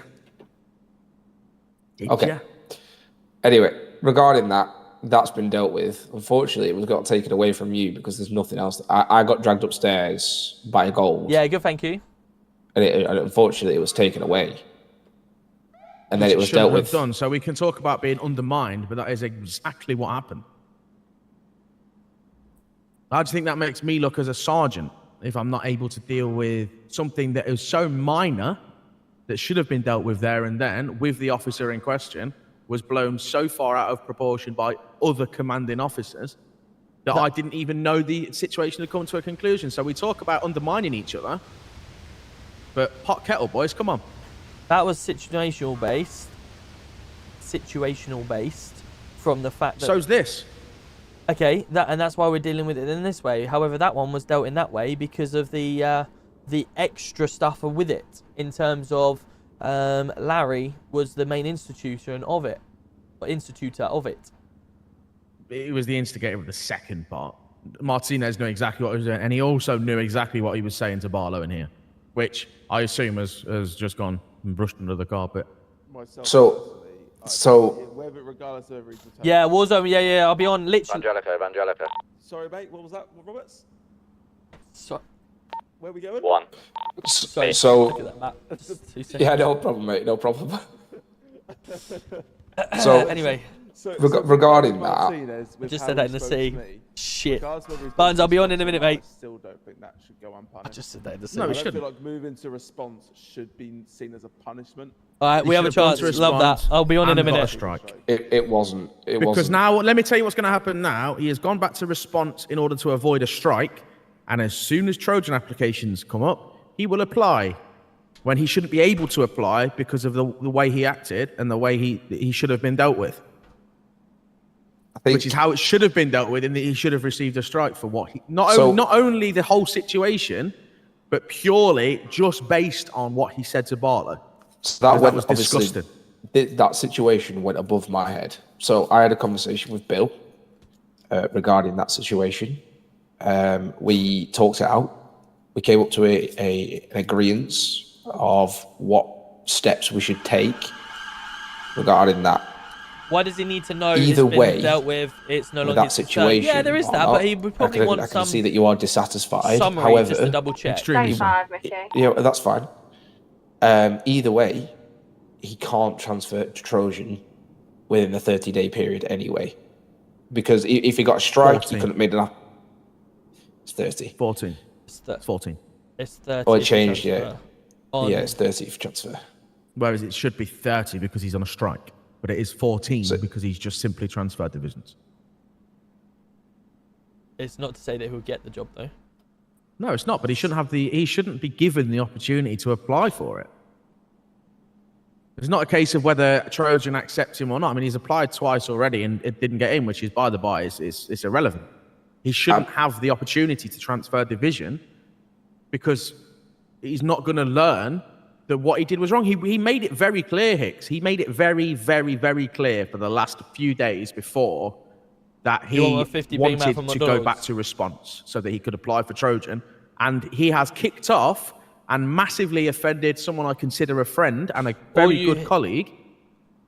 Okay. Yeah. Anyway, regarding that, that's been dealt with. Unfortunately, it got taken away from you because there's nothing else. I got dragged upstairs by a Gold. Yeah, good, thank you. And unfortunately, it was taken away. And then it was dealt with. Done. So we can talk about being undermined, but that is exactly what happened. I just think that makes me look as a sergeant if I'm not able to deal with something that is so minor that should have been dealt with there and then with the officer in question, was blown so far out of proportion by other commanding officers that I didn't even know the situation had come to a conclusion. So we talk about undermining each other, but pot kettle, boys, come on. That was situational based. Situational based from the fact that... So's this. Okay, that's why we're dealing with it in this way. However, that one was dealt in that way because of the extra stuff with it, in terms of Larry was the main institutor of it. It was the instigator of the second part. Martinez knew exactly what he was doing, and he also knew exactly what he was saying to Barlow in here, which I assume has just gone and brushed under the carpet. So whether regardless of every yeah, Warzone, yeah, I'll be on literally. Evangelica. Sorry, mate, what was that, Roberts? So, where are we going? 1. Yeah, no problem, mate, no problem. So anyway, regarding that, I just said that in the sea. Shit. Barnes, I'll be on in a minute, mate. I still don't think that should go unpunished. I just said that in the sea. No, I don't feel like moving to response should be seen as a punishment. All right, we have a chance. Love that. I'll be on in a minute. It wasn't. Because now, let me tell you what's going to happen now. He has gone back to response in order to avoid a strike. And as soon as Trojan applications come up, he will apply when he shouldn't be able to apply because of the way he acted and the way he should have been dealt with. Which is how it should have been dealt with, in that he should have received a strike for what he... Not only the whole situation, but purely just based on what he said to Barlow. So that was disgusting. That situation went above my head. So I had a conversation with Bill regarding that situation. We talked it out. We came up to an agreement of what steps we should take regarding that. Why does he need to know Either it's been way, dealt with? It's no with longer that his concern? situation. Yeah, there is that, but he would probably want I can some see that you are dissatisfied. summary However, just to double check. Extremely so. Yeah, that's fine. Either way, he can't transfer to Trojan within the 30-day period anyway. Because if he got a strike, 14. he couldn't have made an It's 30. 14. It's 14. It's 30. Oh, it changed, yeah. transfer. On- Yeah, it's 30 for transfer. Whereas it should be 30 because he's on a strike. But it is 14 because he's just simply transferred divisions. It's not to say that he'll get the job though. No, it's not. But he shouldn't be given the opportunity to apply for it. It's not a case of whether Trojan accepts him or not. I mean, he's applied twice already and it didn't get in, which is by the by, it's irrelevant. He shouldn't have the opportunity to transfer division because he's not going to learn that what he did was wrong. He made it very clear, Hicks. He made it very, very, very clear for the last few days before that he wanted to go back to response so that he could apply for Trojan. And he has kicked off and massively offended someone I consider a friend and a very good colleague,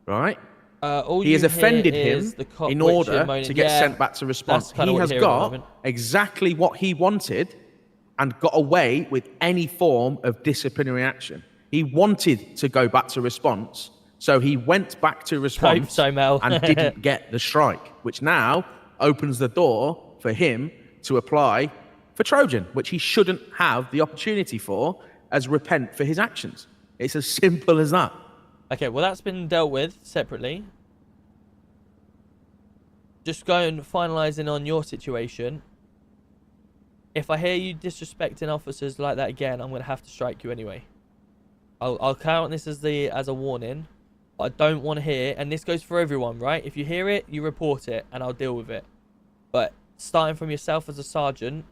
right? He has offended him in order to get sent back to response. He has got exactly what he wanted and got away with any form of disciplinary action. He wanted to go back to response, so he went back to response and didn't get the strike, which now opens the door for him to apply for Trojan, which he shouldn't have the opportunity for, as repent for his actions. It's as simple as that. Okay, well that's been dealt with separately. Just going finalising on your situation. If I hear you disrespecting officers like that again, I'm going to have to strike you anyway. I'll count this as a warning. But I don't want to hear, and this goes for everyone, right? If you hear it, you report it, and I'll deal with it. But starting from yourself as a sergeant,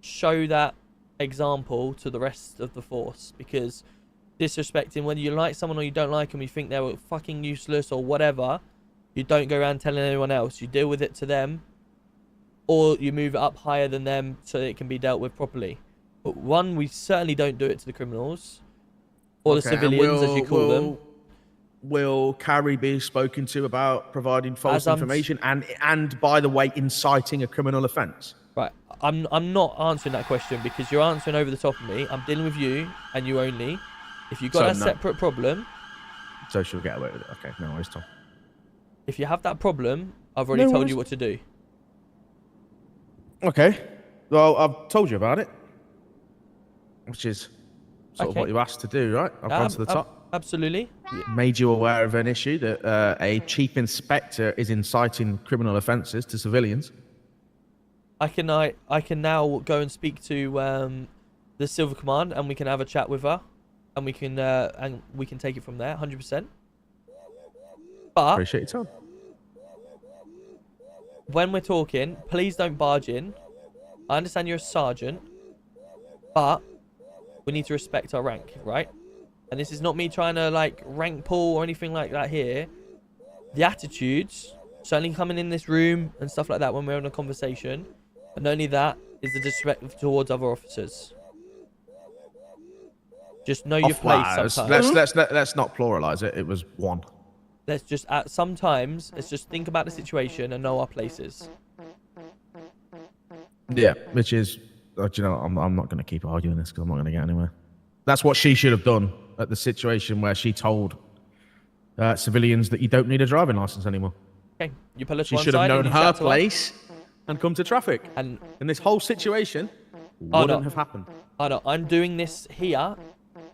show that example to the rest of the force, because disrespecting, whether you like someone or you don't like them, you think they're fucking useless or whatever, you don't go around telling anyone else. You deal with it to them, or you move it up higher than them so that it can be dealt with properly. But one, we certainly don't do it to the criminals or the civilians, as you call them. Will Carrie be spoken to about providing false information and by the way, inciting a criminal offence? Right, I'm not answering that question because you're answering over the top of me. I'm dealing with you and you only. If you've got a separate problem... So she'll get away with it. Okay, no worries, Tom. If you have that problem, I've already told you what to do. Okay. Well, I've told you about it. Which is sort of what you asked to do, right? I've gone to the top. Absolutely. Made you aware of an issue that a chief inspector is inciting criminal offences to civilians. I can now go and speak to the Silver Command, and we can have a chat with her, and we can take it from there, 100%. But appreciate your time. When we're talking, please don't barge in. I understand you're a sergeant, but we need to respect our rank, right? And this is not me trying to like rank pull or anything like that here. The attitudes, certainly coming in this room and stuff like that when we're in a conversation, and only that is the disrespect towards other officers. Just know your place sometimes. Let's not pluralize it. It was one. Let's just sometimes let's just think about the situation and know our places. Yeah, which is, you know, I'm not going to keep arguing this because I'm not going to get anywhere. That's what she should have done at the situation where she told civilians that you don't need a driving license anymore. Okay, you pull us she one should have side known and her place and come to traffic. And this whole situation wouldn't have happened. I know. I'm doing this here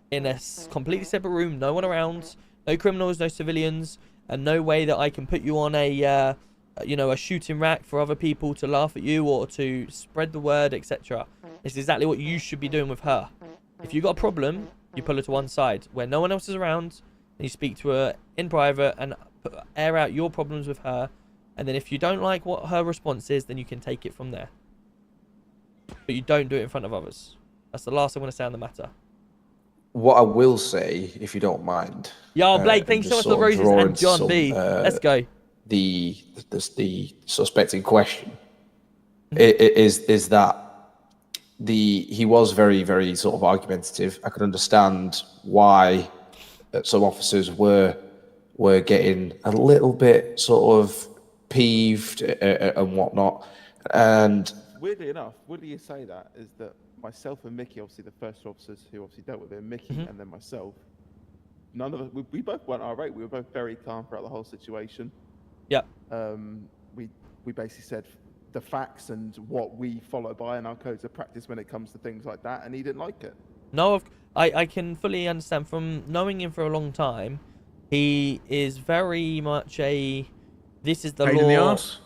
in a completely separate room, no one around, no criminals, no civilians, and no way that I can put you on a a shooting rack for other people to laugh at you or to spread the word, etc. It's exactly what you should be doing with her. If you've got a problem, you pull her to one side where no one else is around, and you speak to her in private and air out your problems with her. And then if you don't like what her response is, then you can take it from there. But you don't do it in front of others. That's the last I'm going to say on the matter. What I will say, if you don't mind. Yo, Blake, thanks so much for the roses, and John B. Let's go. The suspect in question is that he was very, very sort of argumentative. I could understand why some officers were were getting a little bit sort of peeved and whatnot. And weirdly enough, weirdly you say that, is that myself and Mickey, obviously the first officers who obviously dealt with it, Mickey and then myself, none of us, we both weren't irate. We were both very calm throughout the whole situation. Yeah. We basically said the facts and what we follow by in our codes of practice when it comes to things like that, and he didn't like it. No, I can fully understand from knowing him for a long time. He is very much a, this is the Pain law. in the arse?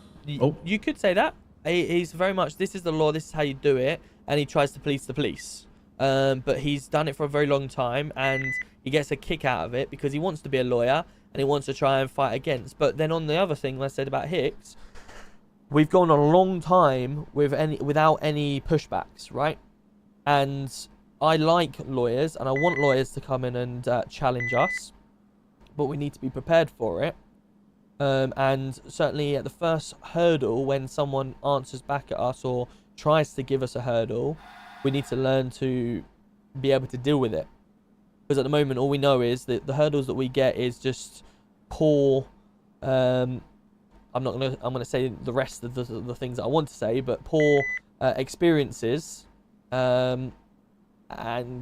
You could say that. He's very much, this is the law, this is how you do it, and he tries to police the police. But he's done it for a very long time, and he gets a kick out of it because he wants to be a lawyer and he wants to try and fight against. But then on the other thing I said about Hicks, we've gone a long time without any pushbacks, right? And I like lawyers, and I want lawyers to come in and challenge us, but we need to be prepared for it. And certainly at the first hurdle, when someone answers back at us or tries to give us a hurdle, we need to learn to be able to deal with it. Because at the moment, all we know is that the hurdles that we get is just poor. I'm gonna say the rest of the things that I want to say, but poor experiences, and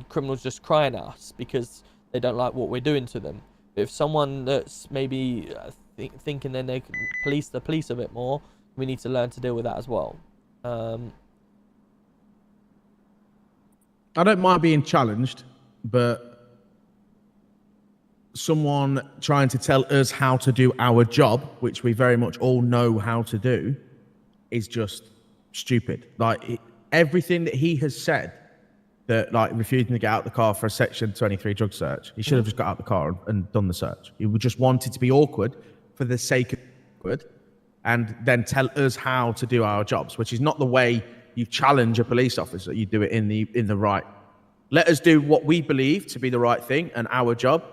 criminals just crying at us because they don't like what we're doing to them. If someone that's maybe thinking then they can police the police a bit more, we need to learn to deal with that as well. I don't mind being challenged, but someone trying to tell us how to do our job, which we very much all know how to do, is just stupid. Like, everything that he has said, that like refusing to get out the car for a Section 23 drug search, he should have just got out the car and done the search. He just wanted to be awkward for the sake of awkward, and then tell us how to do our jobs, which is not the way you challenge a police officer. You do it in the right. Let us do what we believe to be the right thing and our job.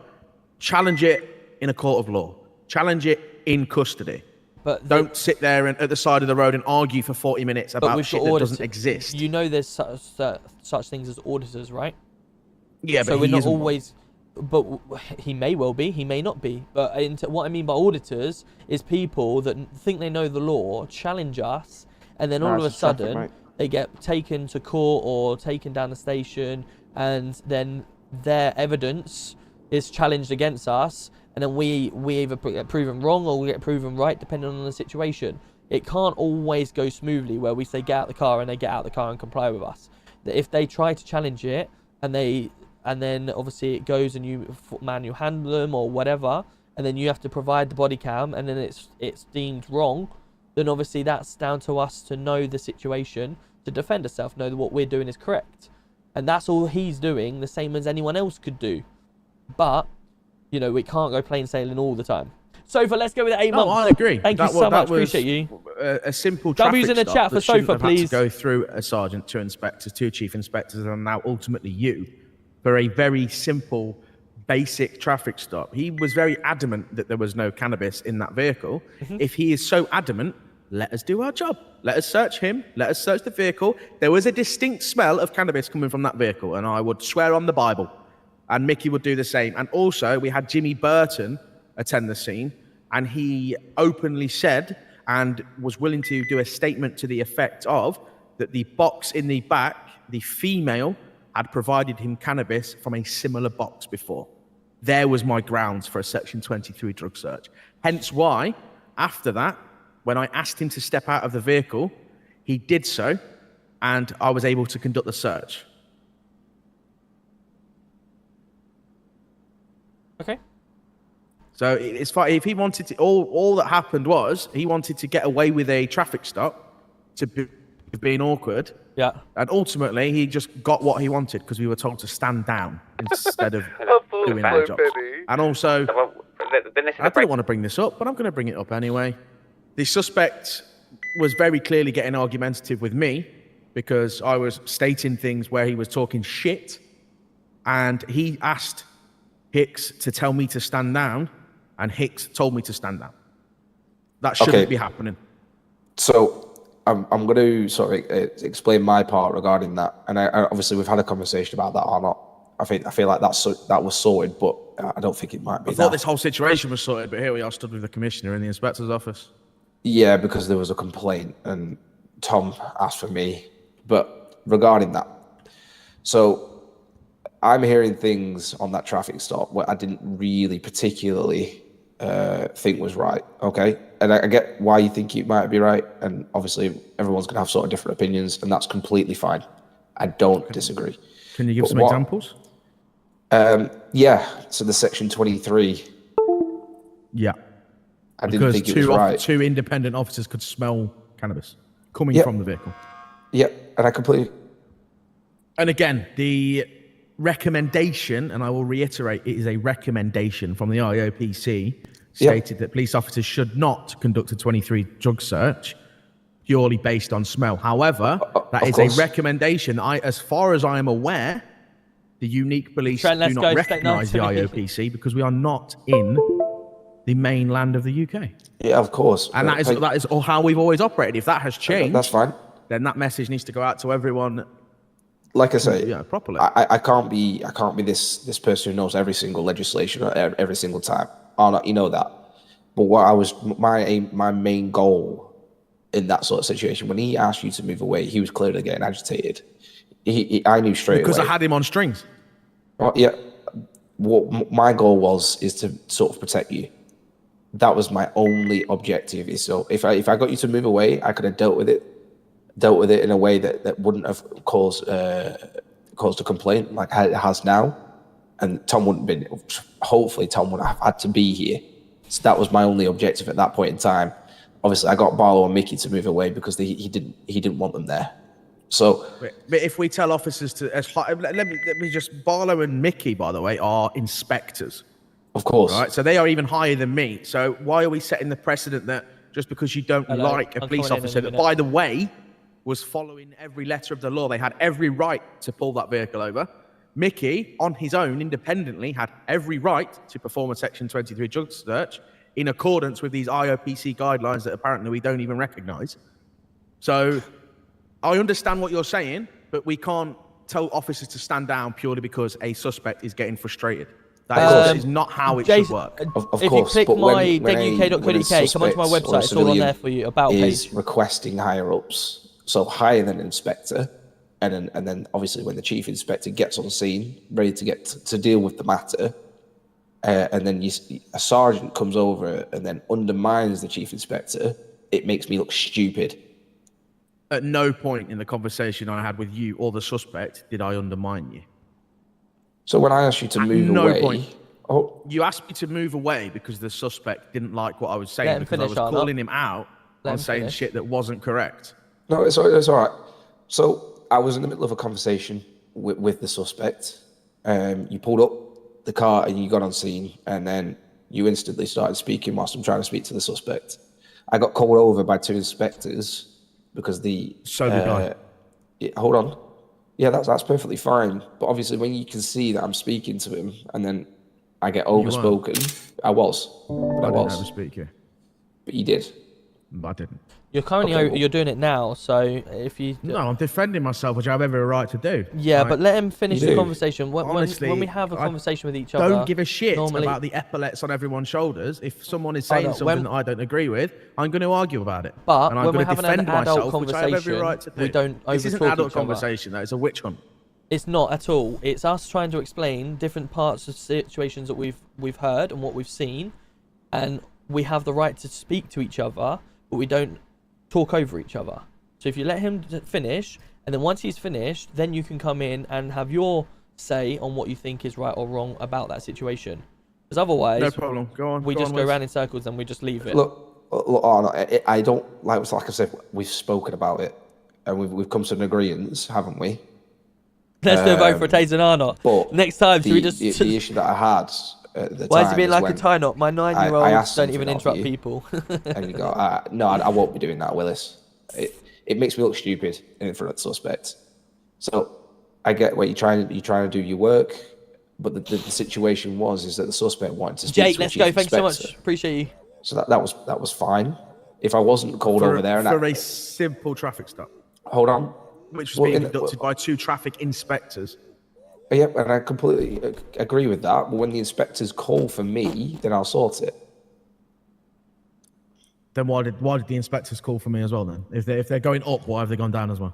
Challenge it in a court of law. Challenge it in custody. But don't sit there and at the side of the road and argue for 40 minutes about shit that doesn't exist. You know, there's such things as auditors, right? Yeah, but so we're not isn't always. But he may well be, he may not be. But what I mean by auditors is people that think they know the law, challenge us, and then all of a sudden they get taken to court or taken down the station, and then their evidence is challenged against us, and then we either get proven wrong or we get proven right, depending on the situation. It can't always go smoothly where we say get out the car and they get out the car and comply with us. That if they try to challenge it and then obviously it goes and you manual handle them or whatever, and then you have to provide the body cam, and then it's deemed wrong, then obviously that's down to us to know the situation, to defend ourselves, know that what we're doing is correct. And that's all he's doing, the same as anyone else could do. But, you know, we can't go plain sailing all the time. Sofa, let's go with 8 months. No, I agree. Thank you so much. Appreciate you. A simple traffic W's in the stop chat for that shouldn't Sofa, have had please. to go through a sergeant, 2 inspectors, 2 chief inspectors, and now ultimately you, for a very simple, basic traffic stop. He was very adamant that there was no cannabis in that vehicle. If he is so adamant, let us do our job. Let us search him. Let us search the vehicle. There was a distinct smell of cannabis coming from that vehicle, and I would swear on the Bible. And Mickey would do the same. And also, we had Jimmy Burton attend the scene, and he openly said and was willing to do a statement to the effect of that the box in the back, the female, had provided him cannabis from a similar box before. There was my grounds for a Section 23 drug search. Hence why, after that, when I asked him to step out of the vehicle, he did so, and I was able to conduct the search. Okay. So it's fine. If he wanted to, all that happened was he wanted to get away with a traffic stop to being awkward. Yeah. And ultimately, he just got what he wanted because we were told to stand down instead of doing our jobs. And also, I didn't want to bring this up, but I'm going to bring it up anyway. The suspect was very clearly getting argumentative with me because I was stating things where he was talking shit, and he asked Hicks to tell me to stand down, and Hicks told me to stand down. That shouldn't be happening. So I'm going to sort of explain my part regarding that. And I obviously we've had a conversation about that or not. I feel like that was sorted, but I don't think it might be. I thought this whole situation was sorted, but here we are stood with the commissioner in the inspector's office. Yeah, because there was a complaint and Tom asked for me. But regarding that, so I'm hearing things on that traffic stop where I didn't really particularly think was right. Okay, and I get why you think it might be right, and obviously everyone's gonna have sort of different opinions, and that's completely fine. I don't disagree. Can you give some examples? Yeah. So the section 23. Yeah. I didn't think it was right. Two independent officers could smell cannabis coming from the vehicle. Yeah, and I completely. And again, the recommendation, and I will reiterate, it is a recommendation from the IOPC, stated that police officers should not conduct a 23 drug search purely based on smell. However, that is a recommendation. As far as I am aware, the unique police do not recognise the IOPC because we are not in the mainland of the UK. Yeah, of course. And that is how we've always operated. If that has changed, that's fine. Then that message needs to go out to everyone. Like I say, properly. I can't be this person who knows every single legislation every single time. You know that. But what my main goal in that sort of situation, when he asked you to move away, he was clearly getting agitated. I knew straight away. Because I had him on strings. Well, yeah. What my goal is to sort of protect you. That was my only objective. So if I got you to move away, I could have dealt with it in a way that wouldn't have caused a complaint like it has now. And Tom wouldn't have been. Hopefully, Tom would have had to be here. So that was my only objective at that point in time. Obviously, I got Barlow and Mickey to move away because he didn't want them there. So, but if we tell officers to, let me just, Barlow and Mickey, by the way, are inspectors. Of course. Right, so they are even higher than me. So why are we setting the precedent that just because you don't like a police officer, that by the way, was following every letter of the law, they had every right to pull that vehicle over. Mickey, on his own, independently, had every right to perform a Section 23 drug search in accordance with these IOPC guidelines that apparently we don't even recognise. So I understand what you're saying, but we can't tell officers to stand down purely because a suspect is getting frustrated. That is not how it should work. Of if course, you click but my DeggyUK.co.uk, come onto my website, it's all on there for you, about is page. Requesting higher ups, so higher than an inspector, and then obviously when the chief inspector gets on scene, ready to get to deal with the matter, and then a sergeant comes over and then undermines the chief inspector, it makes me look stupid. At no point in the conversation I had with you or the suspect did I undermine you. So when I asked you to move away... Point. You asked me to move away because the suspect didn't like what I was saying because I was calling him out on saying shit that wasn't correct. No, it's all right. So I was in the middle of a conversation with the suspect. You pulled up the car and you got on scene, and then you instantly started speaking whilst I'm trying to speak to the suspect. I got called over by two inspectors because the... So did I. Yeah, hold on. Yeah, that's perfectly fine. But obviously when you can see that I'm speaking to him and then I get overspoken, I was. But I was. I didn't overspeak you. But you did. I didn't. You're currently you're doing it now, so if you... No, I'm defending myself, which I have every right to do. Yeah, right? But let him finish the conversation. Honestly, when we have a conversation with each other... Don't give a shit about the epaulets on everyone's shoulders. If someone is saying something that I don't agree with, I'm going to argue about it. But and I'm when we're going to having defend an adult myself, conversation, which I have every right to do. we don't This isn't an adult conversation, though. It's a witch hunt. It's not at all. It's us trying to explain different parts of situations that we've heard and what we've seen, and we have the right to speak to each other, but we don't talk over each other. So if you let him finish, and then once he's finished, then you can come in and have your say on what you think is right or wrong about that situation. Because otherwise, no problem. Go on. We just go around in circles and we just leave it. Look, I don't like I said. We've spoken about it, and we've come to an agreement, haven't we? Let's do a vote for a taser and R-knot. But next time, should we just... The issue that I had at the time... Why is it being like a tie knot? My 9-year-olds don't even interrupt people. And you go, no, I won't be doing that, Willis. It makes me look stupid in front of the suspect. So I get what you're trying to do your work, but the situation is that the suspect wanted to speak Jake, to let's chief go. Thanks so inspector. much. Appreciate you. So that was fine. If I wasn't called over there... For a simple traffic stop. Hold on. Which was being conducted by two traffic inspectors. Yep, and I completely agree with that. But when the inspectors call for me, then I'll sort it. Then why did the inspectors call for me as well then? If they're going up, why have they gone down as well?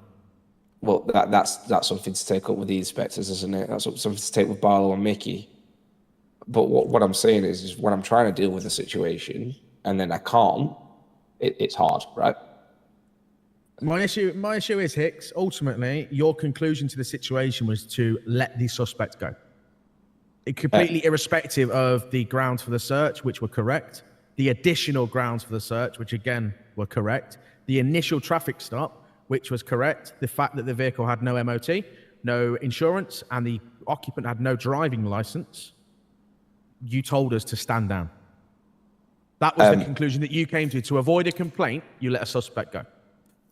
Well, that's something to take up with the inspectors, isn't it? That's something to take with Barlow and Mickey. But what I'm saying is when I'm trying to deal with a situation and then I can't, it's hard, right? My issue is, Hicks, ultimately, your conclusion to the situation was to let the suspect go. It completely irrespective of the grounds for the search, which were correct, the additional grounds for the search, which again were correct, the initial traffic stop, which was correct, the fact that the vehicle had no MOT, no insurance, and the occupant had no driving license, you told us to stand down. That was the conclusion that you came to. To avoid a complaint, you let a suspect go.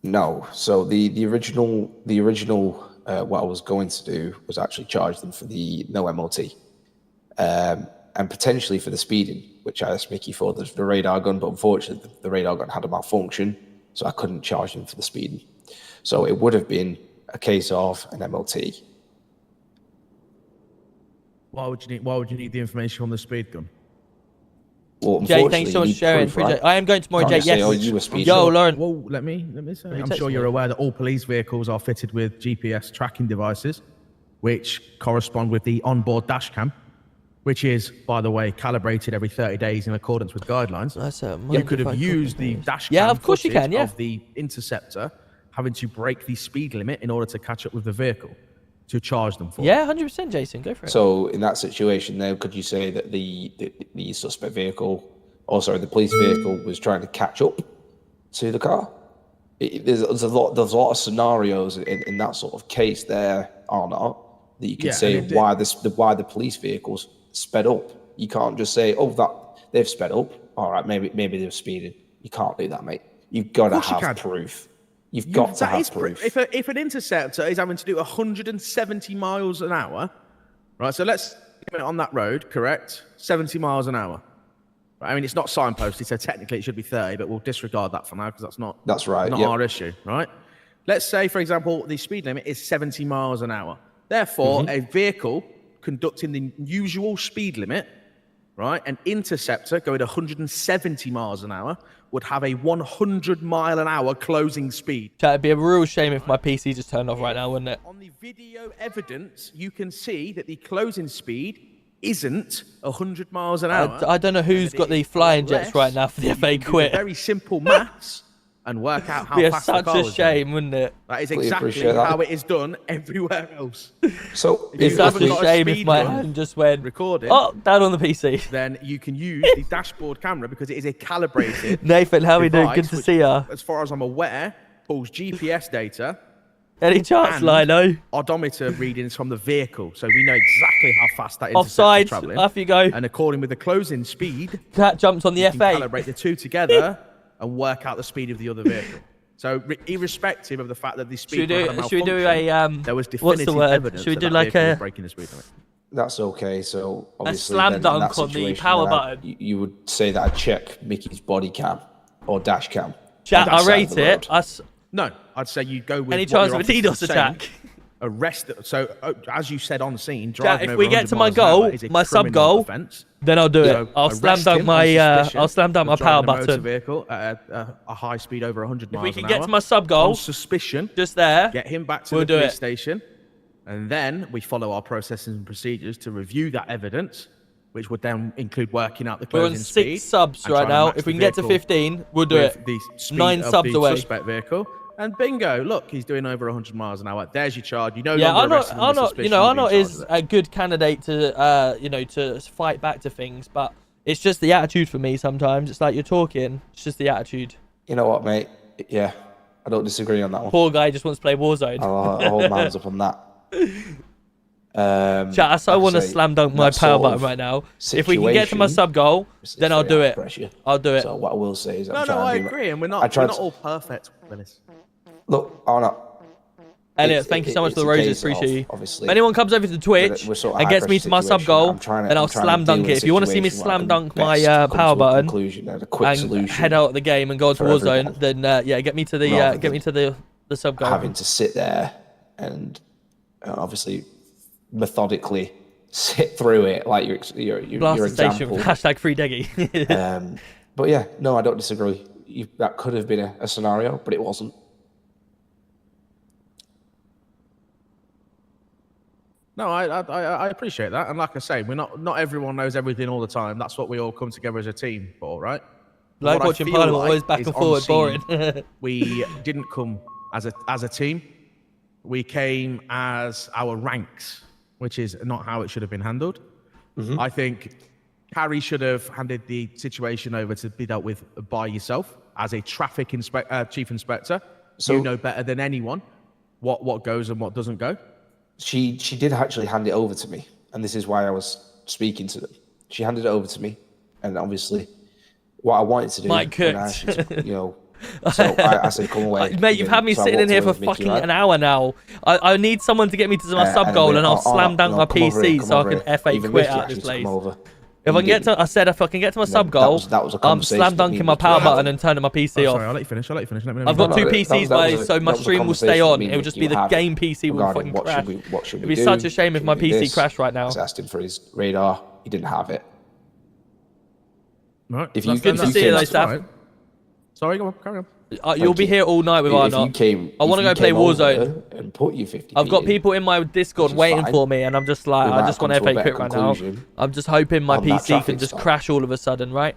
No. So the original what I was going to do was actually charge them for the no MOT, and potentially for the speeding, which I asked Mickey for the radar gun, but unfortunately the radar gun had a malfunction, so I couldn't charge them for the speeding. So it would have been a case of an MOT. Why would you need the information on the speed gun? Well, Jay, thanks so much for sharing. Appreciate it. I am going tomorrow, Jay. Yes. Yo, Lauren. Well, let me say. I'm sure you're aware that all police vehicles are fitted with GPS tracking devices, which correspond with the onboard dash cam, which is, by the way, calibrated every 30 days in accordance with guidelines. You could have used the dash cam of course you can, of the interceptor, having to break the speed limit in order to catch up with the vehicle to charge them for. Yeah, 100%, Jason. Go for it. So in that situation, now, could you say that the suspect vehicle, or sorry, the police vehicle, was trying to catch up to the car? There's a lot of scenarios in that sort of case there, are not, that you can say why the police vehicles sped up. You can't just say, oh, that they've sped up. All right, maybe they're speeding. You can't do that, mate. You've got to have proof. You've got to have proof. If an interceptor is having to do 170 miles an hour, right? So let's on that road, correct? 70 miles an hour. Right? I mean, it's not signposted, so technically it should be 30, but we'll disregard that for now because that's not. That's right. Not our issue, right? Let's say, for example, the speed limit is 70 miles an hour. Therefore, a vehicle conducting the usual speed limit, right, an interceptor going 170 miles an hour would have a 100 mile an hour closing speed. It'd be a real shame if my PC just turned off right now, wouldn't it? On the video evidence, you can see that the closing speed isn't 100 miles an hour. I don't know who's got the flying jets right now for the FA quit. Very simple maths and work out how fast the car was. Such a shame, wouldn't it? That is exactly how it is done everywhere else. So it's such a shame if my hand just went recorded. Oh, down on the PC. Then you can use the dashboard camera because it is a calibrated. Nathan, how are we doing? Good to see you. As far as I'm aware, pulls GPS data. Any chance, Lino? Odometer readings from the vehicle, so we know exactly how fast that offside is traveling. Off you go. And according with the closing speed, that jumps on the FA. Calibrate the two together and work out the speed of the other vehicle. So, irrespective of the fact that the speed should we do a there was definitive what's the word? evidence Should we do that like a breaking the speed limit. That's okay. So obviously, a slam then, dunk on the power button. You would say that I'd check Mickey's body cam or dash cam. Chat, I rate it. No, I'd say you'd go with any chance of a DDoS attack. Arrest. So, as you said on scene, driving if we get to my goal, my sub goal, then I'll do it. I'll slam dunk my power button. Vehicle at a high speed over 100 miles an hour. If we can get to my sub goal, on suspicion, just there, get him back to the police station, and then we follow our processes and procedures to review that evidence, which would then include working out the closing speed. We're on 6 subs right now. If we can get to 15, we'll do it. 9 subs away. Suspect vehicle. And bingo, look, he's doing over 100 miles an hour. There's your charge. You know, I'm not is a good candidate to, to fight back to things, but it's just the attitude for me sometimes. It's like you're talking, it's just the attitude. You know what, mate? Yeah, I don't disagree on that one. Poor guy just wants to play Warzone. I'll hold my hands up on that. Chat, I want to slam dunk my power button right now. If we can get to my sub goal, then I'll do it. I'll do it. So what I will say is, I agree, and we're not all perfect, Willis. Look, I'm not. Elliot, thank you so much for the roses. Appreciate you. If anyone comes over to the Twitch and gets me to my sub goal, then I'll slam dunk it. If you want to see me slam dunk my power button and head out of the game and go to Warzone, then get me to the sub goal. Having to sit there and obviously methodically sit through it, like your Station, example. hashtag free Deggy. But yeah, no, I don't disagree. That could have been a scenario, but it wasn't. No, I appreciate that, and like I say, not everyone knows everything all the time. That's what we all come together as a team for, right? Like watching Parliament, always back and forward, boring. We didn't come as a team. We came as our ranks, which is not how it should have been handled. I think Harry should have handed the situation over to be dealt with by yourself as a traffic chief inspector. So you know better than anyone what goes and what doesn't go. She did actually hand it over to me, and this is why I was speaking to them. She handed it over to me, and obviously, what I wanted to do, Mike cooked. So I said, "Come away, mate. You've had me sitting in here for fucking an hour now. I need someone to get me to my sub goal, and I'll slam dunk my PC so I can FA quit out this place. If I can get to, if I can get to my sub goal, I'm slam dunking my power button and turning my PC off. Sorry, I'll let you finish. I've got 2 PCs, so my stream will stay on. It will just be the game PC will fucking crash. It'd be such a shame if my PC crashed right now. I asked him for his radar. He didn't have it. Right. Good to see you, though, Steph. Sorry, go on, carry on. You'll be here all night with Arnott. I want to go play Warzone. And put you 50. I've got people in my Discord waiting for me, and I'm just like, I just want to FA quit right now. I'm just hoping my PC can just crash all of a sudden, right?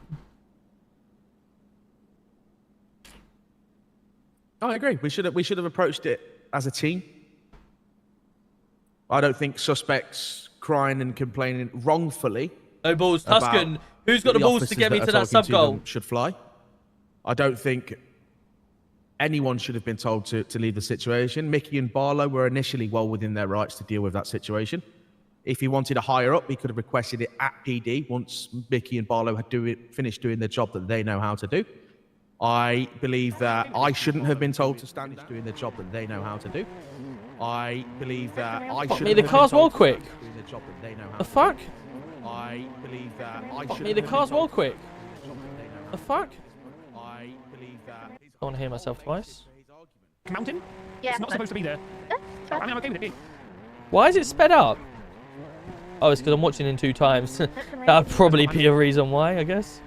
I agree. We should have approached it as a team. I don't think suspects crying and complaining wrongfully. No balls, Tuscan. Who's got the balls to get me to that sub goal? Should fly. I don't think anyone should have been told to leave the situation. Mickey and Barlow were initially well within their rights to deal with that situation. If he wanted to hire up, he could have requested it at PD once Mickey and Barlow had finished doing the job that they know how to do. I believe that I shouldn't have been told to stand doing the job that they know how to do. I believe that I should. The car's well quick. The fuck? I believe that I should. The car's well quick. The fuck? I believe that. I want to hear myself twice. Mountain? Yeah. It's not supposed to be there. I mean, I'm okay with it. Why is it sped up? Oh, it's because I'm watching in 2 times. That would probably be a reason why, I guess.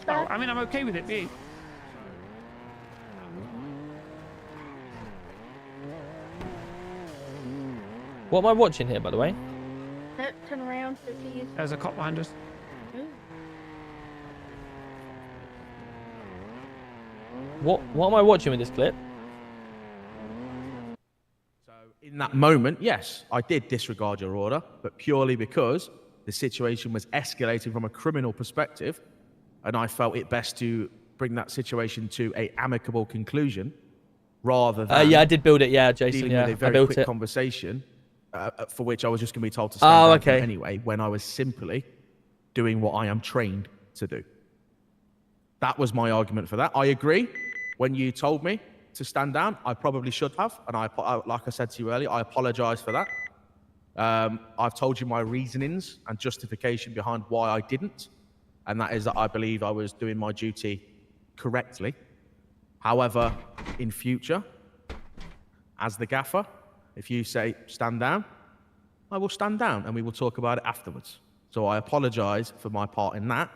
Oh, I mean, I'm okay with it being. What am I watching here, by the way? Turn around, please. There's a cop behind us. What am I watching with this clip? So in that moment, yes, I did disregard your order, but purely because the situation was escalating from a criminal perspective, and I felt it best to bring that situation to an amicable conclusion, rather than yeah, I did build it. Yeah, Jason. dealing Yeah, with a I very built quick it. conversation, for which I was just going to be told to stand down okay. anyway, when I was simply doing what I am trained to do. That was my argument for that. I agree. When you told me to stand down, I probably should have, and like I said to you earlier, I apologize for that. I've told you my reasonings and justification behind why I didn't, and that is that I believe I was doing my duty correctly. However, in future, as the gaffer, if you say stand down, I will stand down, and we will talk about it afterwards. So I apologize for my part in that.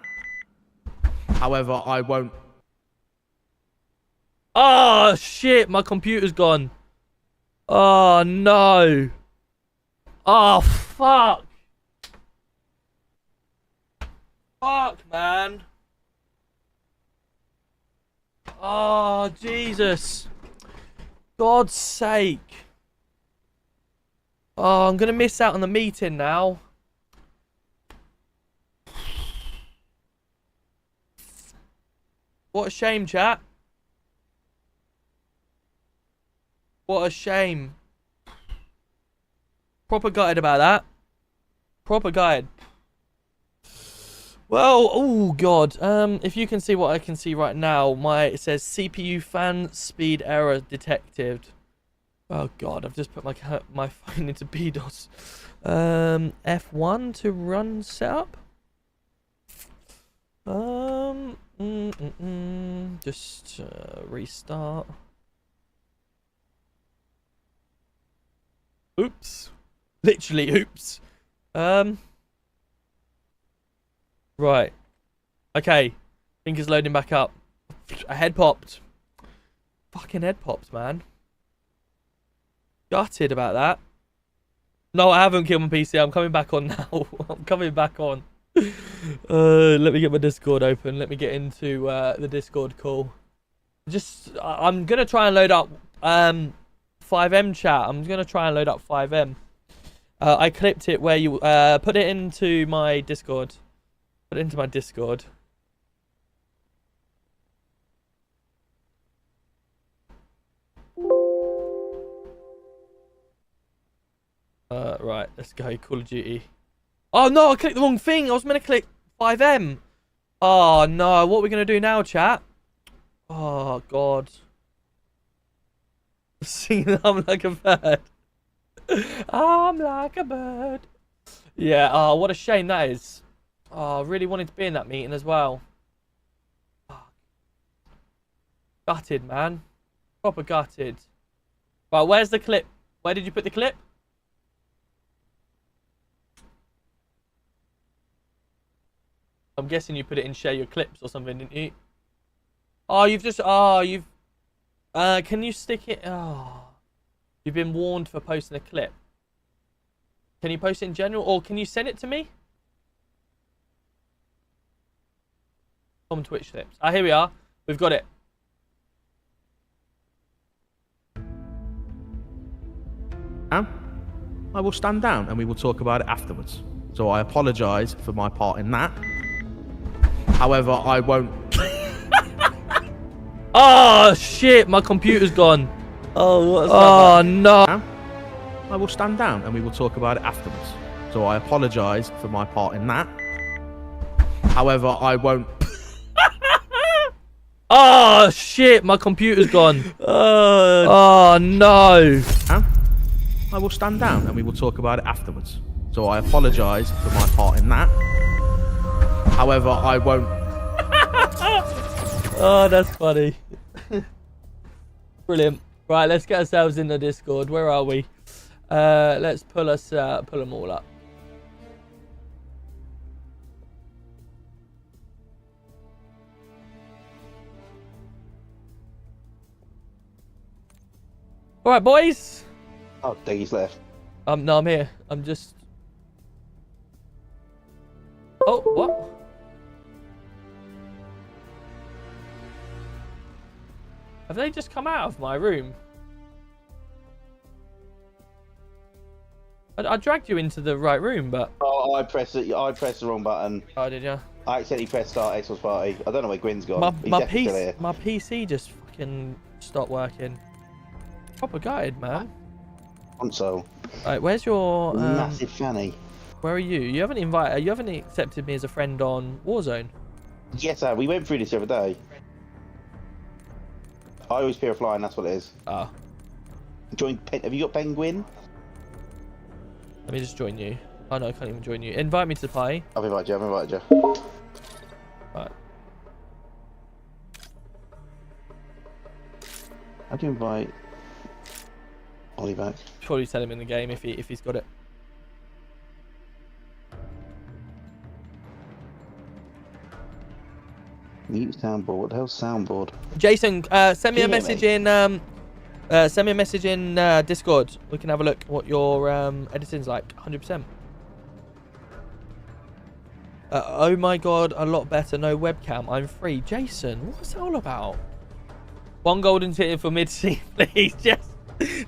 However, I won't. Oh, shit. My computer's gone. Oh, no. Oh, fuck. Fuck, man. Oh, Jesus. God's sake. Oh, I'm going to miss out on the meeting now. What a shame, chat. What a shame. Proper gutted about that. Proper gutted. Well, oh god. If you can see what I can see right now, it says CPU fan speed error detected. Oh god, I've just put my phone into BDOS. F1 to run setup. Just restart. Oops. Literally, oops. Right. Okay. Think it's loading back up. A head popped. Fucking head popped, man. Gutted about that. No, I haven't killed my PC. I'm coming back on now. I'm coming back on. Let me get my Discord open. Let me get into the Discord call. I'm going to try and load up FiveM chat. I'm going to try and load up FiveM. I clipped it where you put it into my Discord. Put it into my Discord. Right, let's go. Call of Duty. Oh no, I clicked the wrong thing. I was meant to click FiveM. Oh no, what are we going to do now, chat? Oh god. Singing I'm like a bird. I'm like a bird. Yeah, oh, what a shame that is. Oh, I really wanted to be in that meeting as well. Gutted, man. Proper gutted. Right, where's the clip? Where did you put the clip? I'm guessing you put it in share your clips or something, didn't you? Oh, you've just... Oh, you've... can you stick it... Oh. You've been warned for posting a clip. Can you post it in general? Or can you send it to me? On Twitch clips. Ah, here we are. We've got it. Now, I will stand down and we will talk about it afterwards. So I apologise for my part in that. However, I won't... Oh, shit. My computer's gone. Oh, what's that? Oh, no. Now, I will stand down and we will talk about it afterwards. So I apologise for my part in that. However, I won't... Oh, shit. My computer's gone. Oh, no. Now, I will stand down and we will talk about it afterwards. So I apologise for my part in that. However, I won't... Oh, that's funny. Brilliant. Right, let's get ourselves in the Discord. Where are we? Let's pull them all up. All right, boys. Oh, Deggy's left. No, I'm here. I'm just... Oh, what? Have they just come out of my room? I dragged you into the right room, but... Oh, I pressed the wrong button. Oh, did you? I accidentally pressed start Xbox party. I don't know where Gwyn's gone. My PC just fucking stopped working. Proper gutted, man. Console. Right, where's your... Massive fanny. Where are you? You haven't accepted me as a friend on Warzone. Yes, we went through this the other day. I always fear of flying, that's what it is. Oh. Have you got Penguin? Let me just join you. Oh no, I can't even join you. Invite me to the party. I've invited you. Right. How do you invite Ollie back? Probably tell him in the game if he's got it. Mute soundboard. What the hell's soundboard? Jason, send me a message in Discord. We can have a look what your editing's like. 100%. Oh my god, a lot better. No webcam. I'm free. Jason, what's that all about? One golden ticket for mid-scene, please. Just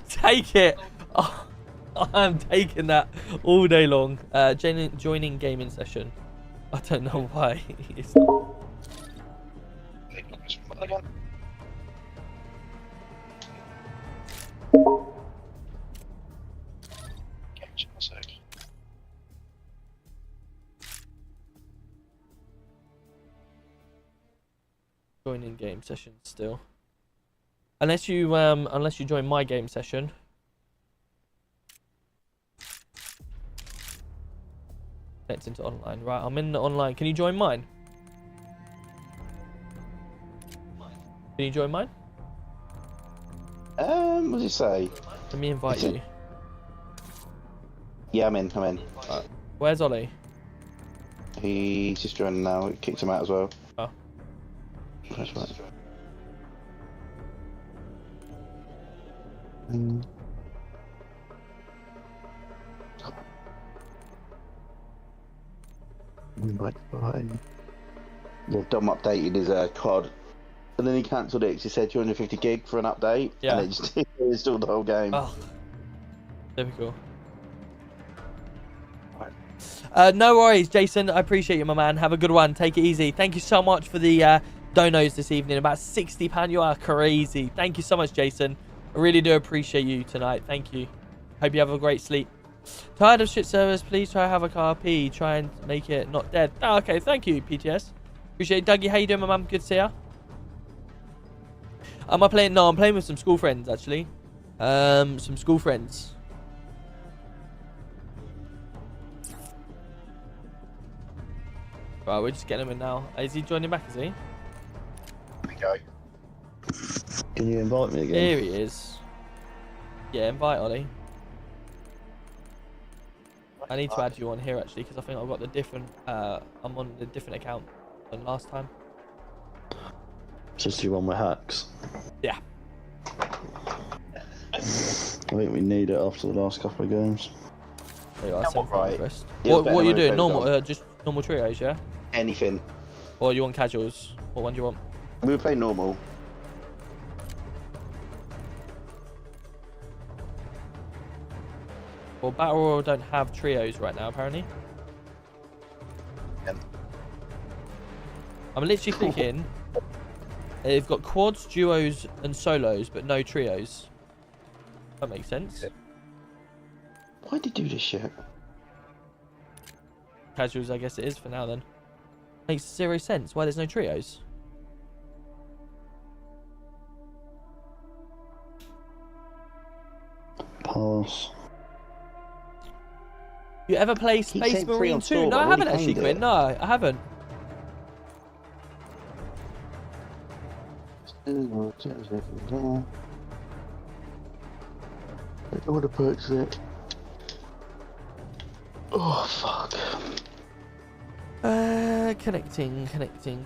take it. Oh, I'm taking that all day long. Joining gaming session. I don't know why. It's not. Joining game session still. Unless you join my game session. Connect into online. Right, I'm in the online. Can you join mine? Can you join mine? What does it say? Let me invite you. Yeah, I'm in. I'm in. Where's Ollie? He's just joining now. It kicked him out as well. Oh. That's right. Yeah, Dom updated his COD, and then he cancelled it because he said 250 gig for an update, Yeah. and it just installed the whole game. Oh. Typical. No worries, Jason. I appreciate you, my man. Have a good one. Take it easy. Thank you so much for the donos this evening. About £60. You are crazy. Thank you so much, Jason. I really do appreciate you tonight. Thank you. Hope you have a great sleep. Tired of shit service? Please try have a car P. Try and make it not dead. Oh, okay, thank you, PTS. Appreciate it. Dougie, how you doing, my man? Good to see ya. Am I playing? No, I'm playing with some school friends, actually. Some school friends. Right, we're just getting him in now. Is he joining back, is he? Okay. Can you invite me again? Here he is. Yeah, invite Ollie. I need to add you on here, actually, because I think I've got the different... I'm on the different account than last time. Just you one with hacks. Yeah. I think we need it after the last couple of games. There you are, send for request. Yeah, What are you doing? Normal, just normal trios, yeah? Anything. Or you want casuals? What one do you want? We play normal. Well, Battle Royale don't have trios right now, apparently. Yeah. I'm literally clicking. They've got quads, duos, and solos, but no trios. That makes sense. Why'd you do this shit? Casuals, I guess it is for now, then. Makes zero sense. Why there's no trios? Pass. You ever play Space Marine 2? No, I haven't actually, Quinn. No, I haven't. I don't want to purchase it. Oh, fuck. Connecting. 16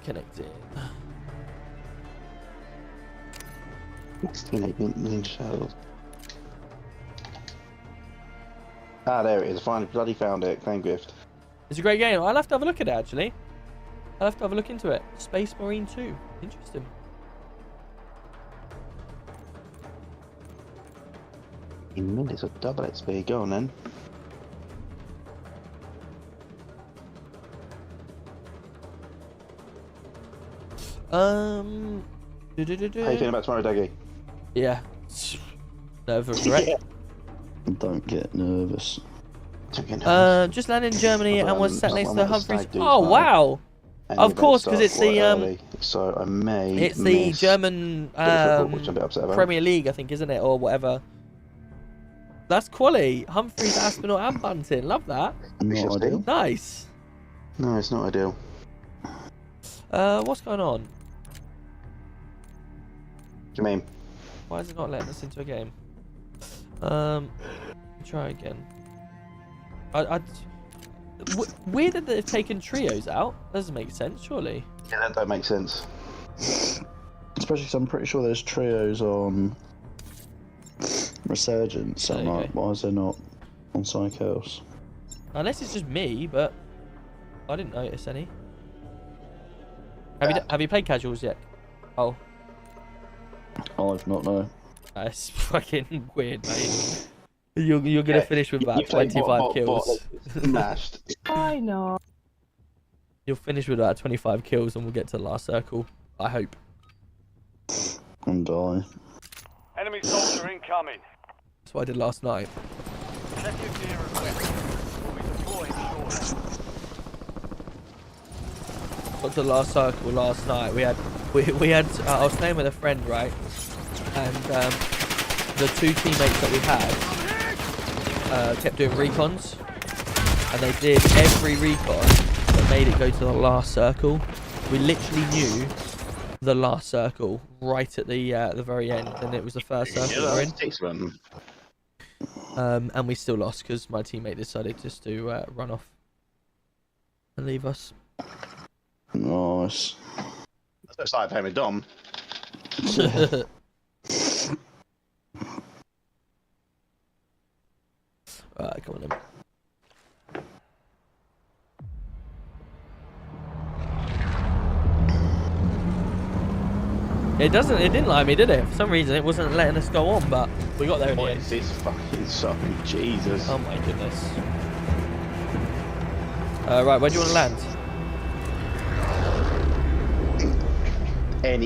million shells. Ah, there it is. I finally bloody found it. Claim gift. It's a great game. I'll have to have a look at it, actually. I'll have to have a look into it. Space Marine 2. Interesting. Minutes of double XP. Go on then. How you feeling about tomorrow, Dougie? Yeah. Nervous wreck. Yeah. Don't get nervous. Just landed in Germany and was sat next to Humphreys. Oh wow! Of course, because it's the so I may. It's the German Premier League, I think, isn't it, or whatever. That's quality. Humphreys, Aspinall, and Bunting. Love that. Not ideal. Nice. No, it's not ideal. What's going on? What do you mean? Why is it not letting us into a game? Try again. Weird that they've taken trios out. Doesn't make sense, surely. Yeah, that don't make sense. Especially because I'm pretty sure there's trios on Resurgence. So I'm like, why is there not on something else? Unless it's just me, but I didn't notice any. Have you played casuals yet? Oh. I've not, no. That's fucking weird, mate. You're gonna finish with about 25 kills. Smashed. I know. You'll finish with about 25 kills and we'll get to the last circle. I hope. And die. Enemy soldier incoming. That's what I did last night. Check your gear and weapons. We'll be deploying shortly. Got to the last circle last night. We had I was playing with a friend, right? And the two teammates that we had kept doing recons, and they did every recon that made it go to the last circle. We literally knew the last circle right at the very end, and it was the first circle we're in. And we still lost because my teammate decided just to run off and leave us. Nice. That's like playing with Dom. Alright, come on then. It didn't like me, did it? For some reason, it wasn't letting us go on, but we got there in the end. This fucking sucking Jesus. Oh my goodness. Right, where do you want to land?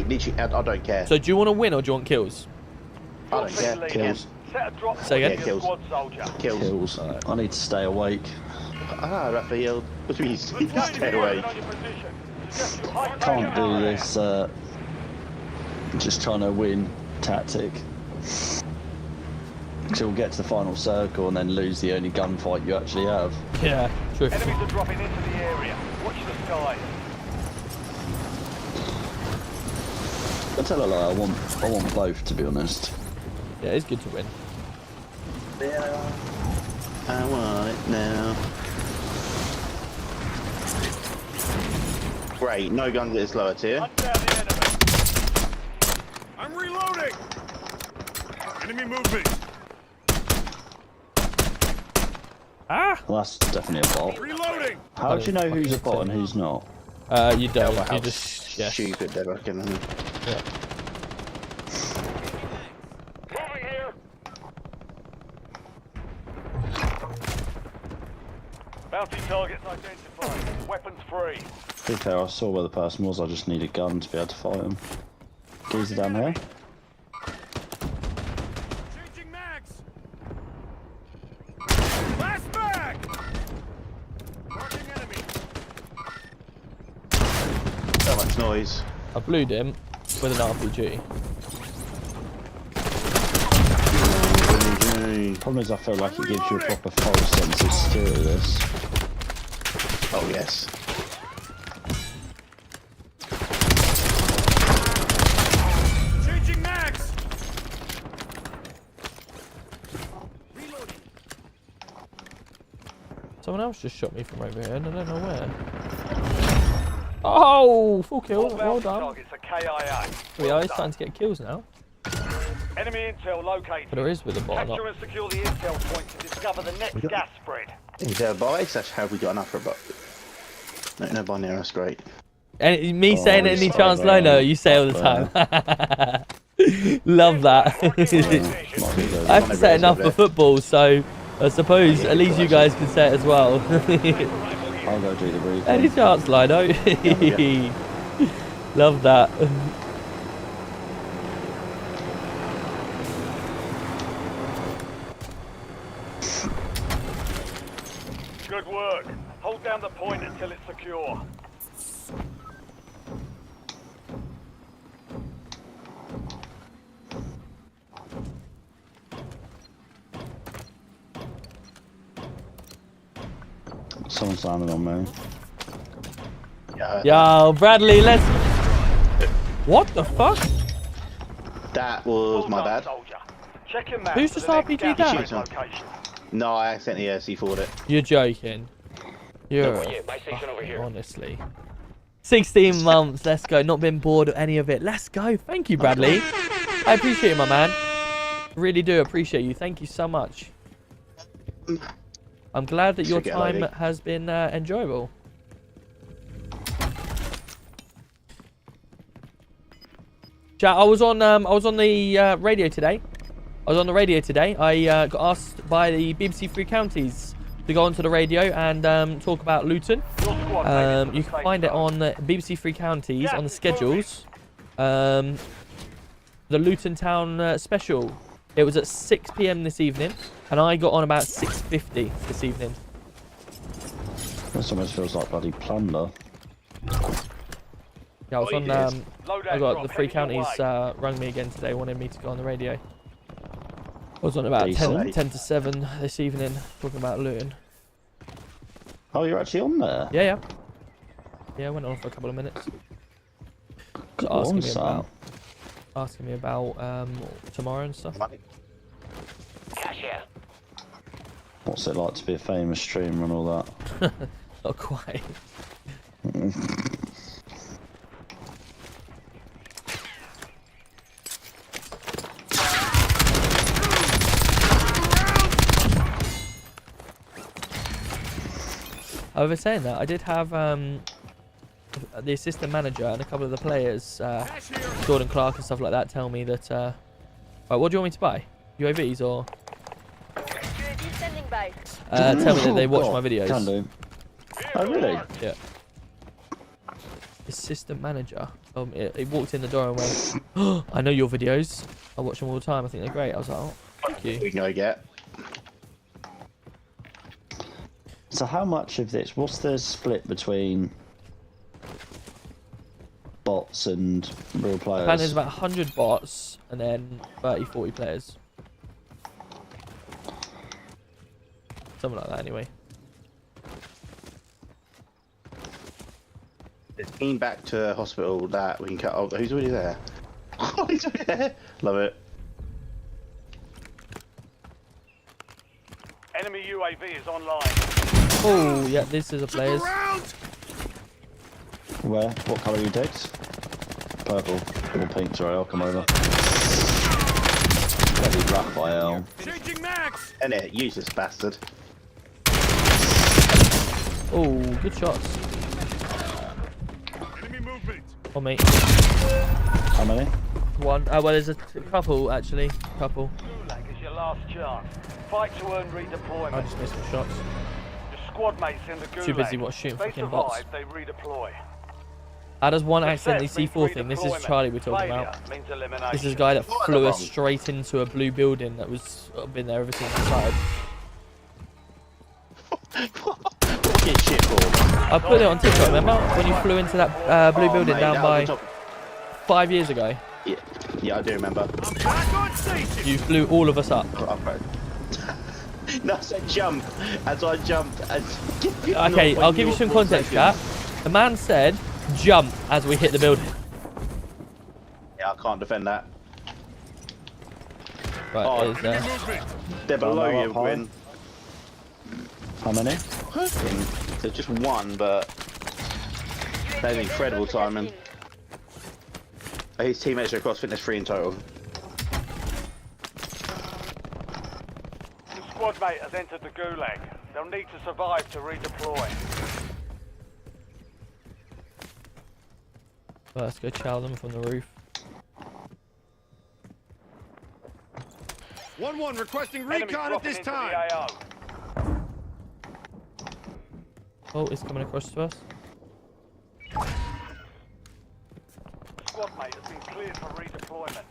Literally, I don't care. So do you want to win or do you want kills? I don't care. Kills. Say again? Yeah, kills. Kills. I need to stay awake. Ah, Raphael. What do you mean stay awake? Can't do this just trying to win tactic. Because you'll get to the final circle and then lose the only gunfight you actually have. Yeah, true. Enemies are dropping into the area. Watch the skies. I tell a lie, I want both, to be honest. Yeah, it's good to win. Yeah. I want it now. Great, no guns at this lower tier. I'm reloading. Enemy movement. Ah! Well, that's definitely a bot. Reloading. How do you know who's a bot and who's not? You don't. You just guess. Stupid, they reckon. Yeah. Moving here. Bounty targets identified. Weapons free. To be fair, I saw where the person was, I just need a gun to be able to fight him. Geezer down here. Changing mags. Last mag. Marking enemy. So much noise. I blued him with an RPG. Problem is, I feel like it gives you a proper false sense of security, this. Oh, yes. Changing mags. Someone else just shot me from over here and I don't know where. Oh, full kill. Well done. Targets are KIA. We are starting to get kills now. Enemy intel located. But there is with the bot or not. Capture and secure the intel point to discover the next gas spread. Is there a buy? That's how we got enough for a buck. No buy near us, great. And me saying any chance Lono, you say all the time. Love that. I have to say enough for football, so I suppose at least you guys can say it as well. I'll go do the briefing. Any chance, Lono? Love that. Good work. Hold down the point until it's secure. Someone's landing on me. Yo, Bradley, let's... What the fuck? That was my bad. Who's just RPG that? No, I accidentally C4'd it. You're joking. You're honestly. 16 months, let's go. Not been bored of any of it. Let's go. Thank you, Bradley. I appreciate it, my man. Really do appreciate you. Thank you so much. I'm glad that your time has been enjoyable. Chat, I was on the radio today. I got asked by the BBC Three Counties to go onto the radio and talk about Luton. You can find it on BBC Three Counties on the schedules. The Luton Town special. It was at 6 PM this evening, and I got on about 6:50 this evening. This almost feels like bloody plunder. Yeah, I was on. I got the Three Counties rung me again today, wanted me to go on the radio. I was on about 10 to 7 this evening, talking about Luton. Oh, you're actually on there? Yeah. Yeah, I went on for a couple of minutes. Asking me about tomorrow and stuff. Cash here. What's it like to be a famous streamer and all that? Not quite. Over saying that, I did have the assistant manager and a couple of the players, Jordan Clark and stuff like that, tell me that. Right, what do you want me to buy? UAVs or? Tell me that they watch my videos. Can do. Oh really? Yeah. Assistant manager. He walked in the door and went, oh, I know your videos. I watch them all the time. I think they're great. I was like, oh, thank you. We can go get. So how much of this? What's the split between bots and real players? Apparently there's about 100 bots and then 30, 40 players. Something like that, anyway. It's been back to hospital that we can cut. Oh, who's already there? Oh, he's already there. Love it. Enemy UAV is online. Oh, yeah, this is a player's. Where? What colour are you, Dex? Purple. Or pink, sorry, I'll come over. Bloody Raphael. Changing max! And it, useless bastard. Oh, good shots. Enemy movement. Oh, mate. How many? One. Oh, well, there's a couple, actually. Couple. Gulag is your last chance. Fight to earn redeployment. I just missed some shots. Your squad mates in the Gulag. Too busy watching If they fucking bots. survive, they redeploy. How does one Success accidentally means C4 thing? This is redeployment. Charlie we're talking Failure about. means elimination. This is a guy that flew us straight into a blue building that was been there ever since it started. Fucking shit ball. I put it on TikTok, remember? When you flew into that blue building mate, down that by was on top. 5 years ago. Yeah, I do remember. You flew all of us up. No, I said jump. As I jumped. Okay, I'll give you some context, chat. The man said jump as we hit the building. Yeah, I can't defend that. Right, they're below you, high. Win. How many? There's just one, but they had incredible timing. His teammates are across fitness 3 in total. Your squad mate has entered the Gulag. They'll need to survive to redeploy. Well, let's go chow them from the roof. 1-1 requesting recon at this time. Oh, it's coming across to us. Squad mate has been cleared for redeployment.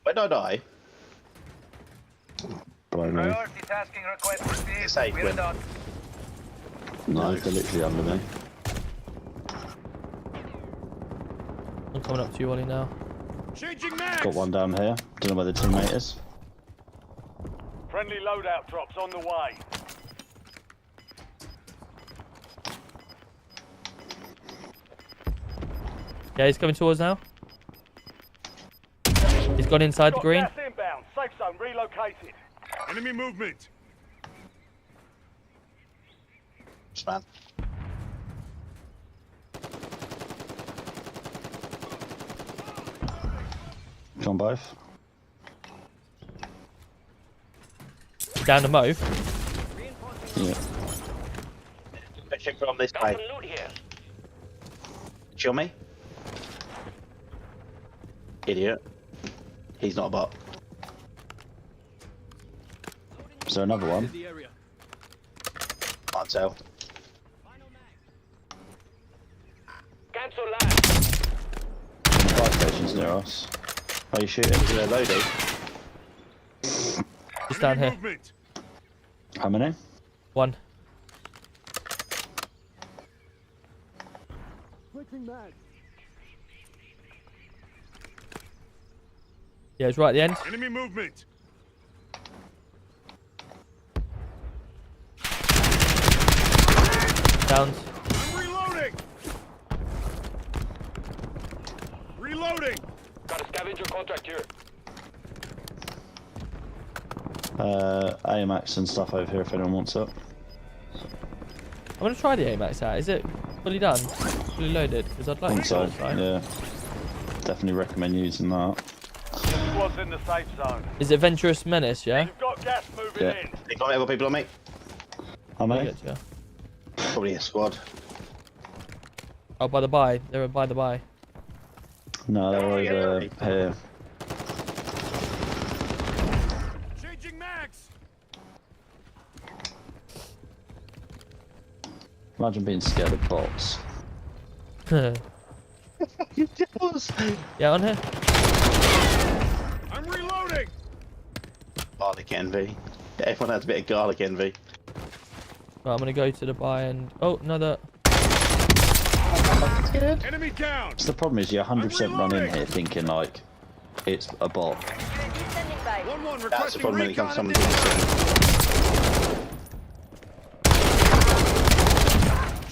Where did I die? Priority tasking request received. Safe, We're Win. done. No, they're literally under me. I'm coming up to you, Ollie, now. Changing max. Got one down here. Don't know where the teammate is. Friendly loadout drops on the way. Yeah, he's coming towards now. He's gone inside the green. Gas inbound. Safe zone relocated. Enemy movement. Man. On both. Down the move. Yeah. Check from this way. Show me. Idiot. He's not a bot. Is there another one? Can't tell. Cancel land. Fire stations near us. Are you shooting? Is there loading? Just down here. How many? One. Yeah, it's right at the end. Enemy movement. Down. I'm reloading. Visual contact here. AMAX and stuff over here if anyone wants it. I'm gonna try the AMAX out. Is it fully done? Fully loaded? Because I'd I like think so, to try. yeah. Definitely recommend using that. Squad's in the safe zone. Is it Venturous Menace, yeah? You've got gas moving Yeah. in. People on me, people on me. How many? Good, yeah. Probably a squad. Oh, by the by. They're by the by. No, they're over here. Changing mags. Imagine being scared of bots. Yeah, on here. I'm reloading. Garlic envy. Yeah, everyone has a bit of garlic envy. Right, I'm gonna go to the buy and another. Enemy down. So the problem is you 100% run in here thinking like it's a bot. That's the problem when it comes to someone doing this.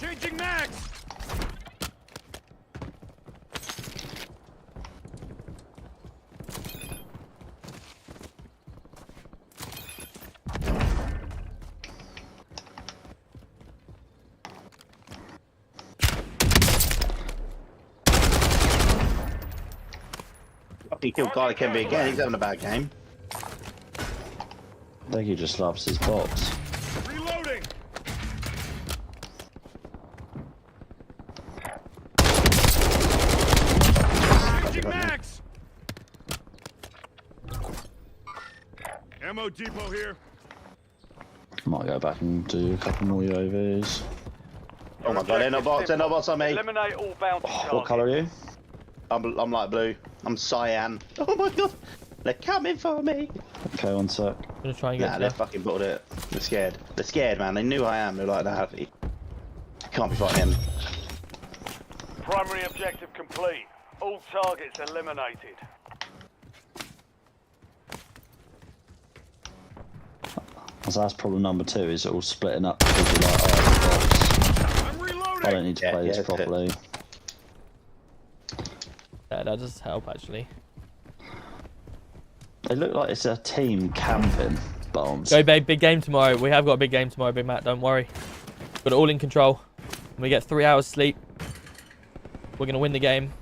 Changing mags. He killed garlic envy again. He's having a bad game. I think he just loves his bots. Reloading. Changing mags. Ammo depot here. Might go back and do a couple more UAVs. Oh my god, they're not bots on me. Eliminate all bounty targets. What colour are you? I'm light blue. I'm cyan. Oh my god. They're coming for me. Okay, one sec. I'm gonna try and get Nah, to they that. fucking bottled it. They're scared. They're scared, man. They knew I am. They're like, nah, can't be fighting him. Primary objective complete. All targets eliminated. So that's problem number 2, is all splitting up because you're like, oh, I'm reloading. I don't need to play this properly. Yeah, that does help actually. They look like it's a team camping bombs. Go, babe. Big game tomorrow. We have got a big game tomorrow, Big Matt. Don't worry. Got it all in control. When we get 3 hours sleep, we're gonna win the game.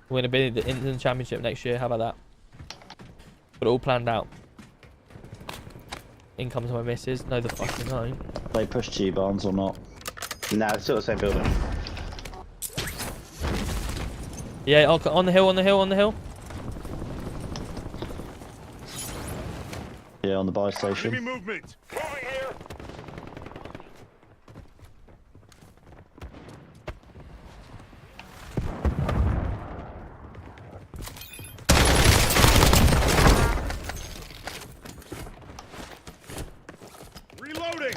We're gonna be in the championship next year. How about that? Got it all planned out. In comes my missus. No, the fucking no. They push G-barns or not? Nah, it's still the same building. Yeah, on the hill, on the hill, on the hill. Yeah, on the buy station. Enemy movement. Moving here. Reloading.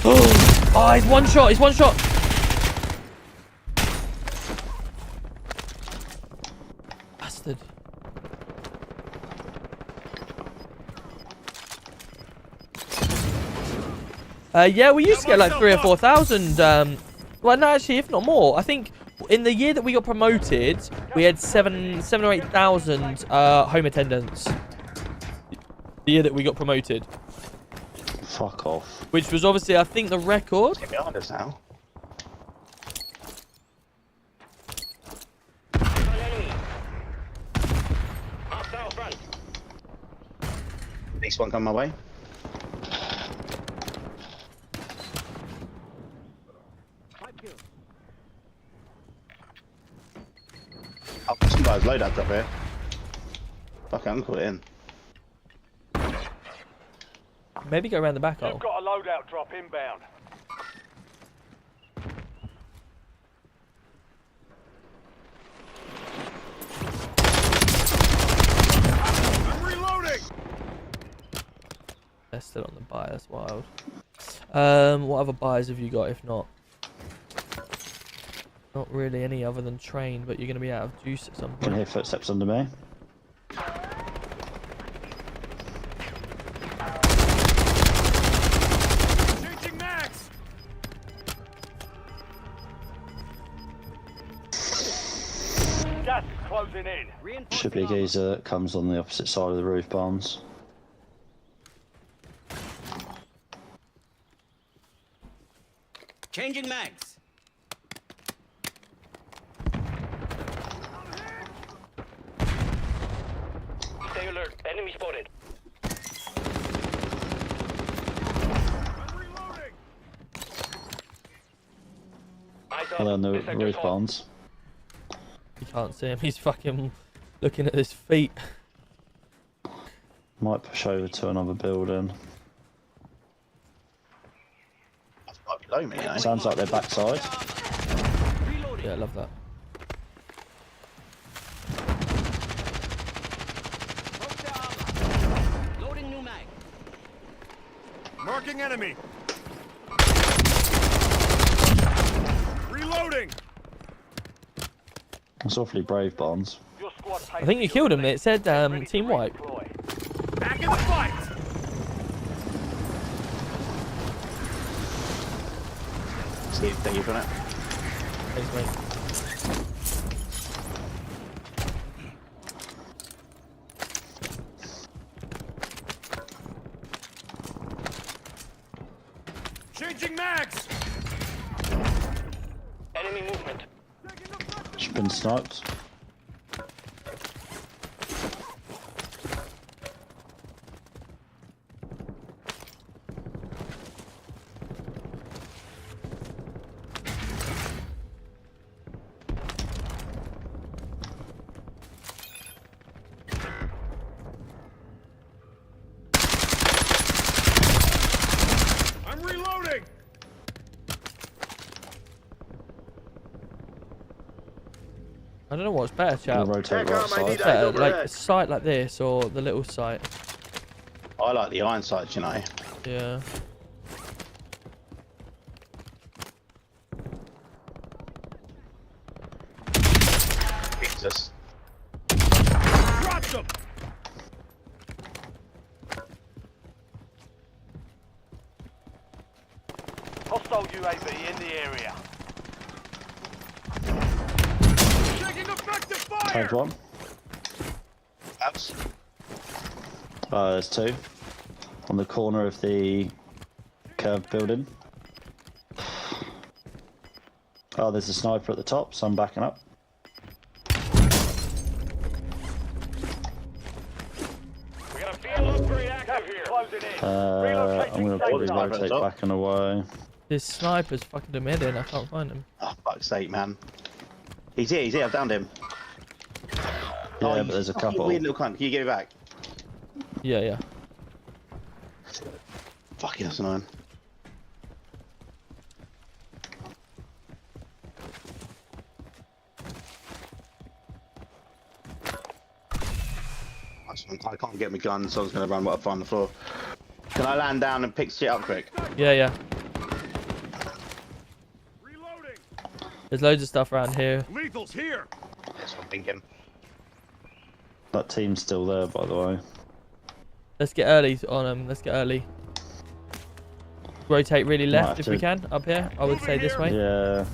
Oh, he's one shot. He's one shot. Bastard. Yeah, we used to get like 3,000 or 4,000. Well, no, actually, if not more. I think in the year that we got promoted, we had 7,000 or 8,000 home attendance. The year that we got promoted. Fuck off. Which was obviously, I think, the record. Get behind us now. Next one coming my way. Oh, some guys loadouts up here. Fuck it, I'm gonna call it in. Maybe go around the back hole. You've got a loadout drop inbound. I'm reloading. They're still on the buy. That's wild. What other buys have you got? If not, not really any other than train. But you're gonna be out of juice at some Can point. hear footsteps under me. Changing max. Closing in. Should be a geezer that comes on the opposite side of the roof, Barnes. Changing mags. Stay alert. Enemy spotted. And then the roof, Barnes. You can't see him. He's fucking looking at his feet. Might push over to another building. That's quite below me, eh? Sounds like their backside. Yeah, I love that. Loading new mag. Marking enemy. Reloading. That's awfully brave, Barnes. I think you killed him. It said team wipe. Back in the fight. Steve, thank you for that. Thanks, mate. Changing mags. Enemy movement. She's been sniped. I'm reloading. I don't know what's better, chap. We'll rotate right side. What's better, like a site like this or the little site? I like the iron sights, you know. Yeah. Jesus. Dropped them. Hostile UAV in the area. Taking effective fire. Tagged one. Abs. There's two. On the corner of the curved building. Oh, there's a sniper at the top, so I'm backing up. We got a field upgrade active here. Closing in. I'm going to probably rotate back and away. This sniper's fucking him in. I can't find him. Oh, fuck's sake, man. He's here, I've downed him. Yeah, but there's a couple. Weird little cunt. Can you get it back? Yeah, yeah. Fucking that's annoying. I can't get my gun, so I was going to run what I find on the floor. Can I land down and pick shit up quick? Yeah, yeah. There's loads of stuff around here. Lethal's here. That's what I'm thinking. That team's still there, by the way. Let's get early on them. Let's get early. Rotate really left if we can. Up here, I would say this way. Yeah.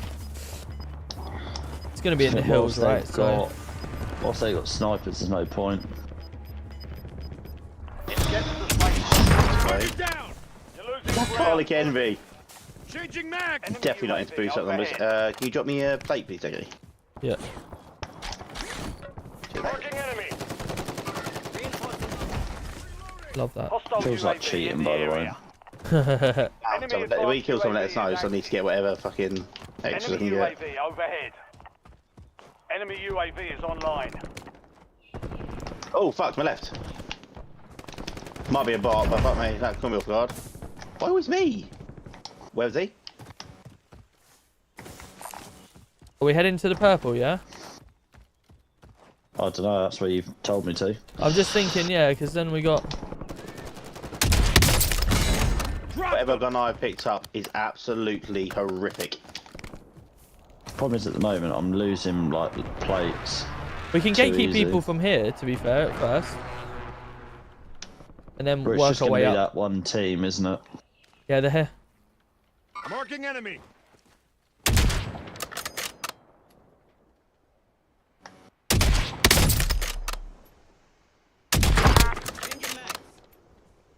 It's going to be in the hills, right? So. Whilst they got snipers, there's no point. Garlic envy. Changing mag. Definitely not into boost up numbers. Can you drop me a plate, please, Deggy? Yeah. Marking enemy. Love that. Feels like cheating, by the way. When you kill someone, let us know, so I need to get whatever fucking extras I can Enemy get. UAV overhead. Enemy UAV is online. Oh, fuck, my left. Might be a bot, but fuck me, that caught me off guard. Why always me? Where's he? Are we heading to the purple, yeah? I don't know, that's what you've told me to. I'm just thinking, yeah, because then we got... Whatever gun I picked up is absolutely horrific. Problem is, at the moment, I'm losing, like, plates. We can Too gatekeep easy. people from here, to be fair, at first. And then But it's work just our going way to be up. that one team, isn't it? Yeah, they're here. Marking enemy.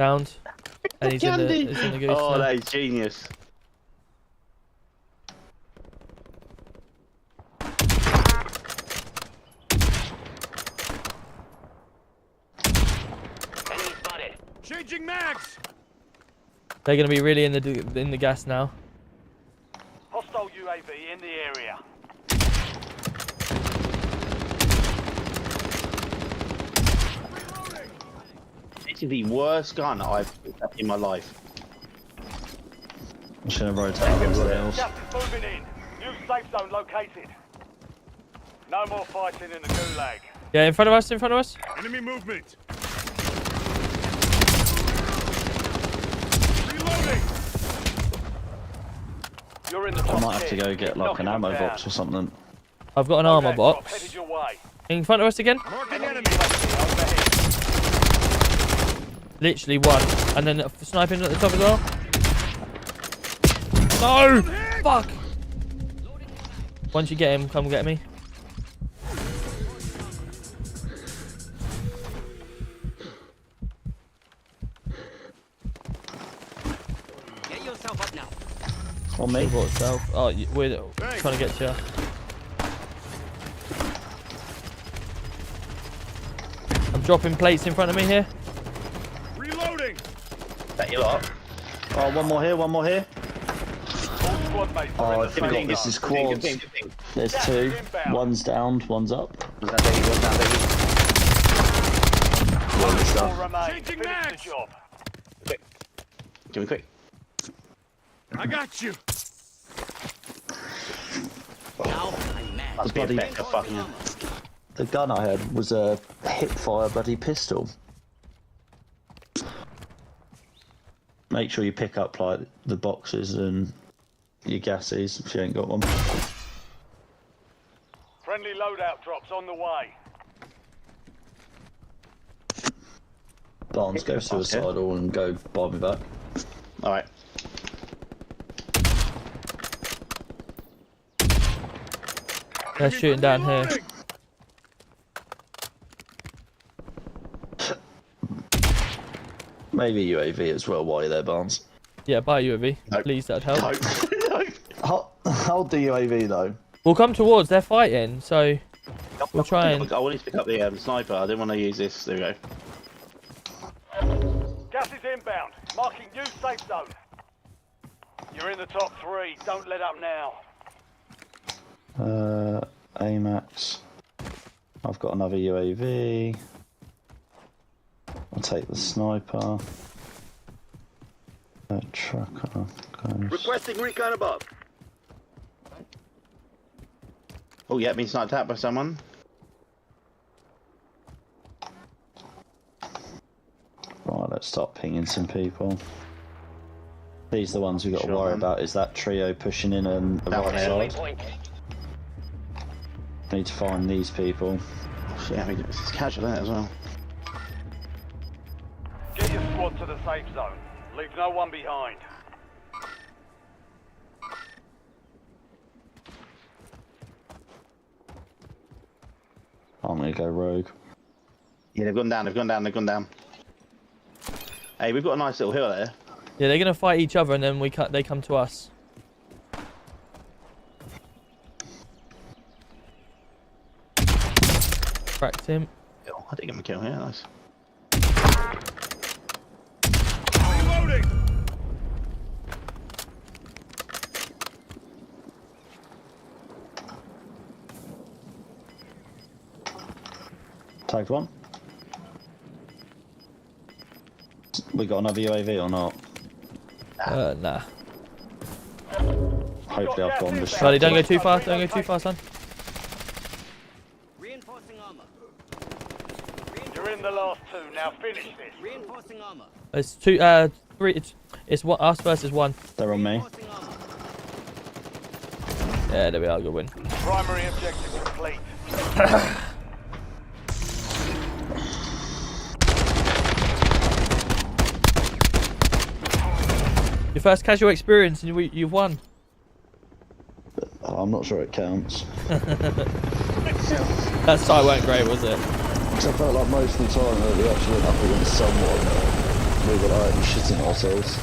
Downed. And he's in the goose. Oh, so. that is genius. Changing mags. They're going to be really in the gas now. Hostile UAV in the area. This is the worst gun I've had in my life. I'm just gonna rotate over the hills. Gas is moving in. New safe zone located. No more fighting in the gulag. Yeah, in front of us, in front of us. Enemy movement. You're in the I top might have to 10. go get like an ammo box or something. I've got an armor box. Headed your way. In front of us again. Marking enemy overhead. Literally one. And then sniping at the top as well. No! Fuck! Once you get him, come get me. Get yourself up now. On me. Oh, we're trying to get to you. I'm dropping plates in front of me here. Reloading. That you lot. Oh, one more here, one more here. Oh, this is quads. There's two. One's downed, one's up. Was that Deggy? Was that Deggy? One stuff. Changing mags. Quick. Give me quick. I got you. Must be a better fucking. The gun I had was a hip-fire bloody pistol. Make sure you pick up like the boxes and your gases if you ain't got one. Friendly loadout drops on the way. Barnes, go suicidal and go buy me back. Alright. They're shooting down here. Maybe UAV as well while you're there, Barnes. Yeah, buy UAV. Nope. Please, that'd help. Hold the UAV though. We'll come towards, they're fighting, so we'll try and... I wanted to pick up the sniper, I didn't want to use this. There we go. Gas is inbound. Marking new safe zone. You're in the top 3. Don't let up now. AMAX. I've got another UAV. I'll take the sniper. Trucker goes. Requesting recon above. Oh yeah, been sniped out by someone. Right, let's start pinging some people. These are the ones we've got to worry about. Is that trio pushing in and the right side? Need to find these people. Shit, I mean, it's casual there as well. Get your squad to the safe zone. Leave no one behind. I'm gonna go rogue. Yeah, they've gone down, they've gone down, they've gone down. Hey, we've got a nice little hill there. Yeah, they're gonna fight each other and then they come to us. Cracked him. Oh, I didn't get my kill here, nice. Reloading. Tagged one. We got another UAV or not? Nah. Hopefully I've gone this. Charlie, don't go too far. Don't go too far, son. Reinforcing armor. You're in the last 2. Now finish this. Reinforcing armor. It's 2, 3. It's one, us versus 1. They're on me. Yeah, there we are. Good win. Primary objective complete. Your first casual experience and you've won. I'm not sure it counts. That sight weren't great, was it? Because I felt like most of the time that we actually went up against someone We were like shitting ourselves.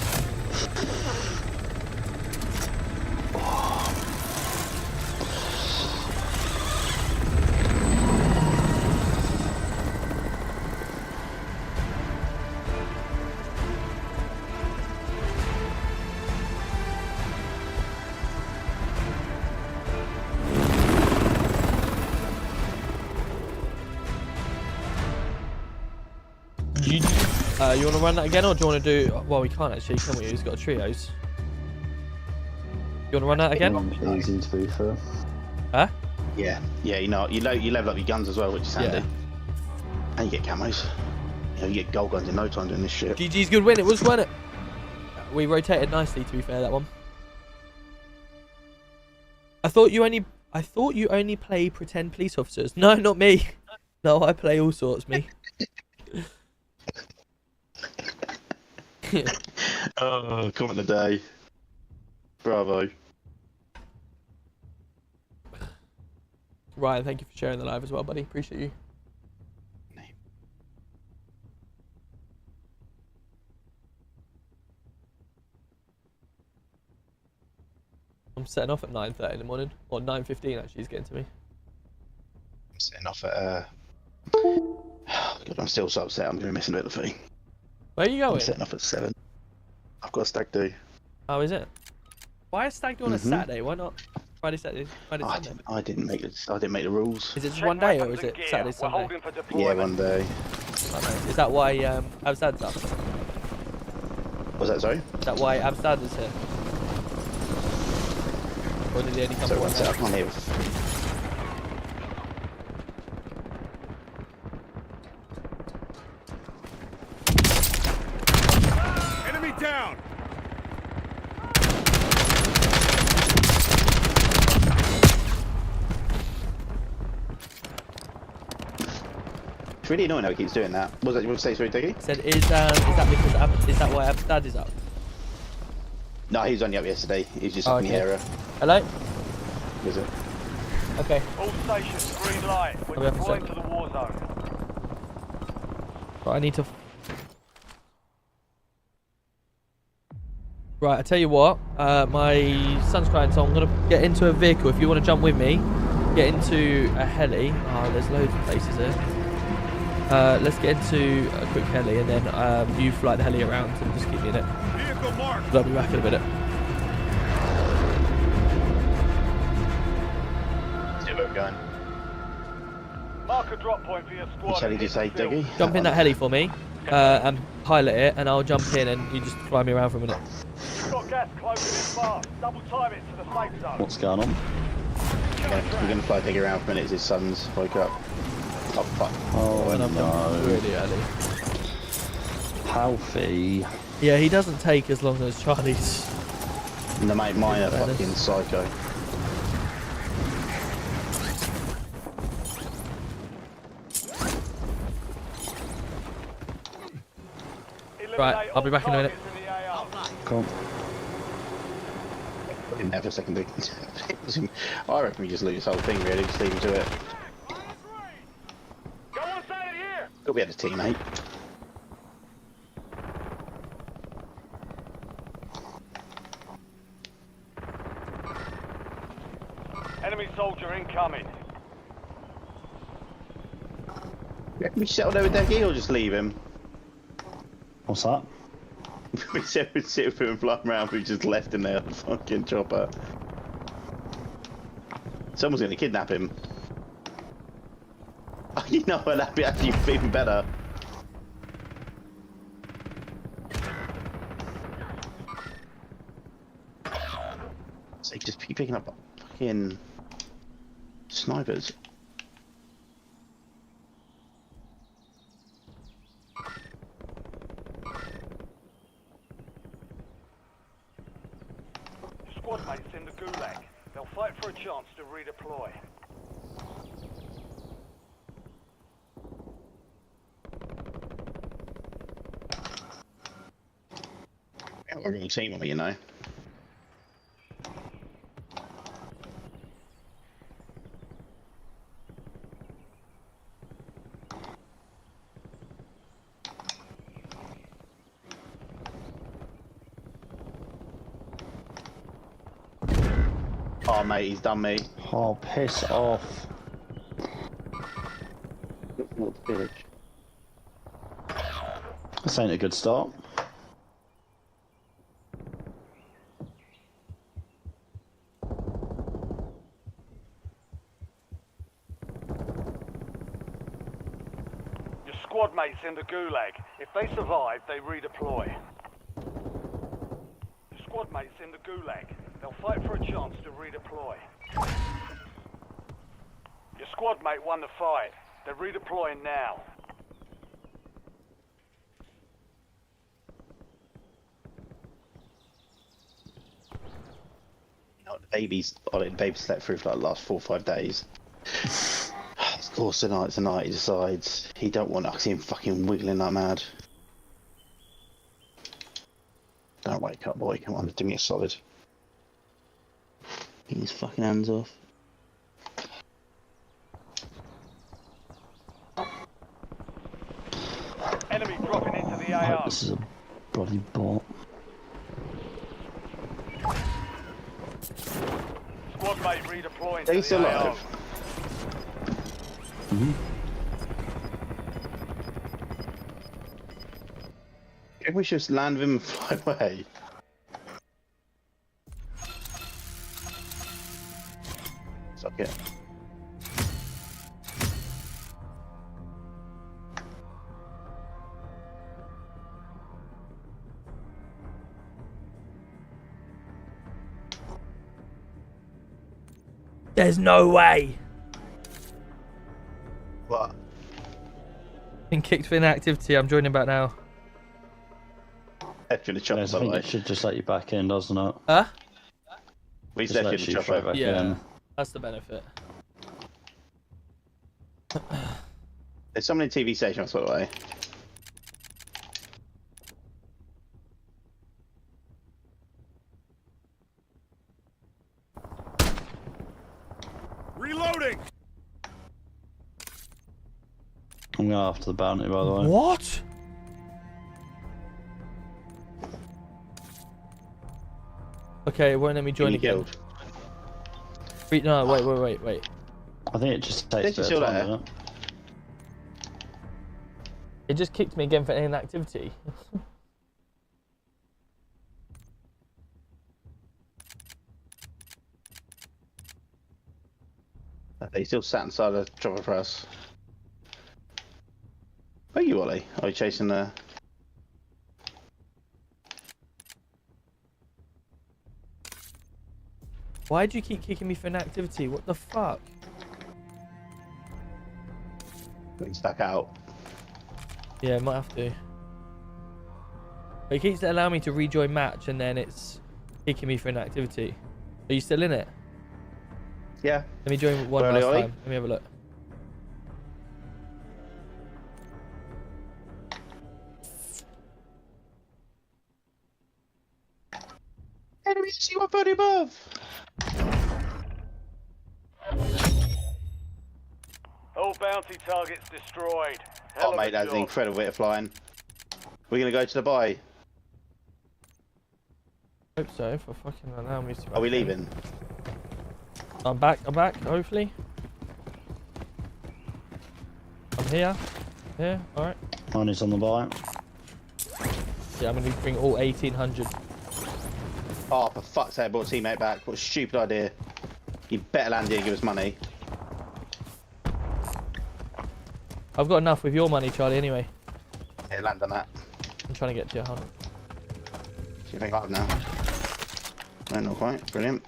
You want to run that again, or do you want to do? Well, we can't actually, can we? He's got trios. You want to run that again? Easy to be fair. Huh? Yeah, you know, you level up your guns as well, which is handy. And you get camos. You know, you get gold guns in no time doing this shit. GG's good win. It was worth it. We rotated nicely, to be fair, that one. I thought you only play pretend police officers. No, not me. No, I play all sorts, me. Oh, come on the day. Bravo. Ryan, thank you for sharing the live as well, buddy. Appreciate you. I'm setting off at 9:30 in the morning, or 9:15 actually. He's getting to me. I'm setting off at God, I'm still so upset. I'm gonna be missing a bit of the thing. Where are you going? I'm setting off at 7. I've got a stag do. Oh, is it? Why is stag do on a Saturday? Why not Friday, Saturday, Friday, Sunday? I didn't make the rules. Is it just one day, or is it Saturday, Sunday? Yeah, one day. Oh, nice. Is that why Abstad's up? Was that sorry? Is that why Abstad is here? Or did he only come So for one what's up? day? I'm here. Enemy down! It's really annoying how he keeps doing that. What was that you want to say, sorry, Diggy? Said, is that because is that why Abstad is up? No, he was only up yesterday. He's just up in the area. Hello? Was it? Okay. All stations, green light. I'll We're be up in a deploying sec. to the war zone. Right, I need to... Right, I tell you what. My son's crying, so I'm going to get into a vehicle. If you want to jump with me, get into a heli. Oh, there's loads of places here. Let's get into a quick heli, and then you fly the heli around and just keep me in it. Vehicle marked. I'll be back in a minute. See where we're going. Mark a drop point for your squad. Which heli did you say, Diggy? Jump in that heli for me, and pilot it, and I'll jump in, and you just fly me around for a minute. We've got gas closing in fast. Double time it to the safe zone. What's going on? We're going to fly Diggy around for a minute as his son's woke up. Oh, fuck. Oh, And I'm no. really early. Palfy. Yeah, he doesn't take as long as Charlie's. No, mate, mine are fucking psycho. Right, I'll be back in a minute. Cool. I didn't have a second dig. I reckon we just loot this whole thing, really. Just leave him to it. Got to be able to teammate. Enemy soldier incoming. Can we settle there with Deggy or just leave him? What's that? We said we'd sit with him and fly around, we just left him there, fucking chopper. Someone's gonna kidnap him. You know what, that'd be actually even better. So you just keep picking up fucking snipers. Squad mates in the gulag. They'll fight for a chance to redeploy. Got a wrong team on me, you know. Oh, mate, he's done me. Oh, piss off. This ain't a good start. Your squad mates in the gulag. If they survive, they redeploy. Your squad mates in the gulag. They'll fight for a chance to redeploy. Your squad mate won the fight. They're redeploying now. The baby slept through for like the last 4 or 5 days. Of course, tonight he decides he don't want to see him fucking wiggling like mad. Don't wake up, boy. Come on, do me a solid. Get his fucking hands off. Enemy dropping into the I hope AR. this is a bloody bot. Squad mate redeploying He's to the still AR. alive. Can we just land him and fly away? Suck it. There's no way. What? Been kicked for inactivity. I'm joining back now. Left you in the chopper, I think by it should just let you back in, doesn't it? Huh? We Just left you in lets the you chopper. straight back Yeah. in. That's the benefit. There's so many TV stations, by the way. Reloading. I'm going after the bounty, by the way. What? Okay, it won't let me join again. Killed. Wait, no, wait. I think it just takes This a is bit still of time, there. doesn't it? It just kicked me again for inactivity. He still sat inside the chopper for us. Where are you, Ollie? Are you chasing the... Why do you keep kicking me for inactivity? What the fuck? He's back out. Yeah, might have to. But it keeps allowing me to rejoin match and then it's kicking me for inactivity. Are you still in it? Yeah. Let me join one Where are last they, Ollie? time. Let me have a look. Enemy C-130 above! All bounty targets destroyed. Hell Oh, of mate, a that's an job. incredible bit of flying. We're gonna go to the buy. Hope so, for fucking allow me to. Are we leaving? I'm back, hopefully. I'm here. Yeah, alright. Mine is on the buy. Yeah, I'm gonna bring all 1800. Oh, for fuck's sake, I brought a teammate back. What a stupid idea. You better land here and give us money. I've got enough with your money, Charlie, anyway. Yeah, land on that. I'm trying to get to your hunt. See if I got him now. No, not quite. Brilliant.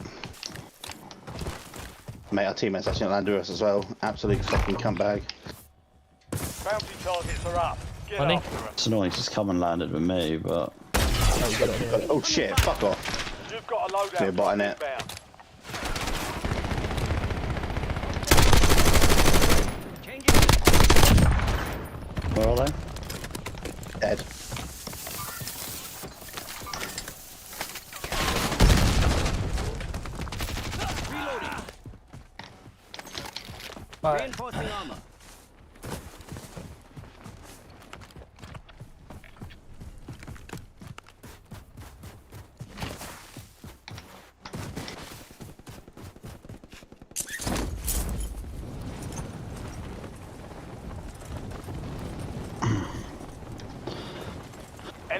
Mate, our teammates actually landed us as well. Absolute fucking cunt bag. Bounty targets are up. Get Money? after 'em. It's annoying, it's come and landed with me, but... Oh shit, fuck off. You've got a loadout. Clear bot in it. inbound. Where are they? Dead. Reinforcing armor.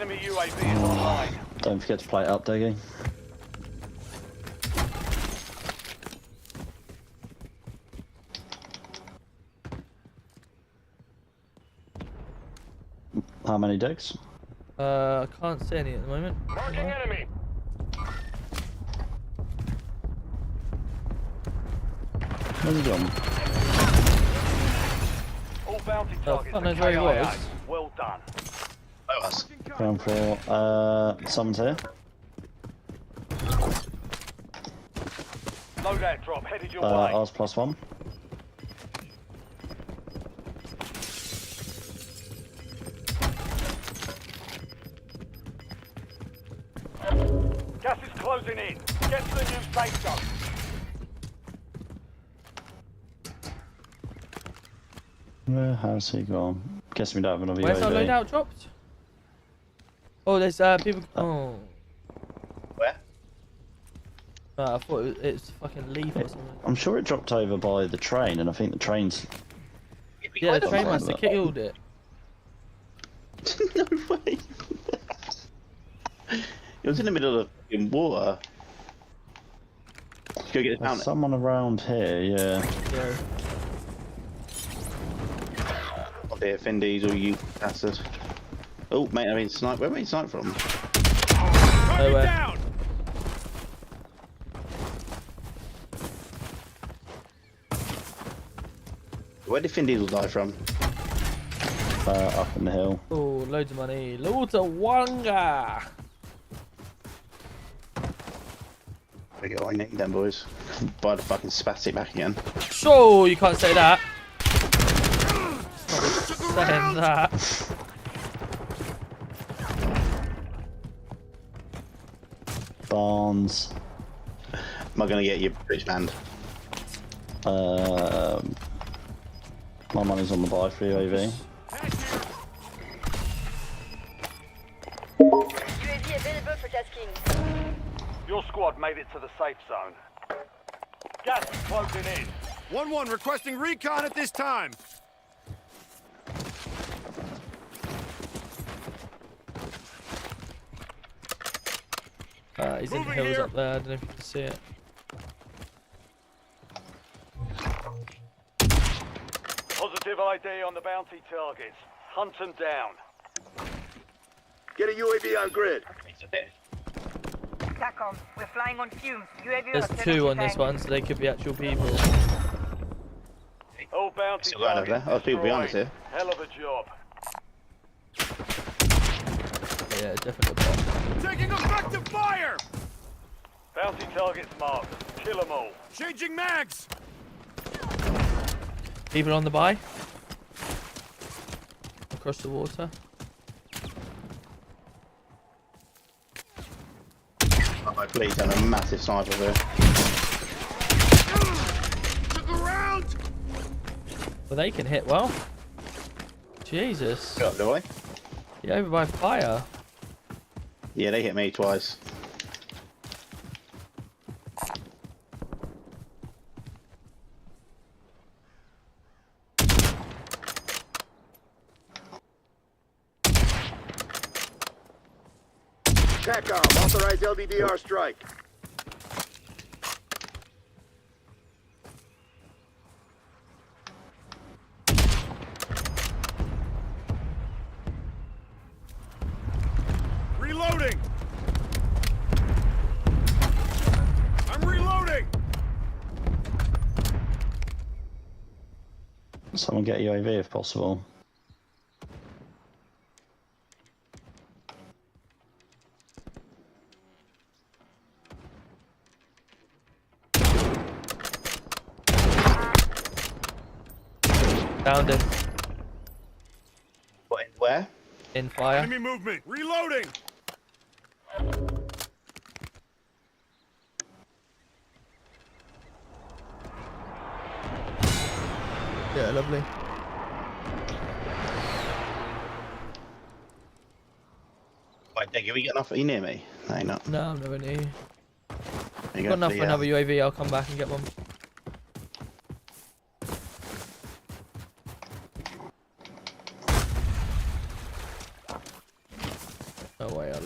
Enemy UAV is online. Don't forget to play it up, Deggy. How many decks? I can't see any at the moment. Marking enemy. Where's he gone? All bounty Oh, targets fuck are knows where he KIA. was. Well done. Ground floor. Someone's here. Loadout drop headed your way. Ours +1. Gas is closing in. Get to the new safe zone. Where has he gone? Guess we don't have another Where's our UAV. loadout dropped? Oh, there's people. Oh. Where? I thought it's fucking leaf or something. I'm sure it dropped over by the train, and I think the train's... Yeah, the train on must have that. killed it. No way. It was in the middle of fucking water. Go get it down. There's someone around here, yeah. Yeah. Oh dear, Finn Diesel, you bastard. Oh, mate, I mean, snipe. Where were you sniped from? Nowhere. Where did Finn Diesel die from? Up in the hill. Oh, loads of money. Loads of wanga. We go, I need them boys. Buy the fucking spastic back again. So you can't say that. Stop saying that. Barnes. Am I gonna get you British band? My money's on the buy for UAV. UAV available for tasking. Your squad made it to the safe zone. Gas is closing in. 1-1 requesting recon at this time. He's in the hills up there. I don't know if you can see it. Positive ID on the bounty targets. Hunt them down. Get a UAV on grid. TACOM, we're flying on fumes. UAV There's two on this one, so they could be actual people. All bounty Still going over there. Oh, people behind us here. Hell of a job. Yeah, definitely a bot. Taking effective fire. Bounty targets marked. Kill them all. Changing mags. People on the buy. Across the water. Oh, please, I'm a massive sniper here. Took a round. Well, they can hit well. Jesus. Go up, do I? You're over by fire. Yeah, they hit me twice. TACOM, authorized LDDR strike. Reloading. I'm reloading. Someone get UAV if possible. Found him. What, where? In fire. Enemy movement. Reloading. Yeah, lovely. Wait, Deggy, we got enough? Are you near me? No, you're not. No, I'm nowhere near you. You Got enough for another UAV. I'll come back and get one.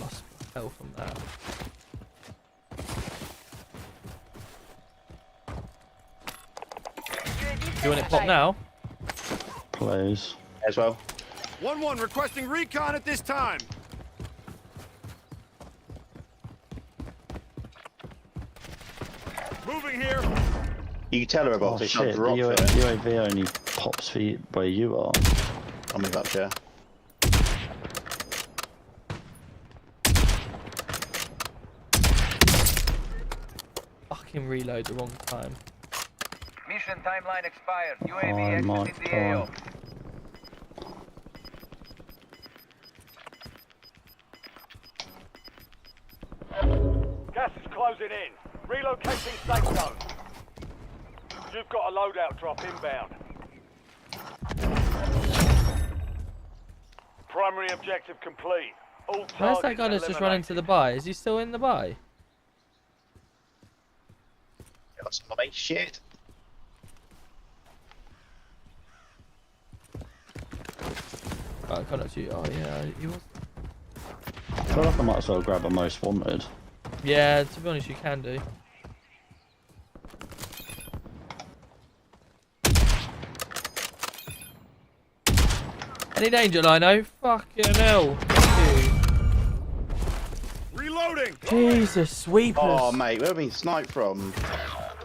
lost health from that. Do you want it pop now? Please. As well. 1-1 requesting recon at this time. Moving here. You can tell her about Oh this. shit, the UAV only pops for you, where you are. I'll move up, yeah. Fucking reload the wrong time. Mission timeline expired. Oh UAV my exiting the AO. Gas is closing in. Relocating safe zone. You've got a loadout drop inbound. Primary objective complete. All Where's that targets guy that's just running to the buy? Is he still in the buy? That's my shit. Oh, I can't actually. Oh yeah, he was. I feel like I might as well grab a most wanted. Yeah, to be honest, you can do. Any danger, Lino? Fucking hell. Reloading. Jesus, sweepers. Oh, mate, where have we been sniped from?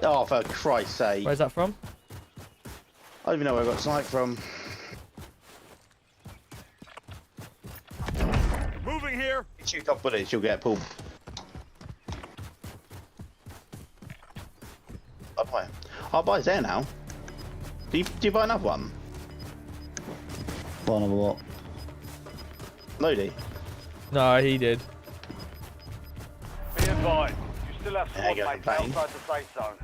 Oh, for Christ's sake. Where's that from? I don't even know where I got sniped from. Moving here. Shoot a couple bullets, you'll get pulled. I'll buy there now. Do you buy another one? Buy another what? Lodi? No, he did. Be advised, you still have There you squad go, mates bang. outside the safe zone.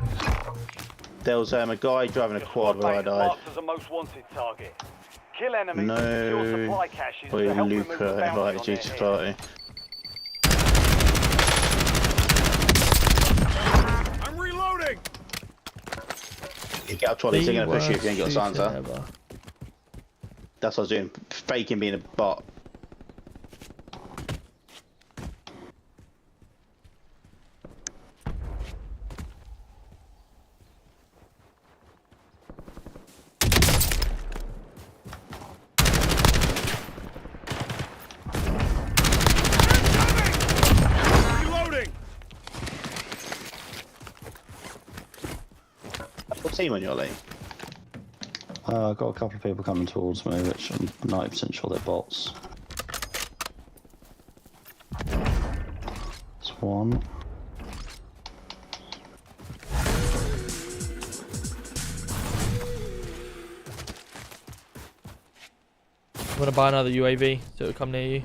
There was a guy driving a quad where I died. Marked as a most wanted target. Kill enemies, No. secure supply caches Boy, to help remove the Luca bounty invited on you their to head. party. I'm reloading. You get up trolleys, they're going to push you if you ain't got a silencer. That's what I was doing, faking being a bot. Reloading. What team on your league? I've got a couple of people coming towards me, which I'm 90% sure they're bots. There's one. I'm gonna buy another UAV so it'll come near you.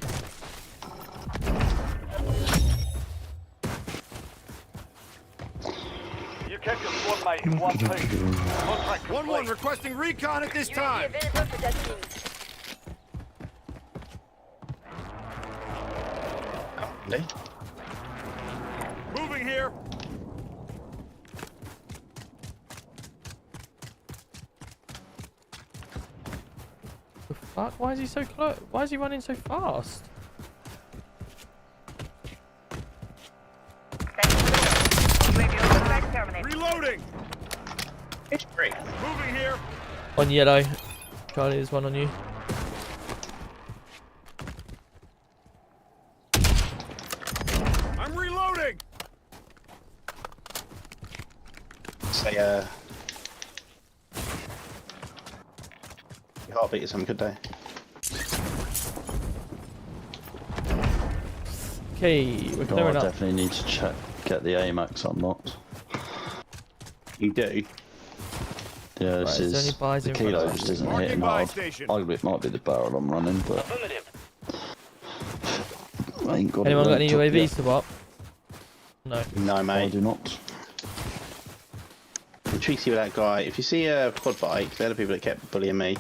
You kept your squad mate in one piece. Contract 1-1 requesting recon at this time. Moving here. The fuck? Why is he so close? Why is he running so fast? Reloading. It's great. Moving here. On yellow. Charlie, there's one on you. I'm reloading. Say, your heartbeat is having a good day. Okay, we're Oh, I clearing up. definitely need to check, get the AMAX unlocked. You do? Yeah, this Right, there's only is buys the in front kilo of just us. isn't Marking hitting buy hard. station. Arguably it might be the barrel I'm running, but I ain't got Anyone it got any linked up UAVs yet. to bop? No. No, I mate. do not. The tricky with that guy, if you see a quad bike, they're the people that kept bullying me.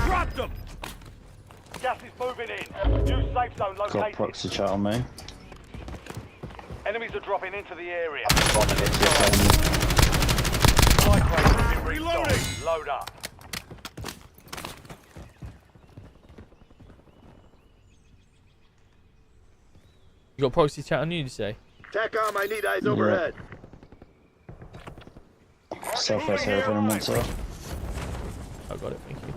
Dropped them! Gas is moving in. New safe zone Got located. proxy chat on me. Enemies are dropping. dropping into the area. Reloading. Load up. You got proxy chat on you, did you say? TACOM, I need eyes overhead. Southwest airplane one, sir. I got it, thank you.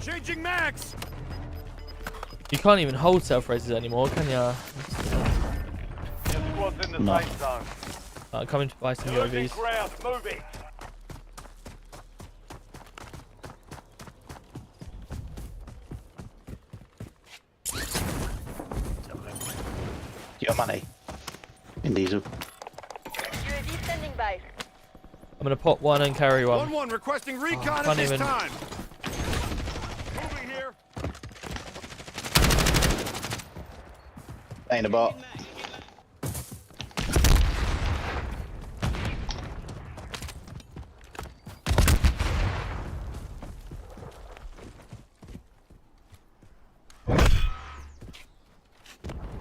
Changing max. You can't even hold self-raises anymore, can ya? Squad's in the No. safe zone. I'm coming to buy some Losing UAVs. ground. Move it. Your money. In diesel. UAV standing by. I'm gonna pop one and carry one. 1-1 requesting recon I at can't this even- time. Moving here. Ain't a bot.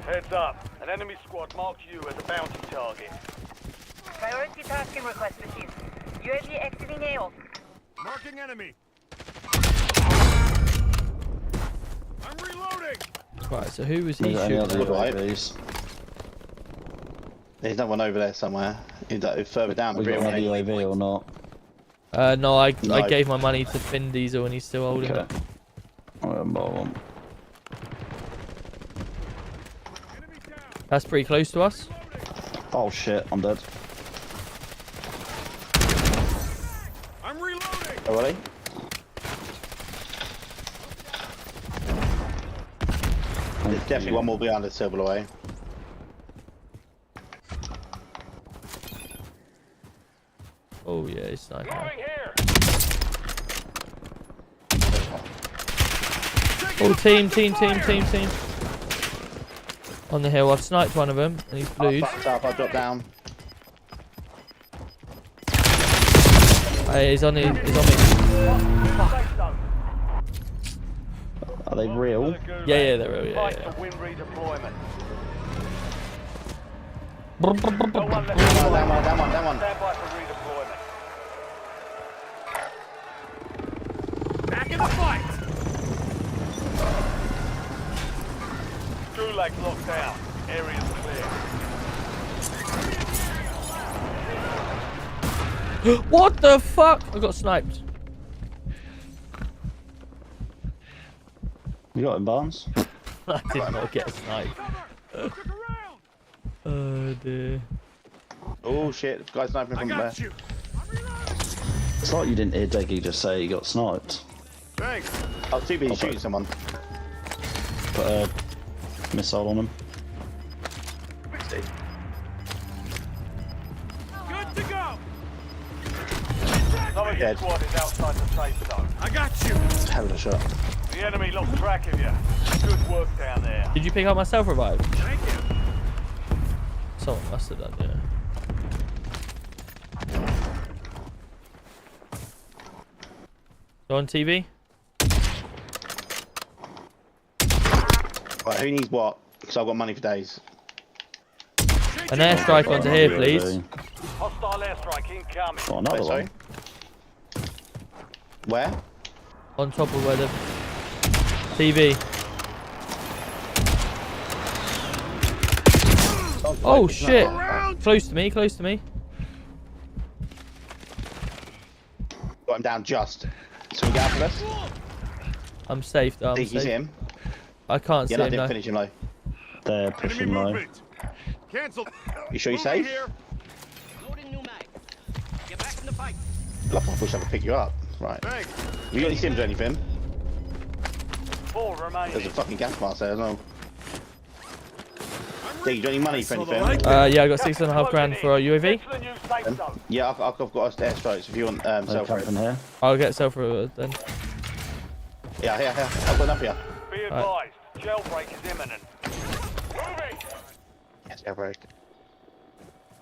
Heads up. An enemy squad marked you as a bounty target. Priority tasking request received. UAV exiting AO. Marking enemy. I'm reloading. Right, so who was he Is there any shooting other at? UAVs? There's no one over there somewhere. Further down. We got another UAV or not? No, I No. gave my money to Finn Diesel and he's still holding Okay. it. I'm gonna buy one. That's pretty close to us. Oh shit, I'm dead. I'm reloading. Oh, really? There's definitely one more behind the silver away. Oh yeah, it's nice. Oh, team. On the hill, I've sniped one of them, and he's blued. Fucked up, I dropped down. He's on me. Are they real? Yeah, they're real. Fight Yeah. for win redeployment. Down one. Stand by for redeployment. Back in the fight. Gulag's locked down. Area's clear. What the fuck? I got sniped. You got him, Barnes? I did not get sniped. Oh dear. Oh shit, the guy's sniping from there. It's like you didn't hear Deggy just say he got sniped. Thanks. I was too busy shooting someone. Put a missile on him. Good to go. Some of your squad is outside the safe zone. I got you. Hell of a shot. The enemy lost track of you. Good work down there. Did you pick up my self revive? Thank you. Someone must have done, yeah. Go on TV. Right, who needs what? Because I've got money for days. An airstrike onto here, please. Hostile airstrike incoming. Got another Sorry? one. Where? On top of where the TV. Oh shit! Close to me, close to me. Got him down just. So we go after this? I'm safe though. I'm Think he's safe. him? I can't Yeah, see no, I him didn't though. finish him low. They're pushing low. Cancel. You sure you're Moving safe? here. Loading new mag. Get back in the fight. I wish I could pick you up. Right. Thanks. Have you got any sims or anything? 4 remaining. There's a fucking gas mask there as well. I'm Do you got any money for anything? Yeah, I got 6.5 grand for a UAV. Yeah, I've got airstrikes if you want self from here. I'll get self then. Yeah. I've got enough here. Be advised, jailbreak is imminent. Yes, jailbreak.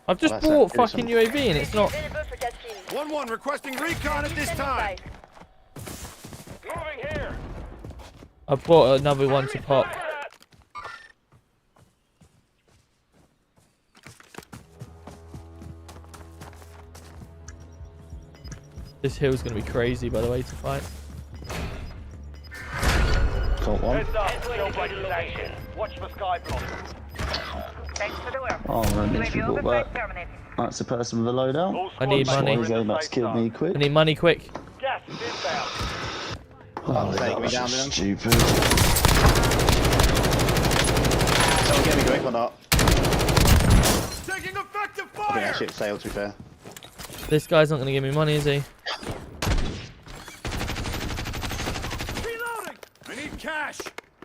I've just bought fucking UAV and it's not. 1-1 requesting recon at this time. Moving here. I've bought another one to pop. This hill's gonna be crazy, by the way, to fight. Caught one. Heads up, jailbreak is action. Watch for sky block. Thanks for the work. Oh, that needs to be brought back. That's the person with the loadout. I need money. That's killed me quick. I need money quick. Gas is inbound. Oh, that was so stupid. Someone get me quick or not? Taking effective I think fire. that shit sailed, to be fair. This guy's not gonna give me money, is he? Reloading. I need cash.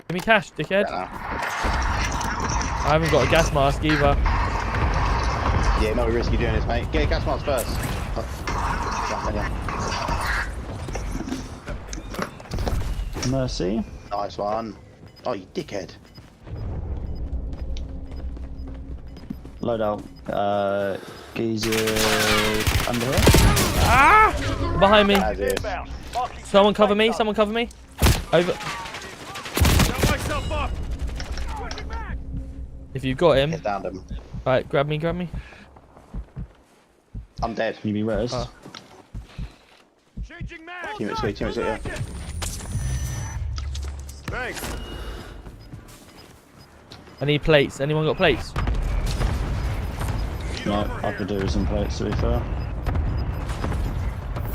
Give me cash, dickhead. I haven't got a gas mask either. Yeah, not risky doing this, mate. Get a gas mask first. Mercy. Nice one. Oh, you dickhead. Loadout. Geezer under here. Ah! Behind me. Inbound. Marking Someone cover me. Someone cover me. Over. Set myself up. If you've got him. Get down him. Right, grab me, grab me. I'm dead. You be res. Changing mag. Teammates, yeah. Thanks. I need plates. Anyone got plates? No, I could do with some plates to be fair.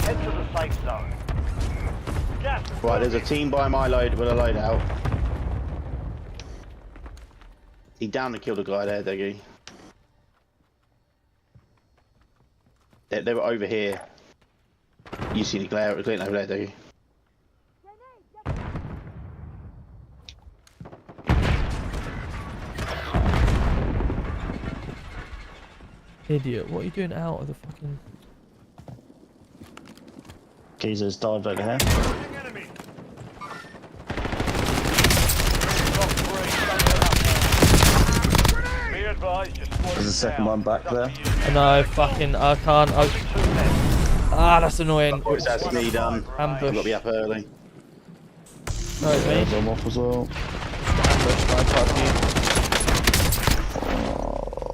Head to the safe zone. Gas is Right, there's a team by my load with a loadout. He down and killed a guy there, Deggy. They were over here. You see the glare over there, Deggy. Idiot, what are you doing out of the fucking... Geezer's dived over here. Be advised, your squad There's a is second down. one back there. No, fucking, I can't. Ah, that's annoying. Oh, it's that's me done. I've got to be up early. No, it's me. I'm off as well. Ambush, my fuck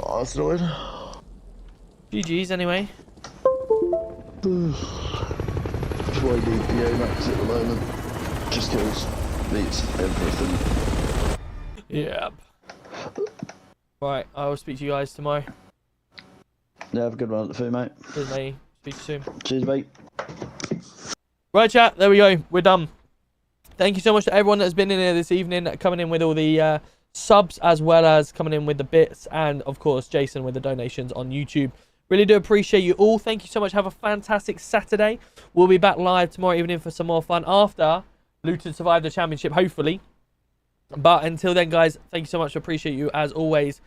Oh, that's annoying. GG's anyway. That's why I need the AMAX at the moment. Just kills, beats everything. Yeah. Right, I will speak to you guys tomorrow. Yeah, have a good one at the food, mate. Cheers, mate. Speak to you soon. Cheers, mate. Right, chat. There we go. We're done. Thank you so much to everyone that's been in here this evening, coming in with all the subs, as well as coming in with the bits, and of course Jason with the donations on YouTube. Really do appreciate you all. Thank you so much. Have a fantastic Saturday. We'll be back live tomorrow evening for some more fun after Luton survive the championship, hopefully. But until then, guys, thank you so much. Appreciate you as always.